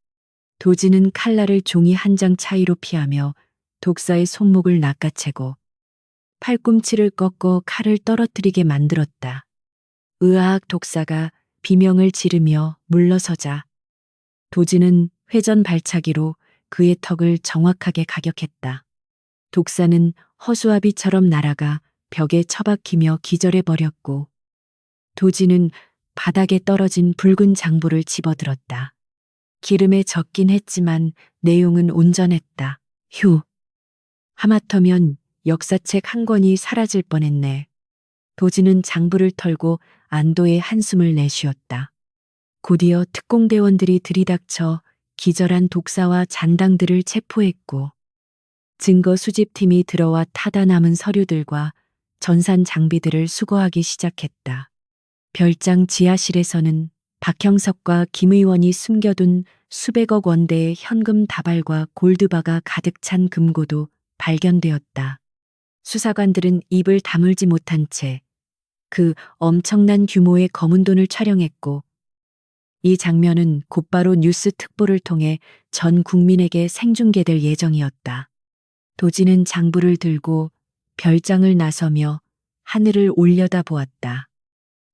도진은 칼날을 종이 한 장 차이로 피하며 독사의 손목을 낚아채고 팔꿈치를 꺾어 칼을 떨어뜨리게 만들었다. 으악 독사가 비명을 지르며 물러서자 도진은 회전 발차기로 그의 턱을 정확하게 가격했다. 독사는 허수아비처럼 날아가 벽에 처박히며 기절해버렸고 도진은 바닥에 떨어진 붉은 장부를 집어들었다. 기름에 젖긴 했지만 내용은 온전했다. 휴. 하마터면 역사책 한 권이 사라질 뻔했네. 도진은 장부를 털고 안도의 한숨을 내쉬었다. 곧이어 특공대원들이 들이닥쳐 기절한 독사와 잔당들을 체포했고 증거 수집팀이 들어와 타다 남은 서류들과 전산 장비들을 수거하기 시작했다. 별장 지하실에서는 박형석과 김 의원이 숨겨둔 수백억 원대의 현금 다발과 골드바가 가득 찬 금고도 발견되었다. 수사관들은 입을 다물지 못한 채 그 엄청난 규모의 검은 돈을 촬영했고 이 장면은 곧바로 뉴스 특보를 통해 전 국민에게 생중계될 예정이었다. 도진은 장부를 들고 별장을 나서며 하늘을 올려다보았다.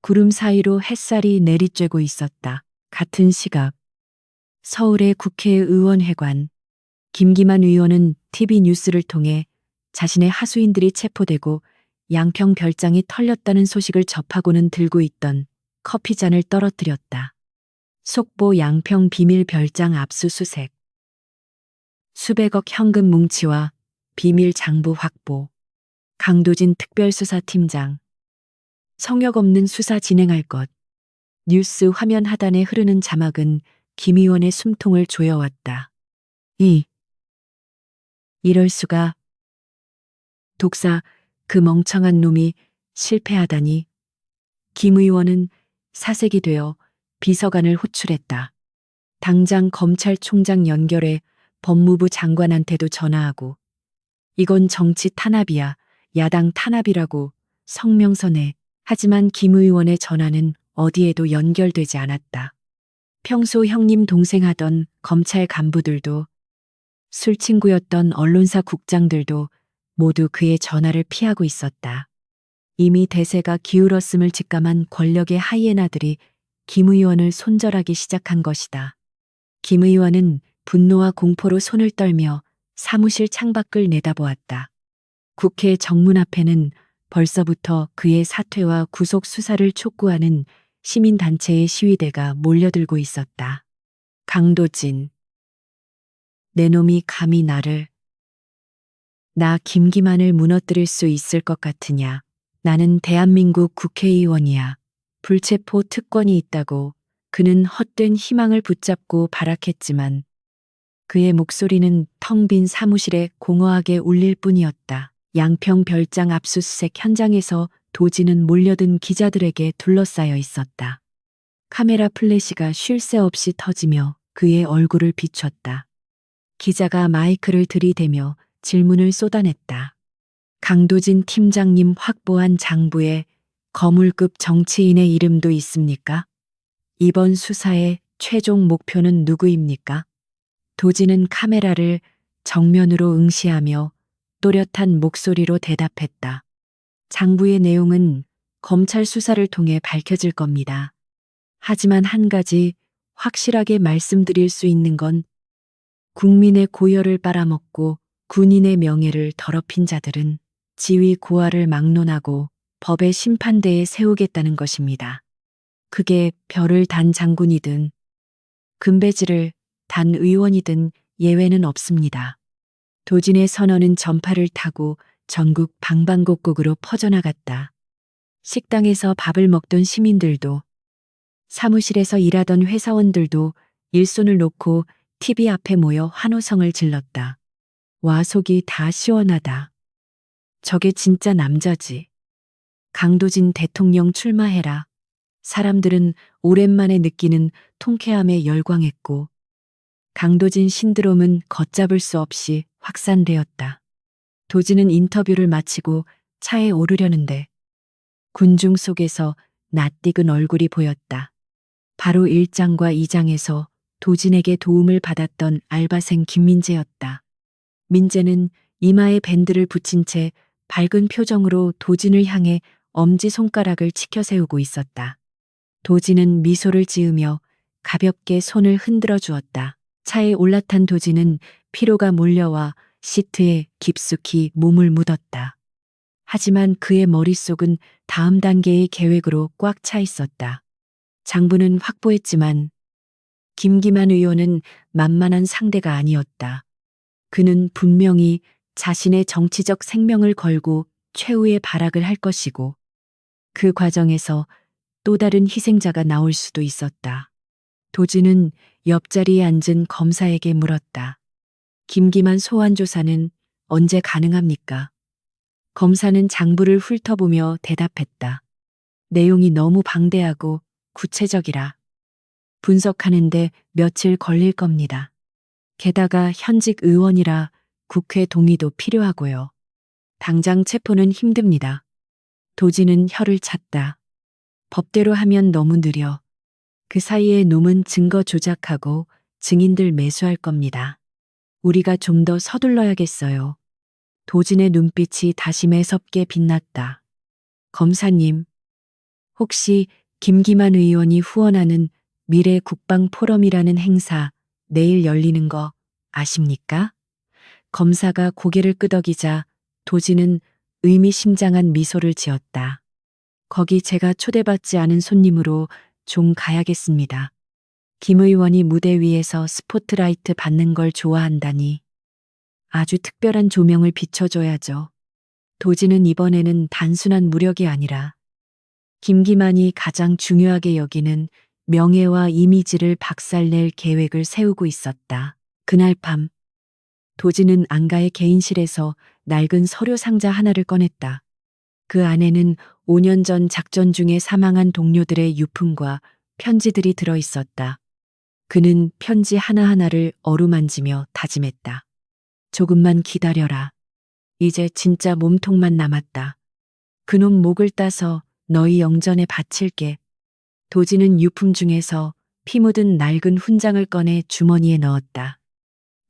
구름 사이로 햇살이 내리쬐고 있었다. 같은 시각 서울의 국회의원회관 김기만 의원은 TV 뉴스를 통해 자신의 하수인들이 체포되고 양평 별장이 털렸다는 소식을 접하고는 들고 있던 커피잔을 떨어뜨렸다. 속보 양평 비밀 별장 압수수색. 수백억 현금 뭉치와 비밀 장부 확보. 강도진 특별수사팀장. 성역 없는 수사 진행할 것. 뉴스 화면 하단에 흐르는 자막은 김 의원의 숨통을 조여왔다. 이럴 수가. 독사, 그 멍청한 놈이 실패하다니. 김 의원은 사색이 되어 비서관을 호출했다. 당장 검찰총장 연결해 법무부 장관한테도 전화하고 이건 정치 탄압이야. 야당 탄압이라고 성명서내. 하지만 김 의원의 전화는 어디에도 연결되지 않았다. 평소 형님 동생 하던 검찰 간부들도 술친구였던 언론사 국장들도 모두 그의 전화를 피하고 있었다. 이미 대세가 기울었음을 직감한 권력의 하이에나들이 김 의원을 손절하기 시작한 것이다. 김 의원은 분노와 공포로 손을 떨며 사무실 창밖을 내다보았다. 국회 정문 앞에는 벌써부터 그의 사퇴와 구속 수사를 촉구하는 시민단체의 시위대가 몰려들고 있었다. 강도진. 내 놈이 감히 나 김기만을 무너뜨릴 수 있을 것 같으냐. 나는 대한민국 국회의원이야. 불체포 특권이 있다고 그는 헛된 희망을 붙잡고 발악했지만 그의 목소리는 텅 빈 사무실에 공허하게 울릴 뿐이었다. 양평 별장 압수수색 현장에서 도진은 몰려든 기자들에게 둘러싸여 있었다. 카메라 플래시가 쉴 새 없이 터지며 그의 얼굴을 비췄다. 기자가 마이크를 들이대며 질문을 쏟아냈다. 강도진 팀장님 확보한 장부에 거물급 정치인의 이름도 있습니까? 이번 수사의 최종 목표는 누구입니까? 도진은 카메라를 정면으로 응시하며 또렷한 목소리로 대답했다. 장부의 내용은 검찰 수사를 통해 밝혀질 겁니다. 하지만 한 가지 확실하게 말씀드릴 수 있는 건 국민의 고열을 빨아먹고 군인의 명예를 더럽힌 자들은 지위 고하를 막론하고 법의 심판대에 세우겠다는 것입니다. 그게 별을 단 장군이든 금배지를 단 의원이든 예외는 없습니다. 도진의 선언은 전파를 타고 전국 방방곡곡으로 퍼져나갔다. 식당에서 밥을 먹던 시민들도, 사무실에서 일하던 회사원들도 일손을 놓고 TV 앞에 모여 환호성을 질렀다. 와, 속이 다 시원하다. 저게 진짜 남자지. 강도진 대통령 출마해라. 사람들은 오랜만에 느끼는 통쾌함에 열광했고, 강도진 신드롬은 걷잡을 수 없이 확산되었다. 도진은 인터뷰를 마치고 차에 오르려는데 군중 속에서 낯익은 얼굴이 보였다. 바로 1장과 2장에서 도진에게 도움을 받았던 알바생 김민재였다. 민재는 이마에 밴드를 붙인 채 밝은 표정으로 도진을 향해 엄지손가락을 치켜 세우고 있었다. 도진은 미소를 지으며 가볍게 손을 흔들어 주었다. 차에 올라탄 도진은 피로가 몰려와 시트에 깊숙이 몸을 묻었다. 하지만 그의 머릿속은 다음 단계의 계획으로 꽉 차 있었다. 장부는 확보했지만 김기만 의원은 만만한 상대가 아니었다. 그는 분명히 자신의 정치적 생명을 걸고 최후의 발악을 할 것이고 그 과정에서 또 다른 희생자가 나올 수도 있었다. 도진은 옆자리에 앉은 검사에게 물었다. 김기만 소환 조사는 언제 가능합니까? 검사는 장부를 훑어보며 대답했다. 내용이 너무 방대하고 구체적이라 분석하는데 며칠 걸릴 겁니다. 게다가 현직 의원이라 국회 동의도 필요하고요. 당장 체포는 힘듭니다. 도진은 혀를 찼다. 법대로 하면 너무 느려. 그 사이에 놈은 증거 조작하고 증인들 매수할 겁니다. 우리가 좀 더 서둘러야겠어요. 도진의 눈빛이 다시 매섭게 빛났다. 검사님, 혹시 김기만 의원이 후원하는 미래 국방 포럼이라는 행사 내일 열리는 거 아십니까? 검사가 고개를 끄덕이자 도진은 의미심장한 미소를 지었다. 거기 제가 초대받지 않은 손님으로 좀 가야겠습니다. 김 의원이 무대 위에서 스포트라이트 받는 걸 좋아한다니. 아주 특별한 조명을 비춰줘야죠. 도진은 이번에는 단순한 무력이 아니라 김기만이 가장 중요하게 여기는 명예와 이미지를 박살낼 계획을 세우고 있었다. 그날 밤, 도진은 안가의 개인실에서 낡은 서류 상자 하나를 꺼냈다. 그 안에는 5년 전 작전 중에 사망한 동료들의 유품과 편지들이 들어 있었다. 그는 편지 하나하나를 어루만지며 다짐했다. 조금만 기다려라. 이제 진짜 몸통만 남았다. 그놈 목을 따서 너희 영전에 바칠게. 도진은 유품 중에서 피 묻은 낡은 훈장을 꺼내 주머니에 넣었다.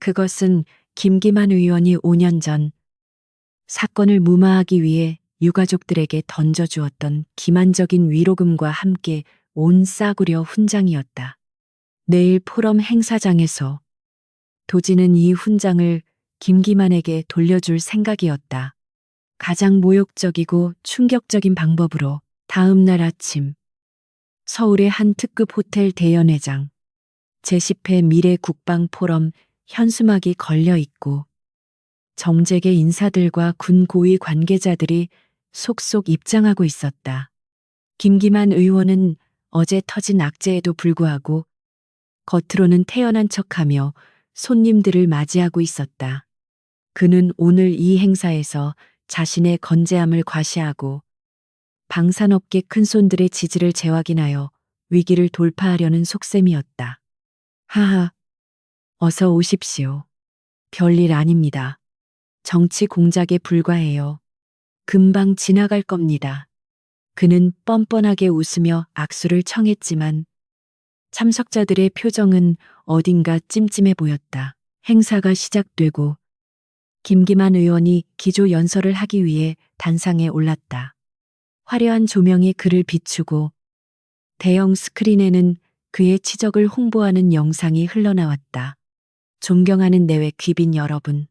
그것은 김기만 의원이 5년 전 사건을 무마하기 위해 유가족들에게 던져주었던 기만적인 위로금과 함께 온 싸구려 훈장이었다. 내일 포럼 행사장에서 도진은 이 훈장을 김기만에게 돌려줄 생각이었다. 가장 모욕적이고 충격적인 방법으로 다음 날 아침 서울의 한 특급 호텔 대연회장 제10회 미래 국방 포럼 현수막이 걸려 있고 정재계 인사들과 군 고위 관계자들이 속속 입장하고 있었다. 김기만 의원은 어제 터진 악재에도 불구하고 겉으로는 태연한 척하며 손님들을 맞이하고 있었다. 그는 오늘 이 행사에서 자신의 건재함을 과시하고 방산업계 큰손들의 지지를 재확인하여 위기를 돌파하려는 속셈이었다. 하하, 어서 오십시오. 별일 아닙니다. 정치 공작에 불과해요. 금방 지나갈 겁니다. 그는 뻔뻔하게 웃으며 악수를 청했지만 참석자들의 표정은 어딘가 찜찜해 보였다. 행사가 시작되고 김기만 의원이 기조 연설을 하기 위해 단상에 올랐다. 화려한 조명이 그를 비추고 대형 스크린에는 그의 치적을 홍보하는 영상이 흘러나왔다. 존경하는 내외 귀빈 여러분.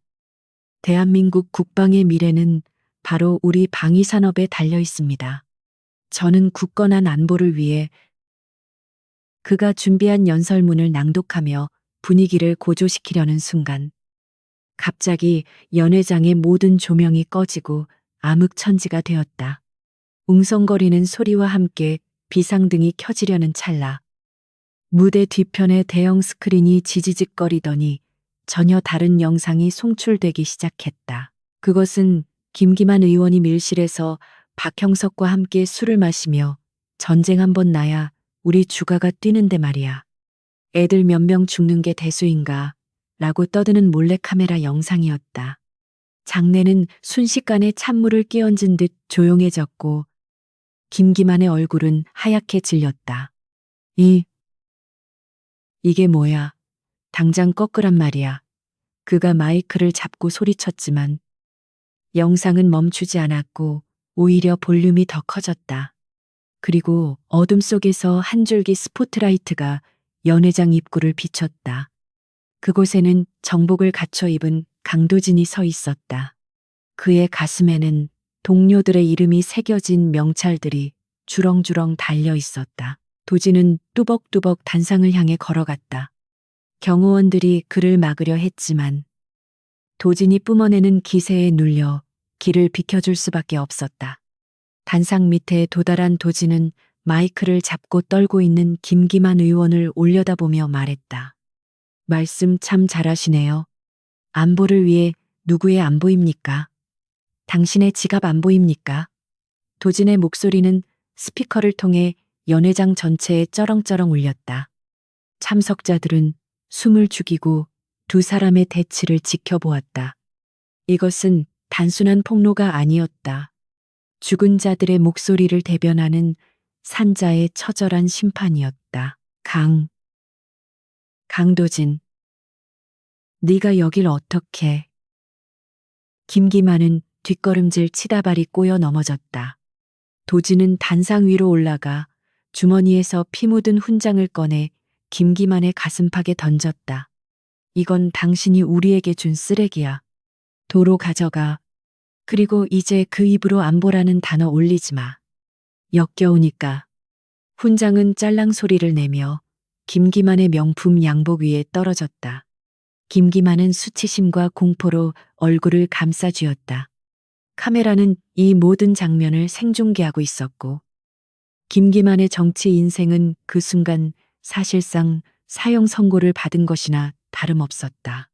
대한민국 국방의 미래는 바로 우리 방위산업에 달려 있습니다. 저는 굳건한 안보를 위해 그가 준비한 연설문을 낭독하며 분위기를 고조시키려는 순간, 갑자기 연회장의 모든 조명이 꺼지고 암흑천지가 되었다. 웅성거리는 소리와 함께 비상등이 켜지려는 찰나, 무대 뒤편의 대형 스크린이 지지직거리더니 전혀 다른 영상이 송출되기 시작했다. 그것은 김기만 의원이 밀실에서 박형석과 함께 술을 마시며 전쟁 한번 나야 우리 주가가 뛰는데 말이야. 애들 몇 명 죽는 게 대수인가? 라고 떠드는 몰래카메라 영상이었다. 장내는 순식간에 찬물을 끼얹은 듯 조용해졌고 김기만의 얼굴은 하얗게 질렸다. 이게 뭐야? 당장 꺾으란 말이야. 그가 마이크를 잡고 소리쳤지만 영상은 멈추지 않았고 오히려 볼륨이 더 커졌다. 그리고 어둠 속에서 한 줄기 스포트라이트가 연회장 입구를 비췄다. 그곳에는 정복을 갖춰 입은 강도진이 서 있었다. 그의 가슴에는 동료들의 이름이 새겨진 명찰들이 주렁주렁 달려 있었다. 도진은 뚜벅뚜벅 단상을 향해 걸어갔다. 경호원들이 그를 막으려 했지만 도진이 뿜어내는 기세에 눌려 길을 비켜줄 수밖에 없었다. 단상 밑에 도달한 도진은 마이크를 잡고 떨고 있는 김기만 의원을 올려다보며 말했다. 말씀 참 잘하시네요. 안보를 위해 누구의 안 보입니까? 당신의 지갑 안 보입니까? 도진의 목소리는 스피커를 통해 연회장 전체에 쩌렁쩌렁 울렸다. 참석자들은 숨을 죽이고 두 사람의 대치를 지켜보았다. 이것은 단순한 폭로가 아니었다. 죽은 자들의 목소리를 대변하는 산자의 처절한 심판이었다. 강도진, 네가 여길 어떻게? 김기만은 뒷걸음질 치다 발이 꼬여 넘어졌다. 도진은 단상 위로 올라가 주머니에서 피 묻은 훈장을 꺼내 김기만의 가슴팍에 던졌다. 이건 당신이 우리에게 준 쓰레기야. 도로 가져가. 그리고 이제 그 입으로 안보라는 단어 올리지 마. 역겨우니까. 훈장은 짤랑 소리를 내며 김기만의 명품 양복 위에 떨어졌다. 김기만은 수치심과 공포로 얼굴을 감싸쥐었다. 카메라는 이 모든 장면을 생중계하고 있었고 김기만의 정치 인생은 그 순간 사실상 사형 선고를 받은 것이나 다름없었다.